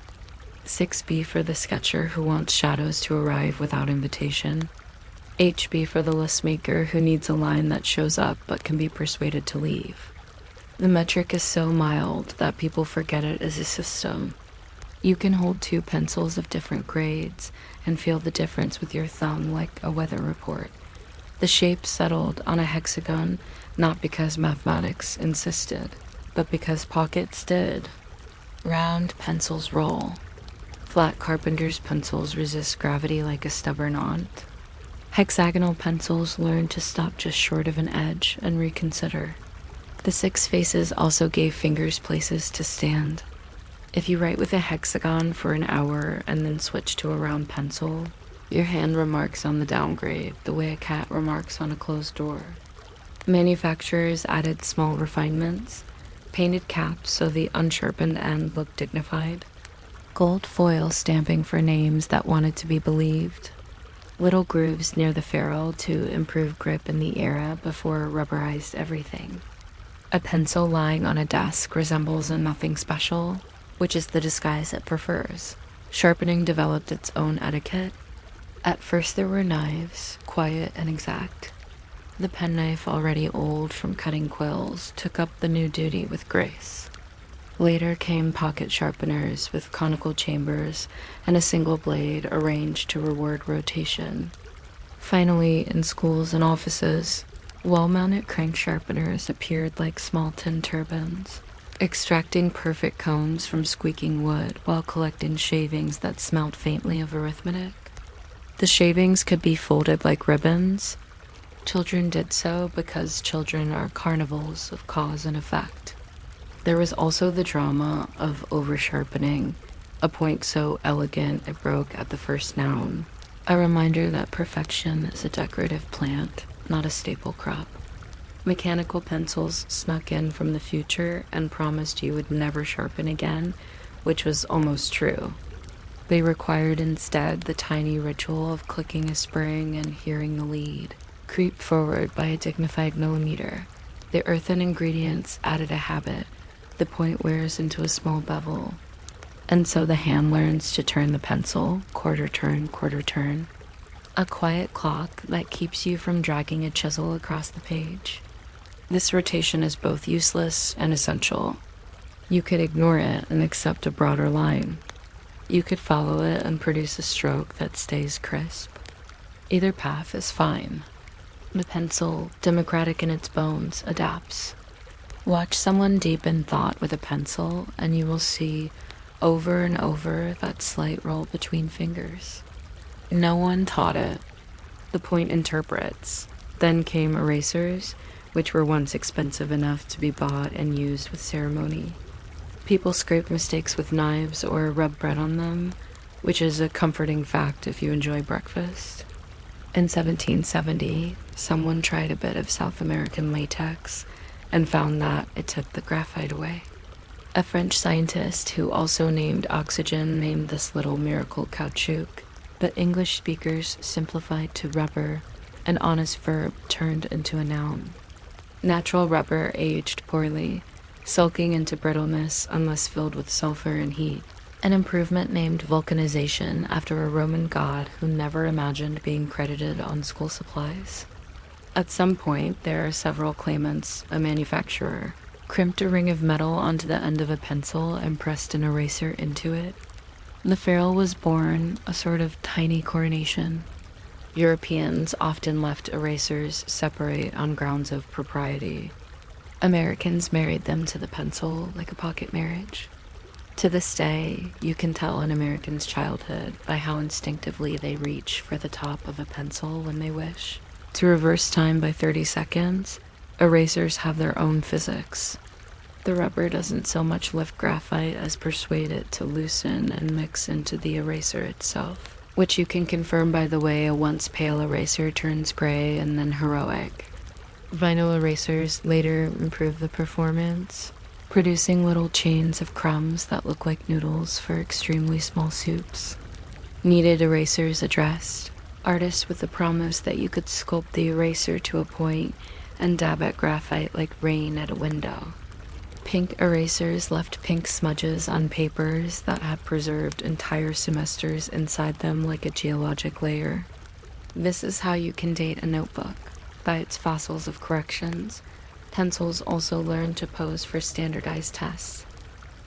6B for the sketcher who wants shadows to arrive without invitation. HB for the list maker who needs a line that shows up but can be persuaded to leave. The metric is so mild that people forget it as a system. You can hold two pencils of different grades and feel the difference with your thumb like a weather report. The shape settled on a hexagon not because mathematics insisted, but because pockets did. Round pencils roll. Flat carpenter's pencils resist gravity like a stubborn aunt. Hexagonal pencils learn to stop just short of an edge and reconsider. The 6 faces also gave fingers places to stand. If you write with a hexagon for an hour and then switch to a round pencil, your hand remarks on the downgrade the way a cat remarks on a closed door. Manufacturers added small refinements, painted caps so the unsharpened end looked dignified, gold foil stamping for names that wanted to be believed, little grooves near the ferrule to improve grip in the era before rubberized everything. A pencil lying on a desk resembles a nothing special, which is the disguise it prefers. Sharpening developed its own etiquette. At first there were knives, quiet and exact. The penknife, already old from cutting quills, took up the new duty with grace. Later came pocket sharpeners with conical chambers and a single blade arranged to reward rotation. Finally, in schools and offices, well-mounted crank sharpeners appeared like small tin turbines, extracting perfect cones from squeaking wood while collecting shavings that smelled faintly of arithmetic. The shavings could be folded like ribbons. Children did so because children are carnivals of cause and effect. There was also the drama of over-sharpening, a point so elegant it broke at the first noun, a reminder that perfection is a decorative plant, not a staple crop. Mechanical pencils snuck in from the future and promised you would never sharpen again, which was almost true. They required instead the tiny ritual of clicking a spring and hearing the lead creep forward by a dignified millimeter. The earthen ingredients added a habit. The point wears into a small bevel. And so the hand learns to turn the pencil, quarter turn, quarter turn. A quiet clock that keeps you from dragging a chisel across the page. This rotation is both useless and essential. You could ignore it and accept a broader line. You could follow it and produce a stroke that stays crisp. Either path is fine. The pencil, democratic in its bones, adapts. Watch someone deep in thought with a pencil and you will see over and over that slight roll between fingers. No one taught it. The point interprets. Then came erasers, which were once expensive enough to be bought and used with ceremony. People scrape mistakes with knives or rub bread on them, which is a comforting fact if you enjoy breakfast. In 1770, someone tried a bit of South American latex and found that it took the graphite away. A French scientist who also named oxygen named this little miracle caoutchouc, but English speakers simplified to rubber, an honest verb turned into a noun. Natural rubber aged poorly, sulking into brittleness unless filled with sulfur and heat. An improvement named vulcanization after a Roman god who never imagined being credited on school supplies. At some point, there are several claimants, a manufacturer, crimped a ring of metal onto the end of a pencil and pressed an eraser into it. The ferrule was born a sort of tiny coronation. Europeans often left erasers separate on grounds of propriety. Americans married them to the pencil like a pocket marriage. To this day, you can tell an American's childhood by how instinctively they reach for the top of a pencil when they wish. To reverse time by 30 seconds, erasers have their own physics. The rubber doesn't so much lift graphite as persuade it to loosen and mix into the eraser itself, which you can confirm by the way a once pale eraser turns gray and then heroic. Vinyl erasers later improve the performance, producing little chains of crumbs that look like noodles for extremely small soups. Kneaded erasers addressed, artists with the promise that you could sculpt the eraser to a point and dab at graphite like rain at a window. Pink erasers left pink smudges on papers that had preserved entire semesters inside them like a geologic layer. This is how you can date a notebook, by its fossils of corrections. Pencils also learned to pose for standardized tests.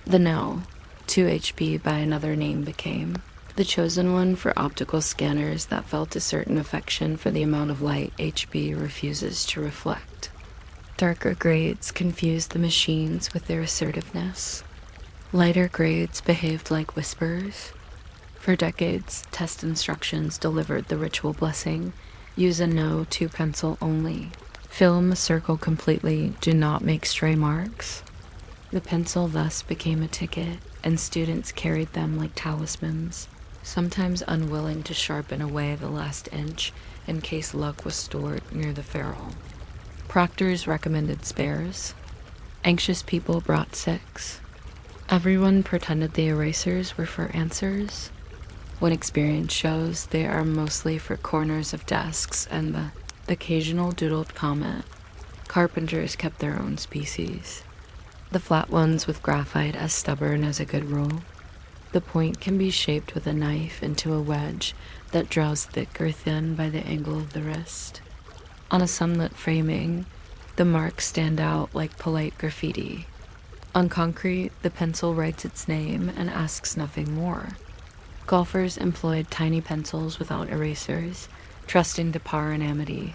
The No, 2HB by another name became the chosen one for optical scanners that felt a certain affection for the amount of light HB refuses to reflect. Darker grades confused the machines with their assertiveness. Lighter grades behaved like whispers. For decades, test instructions delivered the ritual blessing: use a No 2 pencil only. Film a circle completely, do not make stray marks. The pencil thus became a ticket, and students carried them like talismans, sometimes unwilling to sharpen away the last inch in case luck was stored near the ferrule. Proctors recommended spares. Anxious people brought 6. Everyone pretended the erasers were for answers, when experience shows they are mostly for corners of desks and the occasional doodled comment. Carpenters kept their own species. The flat ones with graphite as stubborn as a good rule. The point can be shaped with a knife into a wedge that draws thick or thin by the angle of the wrist. On a sunlit framing, the marks stand out like polite graffiti. On concrete, the pencil writes its name and asks nothing more. Golfers employed tiny pencils without erasers, trusting to par and amity.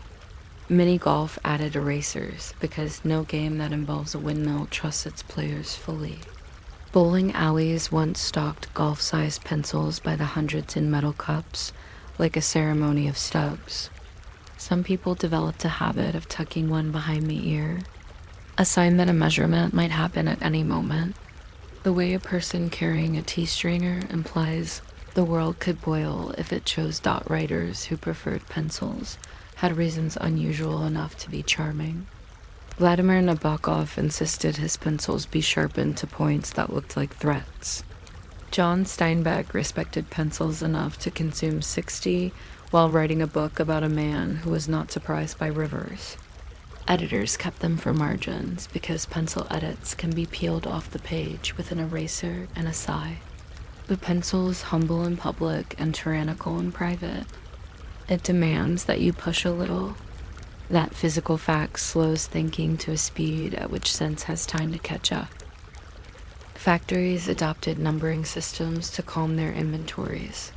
Mini golf added erasers because no game that involves a windmill trusts its players fully. Bowling alleys once stocked golf-sized pencils by the hundreds in metal cups, like a ceremony of stubs. Some people developed a habit of tucking one behind the ear, a sign that a measurement might happen at any moment. The way a person carrying a tea stringer implies the world could boil if it chose dot writers who preferred pencils, had reasons unusual enough to be charming. Vladimir Nabokov insisted his pencils be sharpened to points that looked like threats. John Steinbeck respected pencils enough to consume 60 while writing a book about a man who was not surprised by rivers. Editors kept them for margins because pencil edits can be peeled off the page with an eraser and a sigh. The pencil is humble in public and tyrannical in private. It demands that you push a little. That physical fact slows thinking to a speed at which sense has time to catch up. Factories adopted numbering systems to calm their inventories.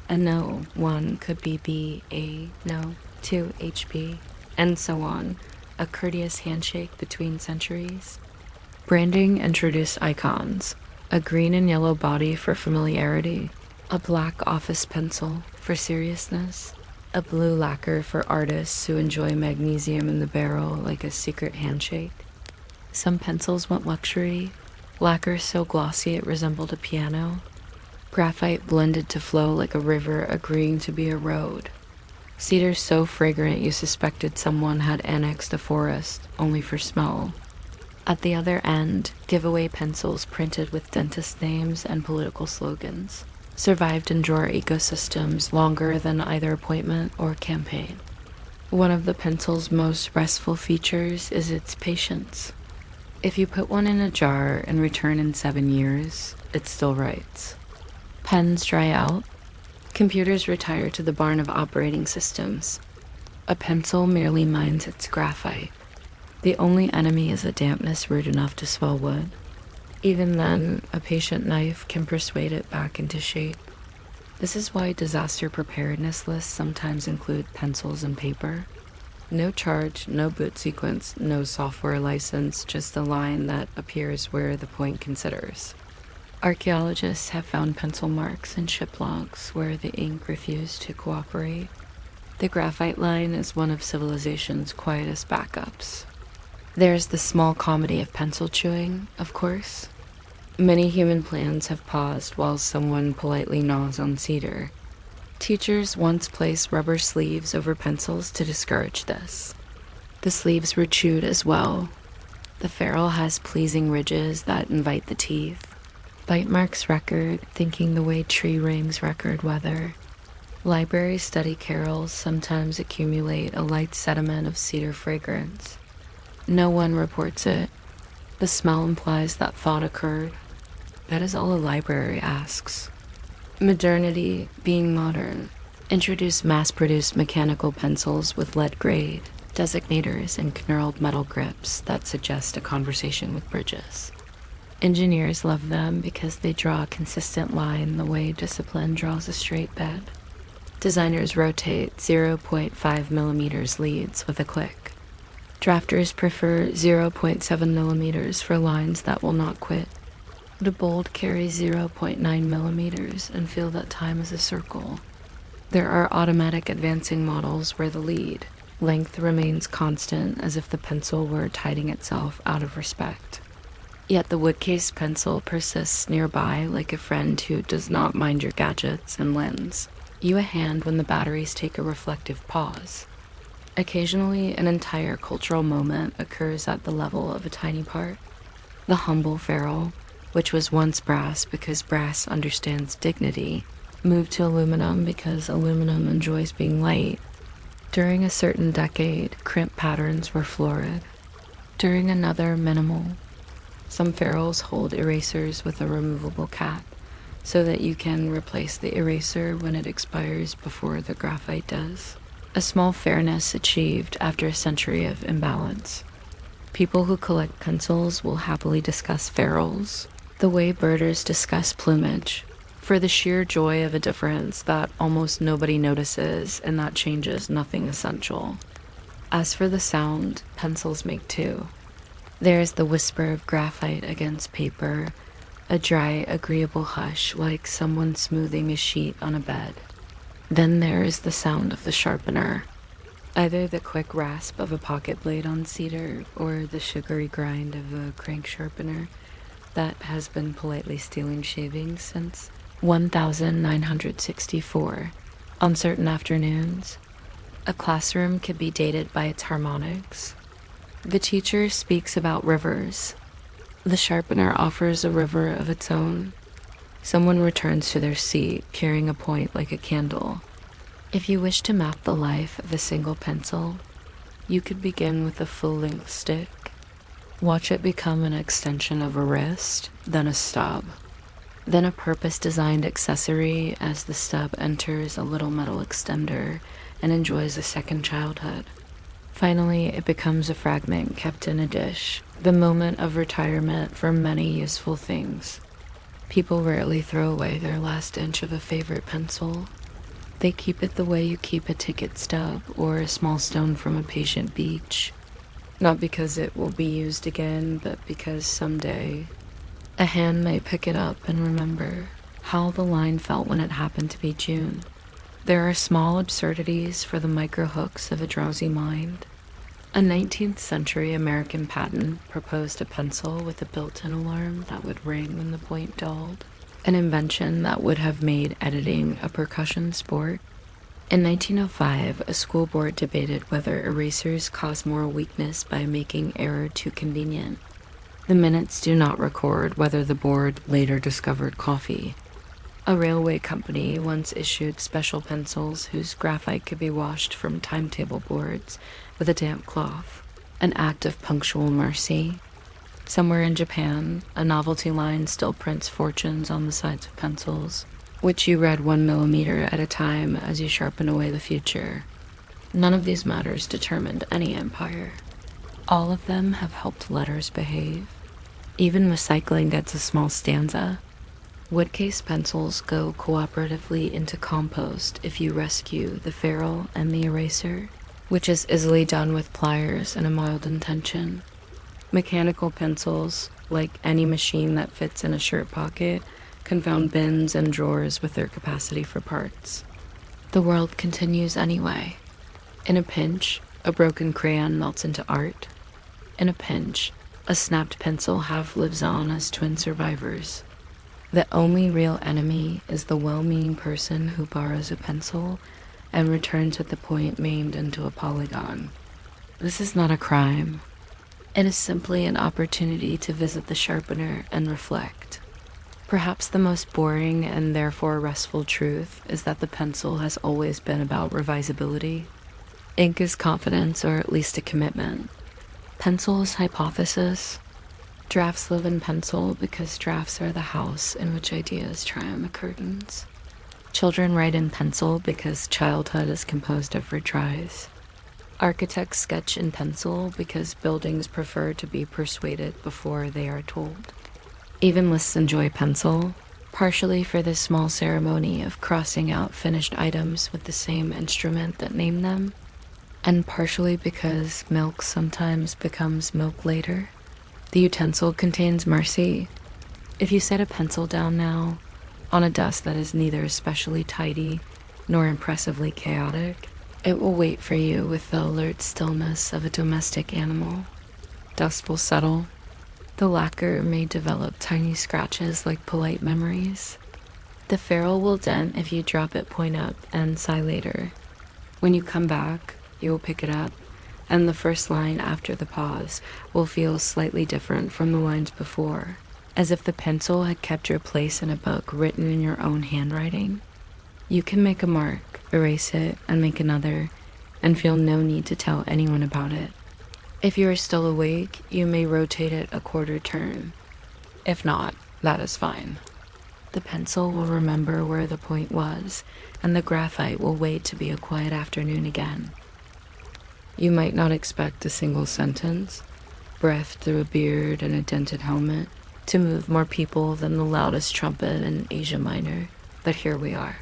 A No 1 could be B, A, No 2, HB, and so on, a courteous handshake between centuries. Branding introduced icons, a green and yellow body for familiarity, a black office pencil for seriousness, a blue lacquer for artists who enjoy magnesium in the barrel like a secret handshake. Some pencils went luxury, lacquer so glossy it resembled a piano, graphite blended to flow like a river agreeing to be a road, cedar so fragrant you suspected someone had annexed a forest only for smell. At the other end, giveaway pencils printed with dentist names and political slogans survived in drawer ecosystems longer than either appointment or campaign. One of the pencil's most restful features is its patience. If you put one in a jar and return in 7 years, it still writes. Pens dry out. Computers retire to the barn of operating systems. A pencil merely mines its graphite. The only enemy is a dampness rude enough to swell wood. Even then, a patient knife can persuade it back into shape. This is why disaster preparedness lists sometimes include pencils and paper. No charge, no boot sequence, no software license, just a line that appears where the point considers. Archaeologists have found pencil marks in ship logs where the ink refused to cooperate. The graphite line is one of civilization's quietest backups. There's the small comedy of pencil chewing, of course. Many human plans have paused while someone politely gnaws on cedar. Teachers once placed rubber sleeves over pencils to discourage this. The sleeves were chewed as well. The ferrule has pleasing ridges that invite the teeth. Bite marks record, thinking the way tree rings record weather. Library study carols sometimes accumulate a light sediment of cedar fragrance. No one reports it. The smell implies that thought occurred. That is all a library asks. Modernity, being modern, introduced mass-produced mechanical pencils with lead grade, designators, and knurled metal grips that suggest a conversation with bridges. Engineers love them because they draw a consistent line the way discipline draws a straight bed. Designers rotate 0.5 millimeters leads with a click. Drafters prefer 0.7 millimeters for lines that will not quit. The bold carry 0.9 millimeters and feel that time is a circle. There are automatic advancing models where the lead length remains constant as if the pencil were tiding itself out of respect. Yet the wood-cased pencil persists nearby like a friend who does not mind your gadgets and lends you a hand when the batteries take a reflective pause. Occasionally, an entire cultural moment occurs at the level of a tiny part. The humble ferrule, which was once brass because brass understands dignity, moved to aluminum because aluminum enjoys being light. During a certain decade, crimp patterns were florid. During another, minimal. Some ferrules hold erasers with a removable cap, so that you can replace the eraser when it expires before the graphite does. A small fairness achieved after a century of imbalance. People who collect pencils will happily discuss ferrules, the way birders discuss plumage, for the sheer joy of a difference that almost nobody notices and that changes nothing essential. As for the sound, pencils make too. There is the whisper of graphite against paper, a dry, agreeable hush like someone smoothing a sheet on a bed. Then there is the sound of the sharpener, either the quick rasp of a pocket blade on cedar or the sugary grind of a crank sharpener that has been politely stealing shavings since 1964. On certain afternoons, a classroom could be dated by its harmonics. The teacher speaks about rivers. The sharpener offers a river of its own. Someone returns to their seat, carrying a point like a candle. If you wish to map the life of a single pencil, you could begin with a full-length stick. Watch it become an extension of a wrist, then a stub. Then a purpose-designed accessory as the stub enters a little metal extender and enjoys a second childhood. Finally, it becomes a fragment kept in a dish, the moment of retirement for many useful things. People rarely throw away their last inch of a favorite pencil. They keep it the way you keep a ticket stub or a small stone from a patient beach. Not because it will be used again, but because someday a hand may pick it up and remember how the line felt when it happened to be June. There are small absurdities for the micro hooks of a drowsy mind. A 19th century American patent proposed a pencil with a built-in alarm that would ring when the point dulled, an invention that would have made editing a percussion sport. In 1905, a school board debated whether erasers caused moral weakness by making error too convenient. The minutes do not record whether the board later discovered coffee. A railway company once issued special pencils whose graphite could be washed from timetable boards with a damp cloth, an act of punctual mercy. Somewhere in Japan, a novelty line still prints fortunes on the sides of pencils, which you read 1 millimeter at a time as you sharpen away the future. None of these matters determined any empire. All of them have helped letters behave. Even recycling gets a small stanza. Woodcase pencils go cooperatively into compost if you rescue the ferrule and the eraser, which is easily done with pliers and a mild intention. Mechanical pencils, like any machine that fits in a shirt pocket, confound bins and drawers with their capacity for parts. The world continues anyway. In a pinch, a broken crayon melts into art. In a pinch, a snapped pencil half lives on as twin survivors. The only real enemy is the well-meaning person who borrows a pencil and returns with the point maimed into a polygon. This is not a crime. It is simply an opportunity to visit the sharpener and reflect. Perhaps the most boring and therefore restful truth is that the pencil has always been about revisability. Ink is confidence, or at least a commitment. Pencil is hypothesis. Drafts live in pencil because drafts are the house in which ideas try on the curtains. Children write in pencil because childhood is composed of retries. Architects sketch in pencil because buildings prefer to be persuaded before they are told. Even lists enjoy pencil, partially for the small ceremony of crossing out finished items with the same instrument that named them, and partially because milk sometimes becomes milk later. The utensil contains mercy. If you set a pencil down now, on a desk that is neither especially tidy nor impressively chaotic, it will wait for you with the alert stillness of a domestic animal. Dust will settle. The lacquer may develop tiny scratches like polite memories. The ferrule will dent if you drop it point up and sigh later. When you come back, you will pick it up, and the first line after the pause will feel slightly different from the lines before, as if the pencil had kept your place in a book written in your own handwriting. You can make a mark, erase it, and make another, and feel no need to tell anyone about it. If you are still awake, you may rotate it a quarter turn. If not, that is fine. The pencil will remember where the point was, and the graphite will wait to be a quiet afternoon again. You might not expect a single sentence, breathed through a beard and a dented helmet, to move more people than the loudest trumpet in Asia Minor, but here we are.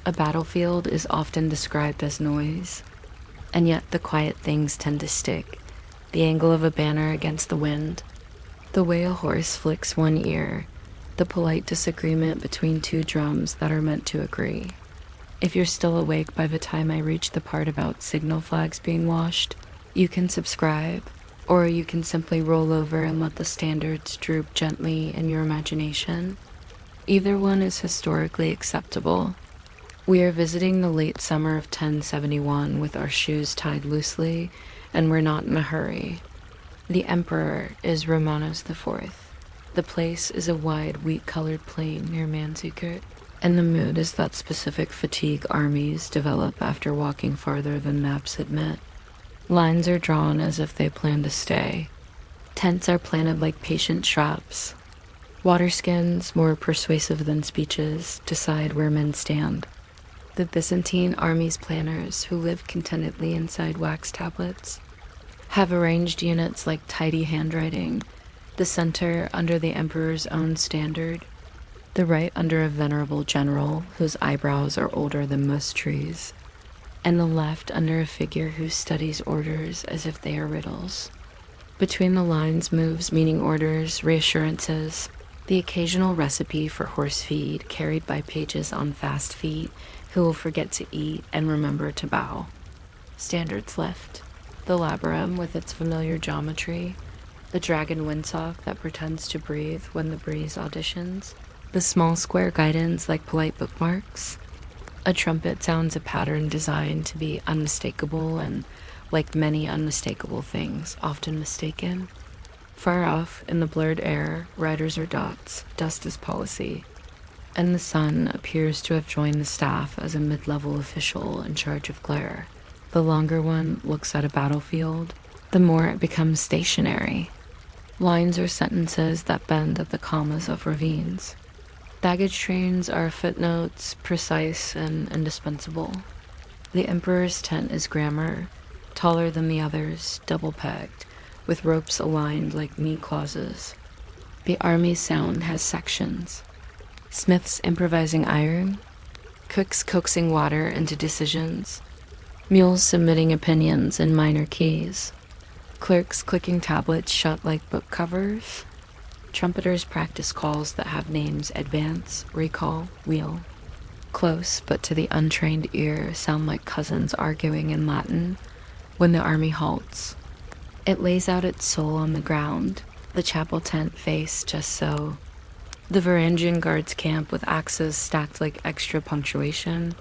A battlefield is often described as noise, and yet the quiet things tend to stick. The angle of a banner against the wind, the way a horse flicks one ear, the polite disagreement between two drums that are meant to agree. If you're still awake by the time I reach the part about signal flags being washed, you can subscribe, or you can simply roll over and let the standards droop gently in your imagination. Either one is historically acceptable. We are visiting the late summer of 1071 with our shoes tied loosely, and we're not in a hurry. The emperor is Romanos IV. The place is a wide, wheat-colored plain near Manzikert, and the mood is that specific fatigue armies develop after walking farther than maps admit. Lines are drawn as if they plan to stay. Tents are planted like patient traps. Waterskins, more persuasive than speeches, decide where men stand. The Byzantine army's planners, who live contentedly inside wax tablets, have arranged units like tidy handwriting, the center under the emperor's own standard, the right under a venerable general whose eyebrows are older than most trees, and the left under a figure who studies orders as if they are riddles. Between the lines moves meaning orders, reassurances, the occasional recipe for horse feed carried by pages on fast feet who will forget to eat and remember to bow. Standards lift. The labyrinth with its familiar geometry, the dragon windsock that pretends to breathe when the breeze auditions, the small square guidons like polite bookmarks. A trumpet sounds a pattern designed to be unmistakable and, like many unmistakable things, often mistaken. Far off, in the blurred air, riders are dots, dust is policy, and the sun appears to have joined the staff as a mid-level official in charge of glare. The longer one looks at a battlefield, the more it becomes stationary. Lines are sentences that bend at the commas of ravines. Baggage trains are footnotes, precise and indispensable. The emperor's tent is grammar, taller than the others, double-pegged, with ropes aligned like knee clauses. The army's sound has sections. Smiths improvising iron, cooks coaxing water into decisions, mules submitting opinions in minor keys, clerks clicking tablets shut like book covers, trumpeters practice calls that have names advance, recall, wheel. Close, but to the untrained ear sound like cousins arguing in Latin when the army halts. It lays out its soul on the ground, the chapel tent face just so. The Varangian guards camp with axes stacked like extra punctuation.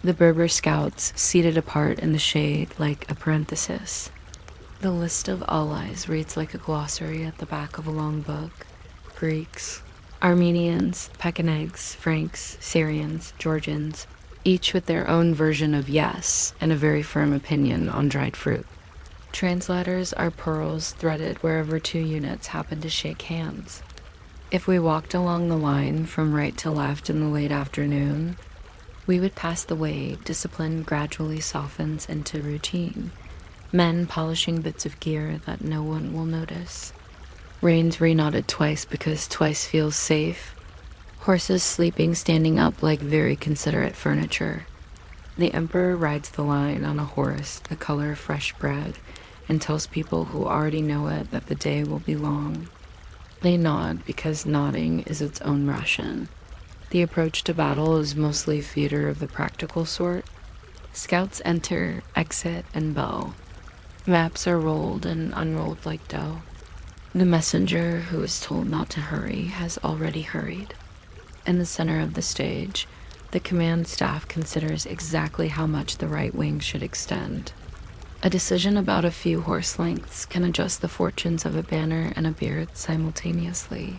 The Berber scouts seated apart in the shade like a parenthesis. The list of allies reads like a glossary at the back of a long book. Greeks, Armenians, Pechenegs, Franks, Syrians, Georgians, each with their own version of yes and a very firm opinion on dried fruit. Translators are pearls threaded wherever two units happen to shake hands. If we walked along the line from right to left in the late afternoon, we would pass the way discipline gradually softens into routine. Men polishing bits of gear that no one will notice. Reins reknotted twice because twice feels safe. Horses sleeping standing up like very considerate furniture. The emperor rides the line on a horse the color of fresh bread and tells people who already know it that the day will be long. They nod because nodding is its own ration. The approach to battle is mostly theater of the practical sort. Scouts enter, exit, and bow. Maps are rolled and unrolled like dough. The messenger who is told not to hurry has already hurried. In the center of the stage, the command staff considers exactly how much the right wing should extend. A decision about a few horse lengths can adjust the fortunes of a banner and a beard simultaneously.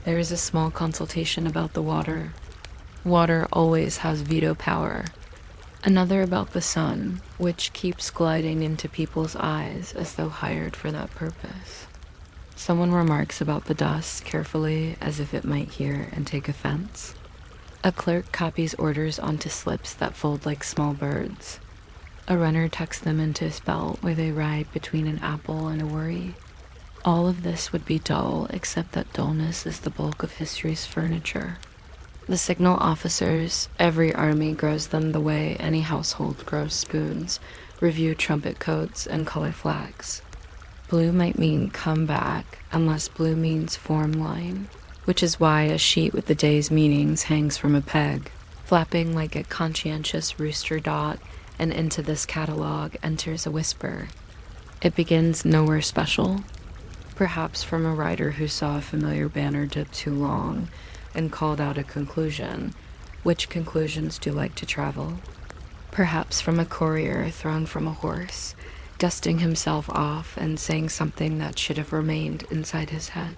There is a small consultation about the water. Water always has veto power. Another about the sun, which keeps gliding into people's eyes as though hired for that purpose. Someone remarks about the dust carefully as if it might hear and take offense. A clerk copies orders onto slips that fold like small birds. A runner tucks them into his belt where they ride between an apple and a worry. All of this would be dull, except that dullness is the bulk of history's furniture. The signal officers, every army grows them the way any household grows spoons, review trumpet codes and color flags. Blue might mean come back, unless blue means form line, which is why a sheet with the day's meanings hangs from a peg, flapping like a conscientious rooster dot, and into this catalog enters a whisper. It begins nowhere special, perhaps from a writer who saw a familiar banner dip too long and called out a conclusion. Which conclusions do you like to travel? Perhaps from a courier thrown from a horse, dusting himself off and saying something that should have remained inside his head.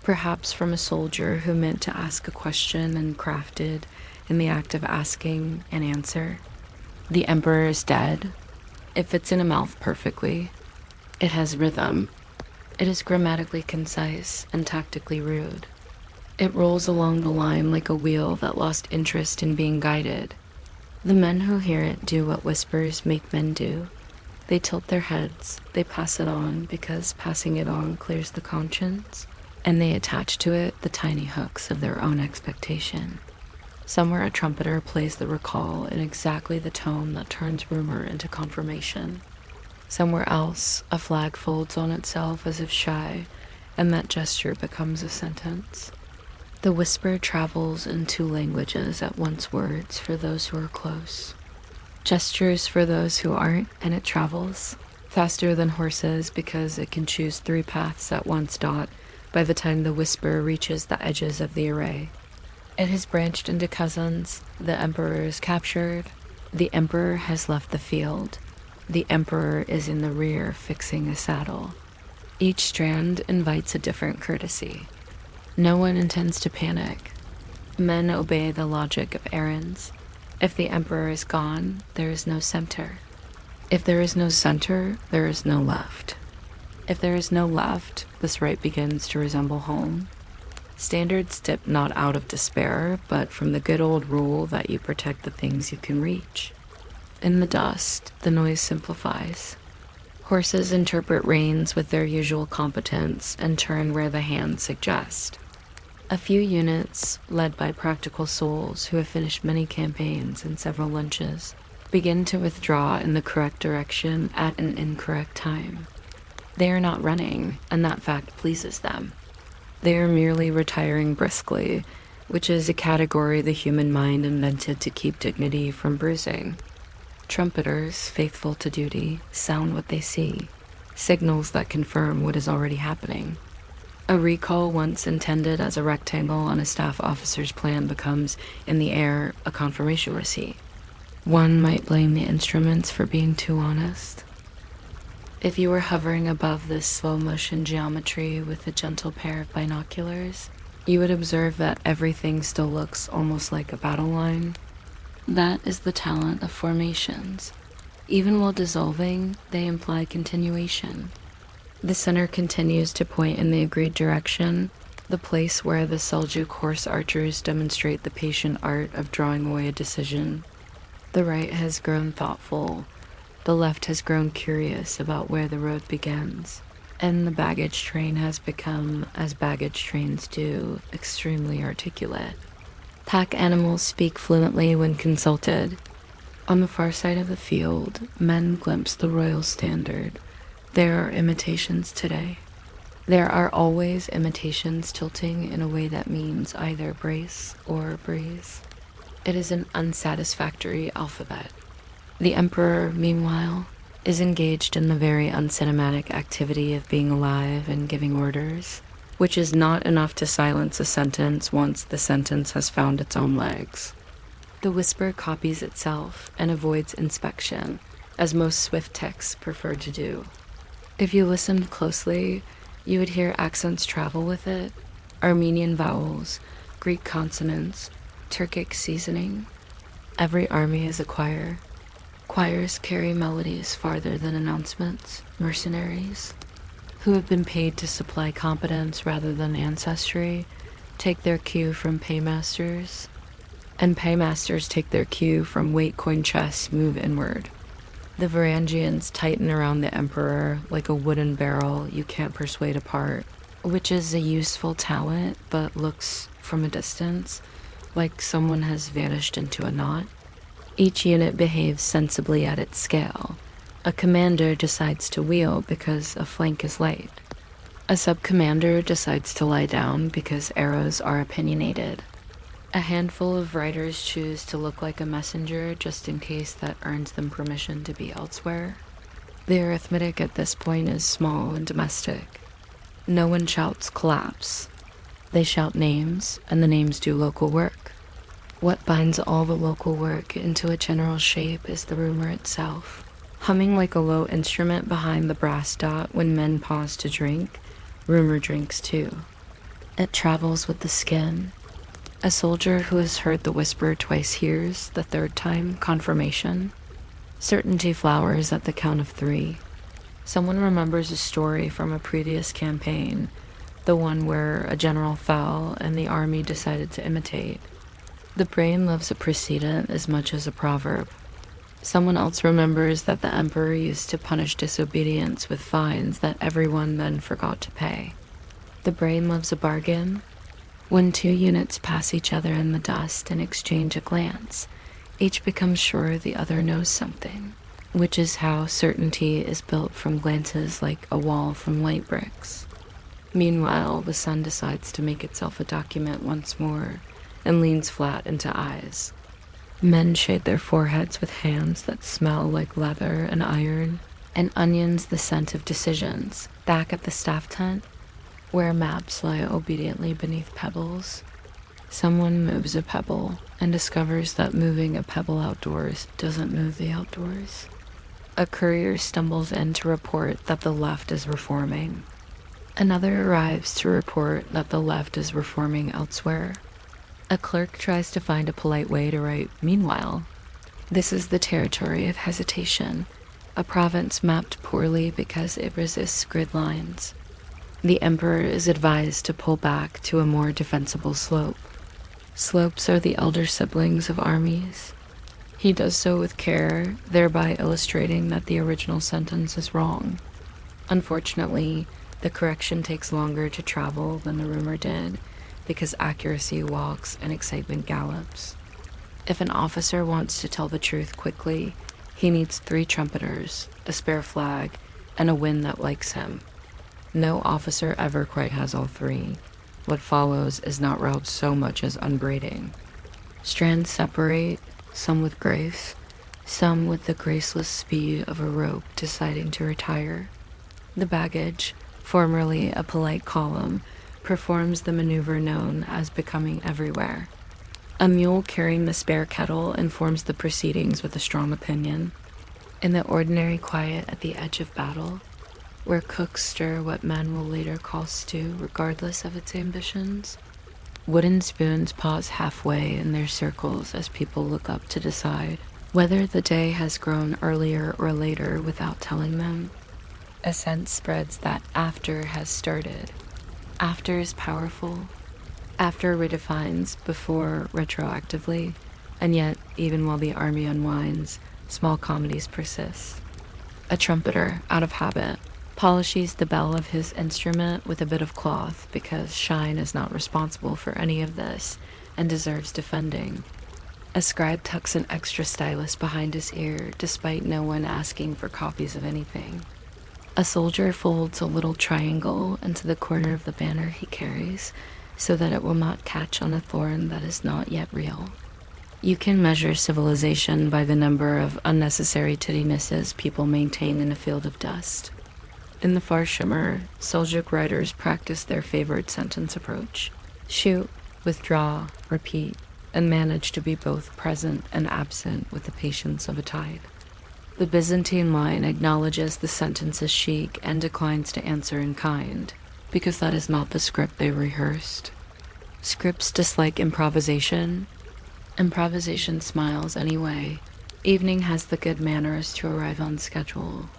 Perhaps from a soldier who meant to ask a question and crafted, in the act of asking, an answer. The emperor is dead. It fits in a mouth perfectly. It has rhythm. It is grammatically concise and tactically rude. It rolls along the line like a wheel that lost interest in being guided. The men who hear it do what whispers make men do. They tilt their heads, they pass it on because passing it on clears the conscience, and they attach to it the tiny hooks of their own expectation. Somewhere a trumpeter plays the recall in exactly the tone that turns rumor into confirmation. Somewhere else, a flag folds on itself as if shy, and that gesture becomes a sentence. The whisper travels in two languages at once, words for those who are close, gestures for those who aren't, and it travels Faster than horses because it can choose 3 paths at once. By the time the whisper reaches the edges of the array, it has branched into cousins. The emperor is captured. The emperor has left the field. The emperor is in the rear fixing a saddle. Each strand invites a different courtesy. No one intends to panic. Men obey the logic of errands. If the emperor is gone, there is no center. If there is no center, there is no left. If there is no left, this right begins to resemble home. Standards dip not out of despair, but from the good old rule that you protect the things you can reach. In the dust, the noise simplifies. Horses interpret reins with their usual competence and turn where the hands suggest. A few units, led by practical souls who have finished many campaigns and several lunches, begin to withdraw in the correct direction at an incorrect time. They are not running, and that fact pleases them. They are merely retiring briskly, which is a category the human mind invented to keep dignity from bruising. Trumpeters, faithful to duty, sound what they see, signals that confirm what is already happening. A recall once intended as a rectangle on a staff officer's plan becomes, in the air, a confirmation receipt. One might blame the instruments for being too honest. If you were hovering above this slow-motion geometry with a gentle pair of binoculars, you would observe that everything still looks almost like a battle line. That is the talent of formations. Even while dissolving, they imply continuation. The center continues to point in the agreed direction, the place where the Seljuk horse archers demonstrate the patient art of drawing away a decision. The right has grown thoughtful. The left has grown curious about where the road begins, and the baggage train has become, as baggage trains do, extremely articulate. Pack animals speak fluently when consulted. On the far side of the field, men glimpse the royal standard. There are imitations today. There are always imitations tilting in a way that means either brace or breeze. It is an unsatisfactory alphabet. The emperor, meanwhile, is engaged in the very uncinematic activity of being alive and giving orders, which is not enough to silence a sentence once the sentence has found its own legs. The whisper copies itself and avoids inspection, as most swift texts prefer to do. If you listened closely, you would hear accents travel with it, Armenian vowels, Greek consonants, Turkic seasoning. Every army is a choir. Choirs carry melodies farther than announcements. Mercenaries, who have been paid to supply competence rather than ancestry, take their cue from paymasters, and paymasters take their cue from weight coin chests move inward. The Varangians tighten around the emperor like a wooden barrel you can't persuade apart, which is a useful talent but looks, from a distance, like someone has vanished into a knot. Each unit behaves sensibly at its scale. A commander decides to wheel because a flank is light. A sub-commander decides to lie down because arrows are opinionated. A handful of riders choose to look like a messenger just in case that earns them permission to be elsewhere. The arithmetic at this point is small and domestic. No one shouts collapse. They shout names, and the names do local work. What binds all the local work into a general shape is the rumor itself. Humming like a low instrument behind the brass dot when men pause to drink, rumor drinks too. It travels with the skin. A soldier who has heard the whisper twice hears, the third time, confirmation. Certainty flowers at the count of 3. Someone remembers a story from a previous campaign, the one where a general fell and the army decided to imitate. The brain loves a precedent as much as a proverb. Someone else remembers that the emperor used to punish disobedience with fines that everyone then forgot to pay. The brain loves a bargain. When 2 units pass each other in the dust and exchange a glance, each becomes sure the other knows something, which is how certainty is built from glances like a wall from light bricks. Meanwhile, the sun decides to make itself a document once more and leans flat into eyes. Men shade their foreheads with hands that smell like leather and iron. and onions the scent of decisions. Back at the staff tent, where maps lie obediently beneath pebbles, someone moves a pebble and discovers that moving a pebble outdoors doesn't move the outdoors. A courier stumbles in to report that the left is reforming. Another arrives to report that the left is reforming elsewhere. A clerk tries to find a polite way to write "meanwhile." This is the territory of hesitation, a province mapped poorly because it resists grid lines. The emperor is advised to pull back to a more defensible slope. Slopes are the elder siblings of armies. He does so with care, thereby illustrating that the original sentence is wrong. Unfortunately, the correction takes longer to travel than the rumor did, because accuracy walks and excitement gallops. If an officer wants to tell the truth quickly, he needs 3 trumpeters, a spare flag, and a wind that likes him. No officer ever quite has all 3. What follows is not route so much as unbraiding. Strands separate, some with grace, some with the graceless speed of a rope deciding to retire. The baggage, formerly a polite column, performs the maneuver known as becoming everywhere. A mule carrying the spare kettle informs the proceedings with a strong opinion. In the ordinary quiet at the edge of battle, where cooks stir what men will later call stew regardless of its ambitions, wooden spoons pause halfway in their circles as people look up to decide whether the day has grown earlier or later without telling them. A sense spreads that after has started. After is powerful. After redefines before retroactively, and yet, even while the army unwinds, small comedies persist. A trumpeter, out of habit, polishes the bell of his instrument with a bit of cloth because Shine is not responsible for any of this and deserves defending. A scribe tucks an extra stylus behind his ear despite no one asking for copies of anything. A soldier folds a little triangle into the corner of the banner he carries so that it will not catch on a thorn that is not yet real. You can measure civilization by the number of unnecessary tittinesses people maintain in a field of dust. In the far shimmer, Seljuk writers practice their favorite sentence approach: shoot, withdraw, repeat, and manage to be both present and absent with the patience of a tide. The Byzantine line acknowledges the sentence as chic and declines to answer in kind, because that is not the script they rehearsed. Scripts dislike improvisation. Improvisation smiles anyway. Evening has the good manners to arrive on schedule.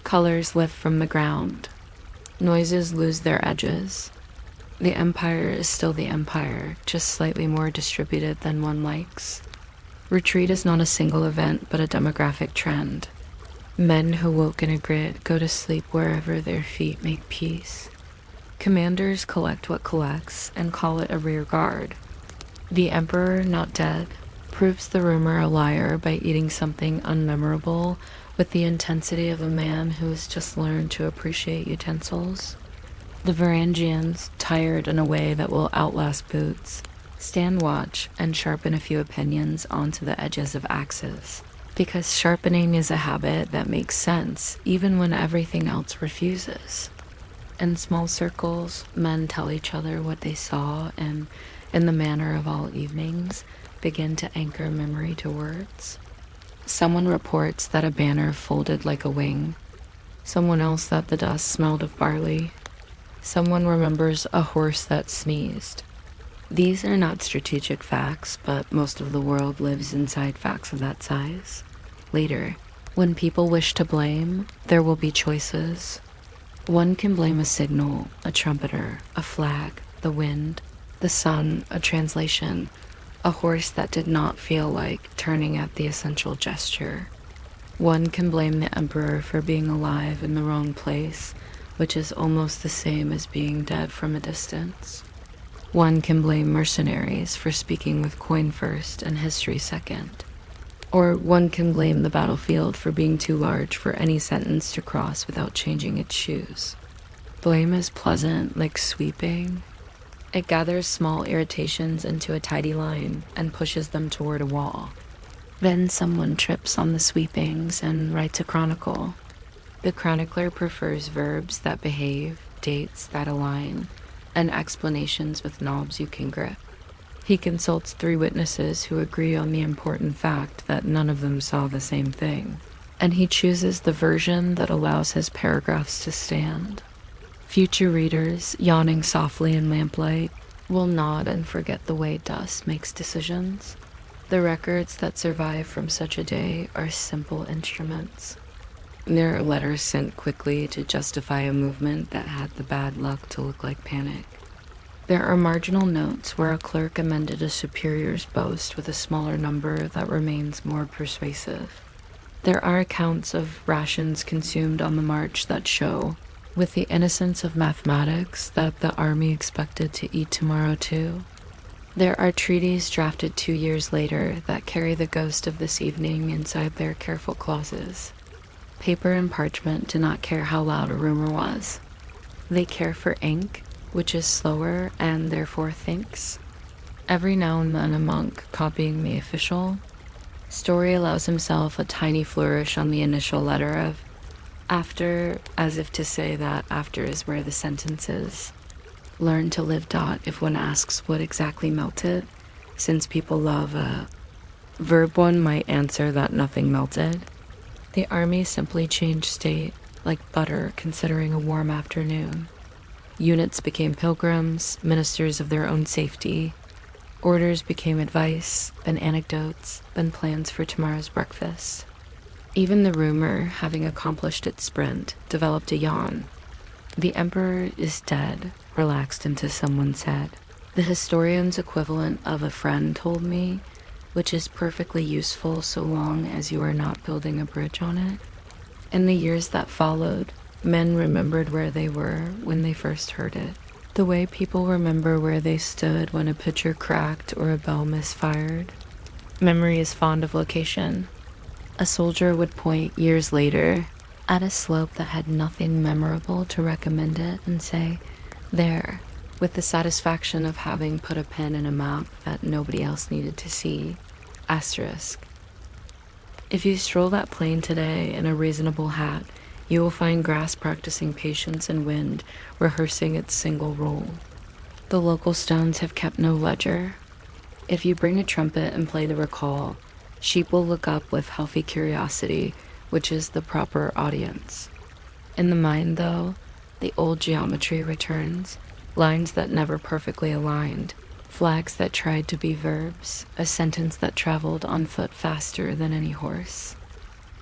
Colors lift from the ground. Noises lose their edges. The empire is still the empire, just slightly more distributed than one likes. Retreat is not a single event, but a demographic trend. Men who woke in a grid go to sleep wherever their feet make peace. Commanders collect what collects and call it a rear guard. The emperor, not dead, proves the rumor a liar by eating something unmemorable with the intensity of a man who has just learned to appreciate utensils. The Varangians, tired in a way that will outlast boots, stand watch and sharpen a few opinions onto the edges of axes, because sharpening is a habit that makes sense even when everything else refuses. In small circles, men tell each other what they saw and, in the manner of all evenings, begin to anchor memory to words. Someone reports that a banner folded like a wing. Someone else that the dust smelled of barley. Someone remembers a horse that sneezed. These are not strategic facts, but most of the world lives inside facts of that size. Later, when people wish to blame, there will be choices. One can blame a signal, a trumpeter, a flag, the wind, the sun, a translation, a horse that did not feel like turning at the essential gesture. One can blame the emperor for being alive in the wrong place, which is almost the same as being dead from a distance. One can blame mercenaries for speaking with coin first and history second. Or one can blame the battlefield for being too large for any sentence to cross without changing its shoes. Blame is pleasant, like sweeping. It gathers small irritations into a tidy line and pushes them toward a wall. Then someone trips on the sweepings and writes a chronicle. The chronicler prefers verbs that behave, dates that align, and explanations with knobs you can grip. He consults 3 witnesses who agree on the important fact that none of them saw the same thing, and he chooses the version that allows his paragraphs to stand. Future readers, yawning softly in lamplight, will nod and forget the way dust makes decisions. The records that survive from such a day are simple instruments. There are letters sent quickly to justify a movement that had the bad luck to look like panic. There are marginal notes where a clerk amended a superior's boast with a smaller number that remains more persuasive. There are accounts of rations consumed on the march that show, with the innocence of mathematics, that the army expected to eat tomorrow too. There are treaties drafted 2 years later that carry the ghost of this evening inside their careful clauses. Paper and parchment do not care how loud a rumor was. They care for ink, which is slower and therefore thinks. Every now and then a monk copying the official story allows himself a tiny flourish on the initial letter of after, as if to say that after is where the sentence is. Learn to live dot if one asks what exactly melted, since people love a verb. One might answer that nothing melted. The army simply changed state, like butter considering a warm afternoon. Units became pilgrims, ministers of their own safety. Orders became advice, then anecdotes, then plans for tomorrow's breakfast. Even the rumor, having accomplished its sprint, developed a yawn. The emperor is dead, relaxed into someone's head. The historian's equivalent of a friend told me, which is perfectly useful so long as you are not building a bridge on it. In the years that followed, men remembered where they were when they first heard it, the way people remember where they stood when a pitcher cracked or a bell misfired. Memory is fond of location. A soldier would point years later at a slope that had nothing memorable to recommend it and say, there, with the satisfaction of having put a pen in a map that nobody else needed to see. Asterisk. If you stroll that plain today in a reasonable hat, you will find grass practicing patience and wind, rehearsing its single roll. The local stones have kept no ledger. If you bring a trumpet and play the recall, sheep will look up with healthy curiosity, which is the proper audience. In the mind, though, the old geometry returns, lines that never perfectly aligned, flags that tried to be verbs, a sentence that traveled on foot faster than any horse.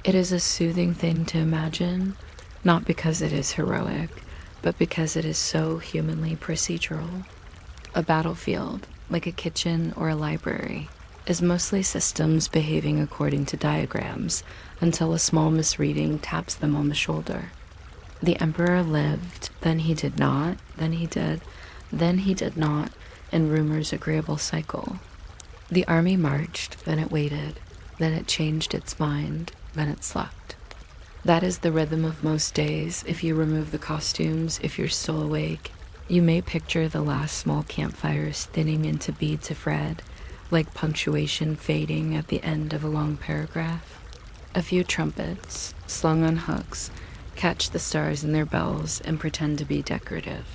It is a soothing thing to imagine, not because it is heroic, but because it is so humanly procedural. A battlefield, like a kitchen or a library, is mostly systems behaving according to diagrams until a small misreading taps them on the shoulder. The emperor lived, then he did not, then he did, then he did not, in rumor's agreeable cycle. The army marched, then it waited, then it changed its mind, then it slept. That is the rhythm of most days. If you remove the costumes, if you're still awake, you may picture the last small campfires thinning into beads of red, like punctuation fading at the end of a long paragraph. A few trumpets, slung on hooks, catch the stars in their bells and pretend to be decorative.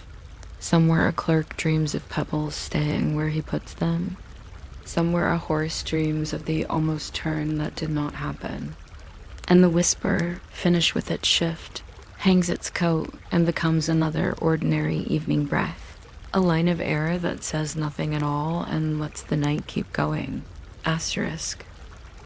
Somewhere a clerk dreams of pebbles staying where he puts them. Somewhere a horse dreams of the almost turn that did not happen. And the whisper, finished with its shift, hangs its coat and becomes another ordinary evening breath. A line of air that says nothing at all and lets the night keep going. Asterisk.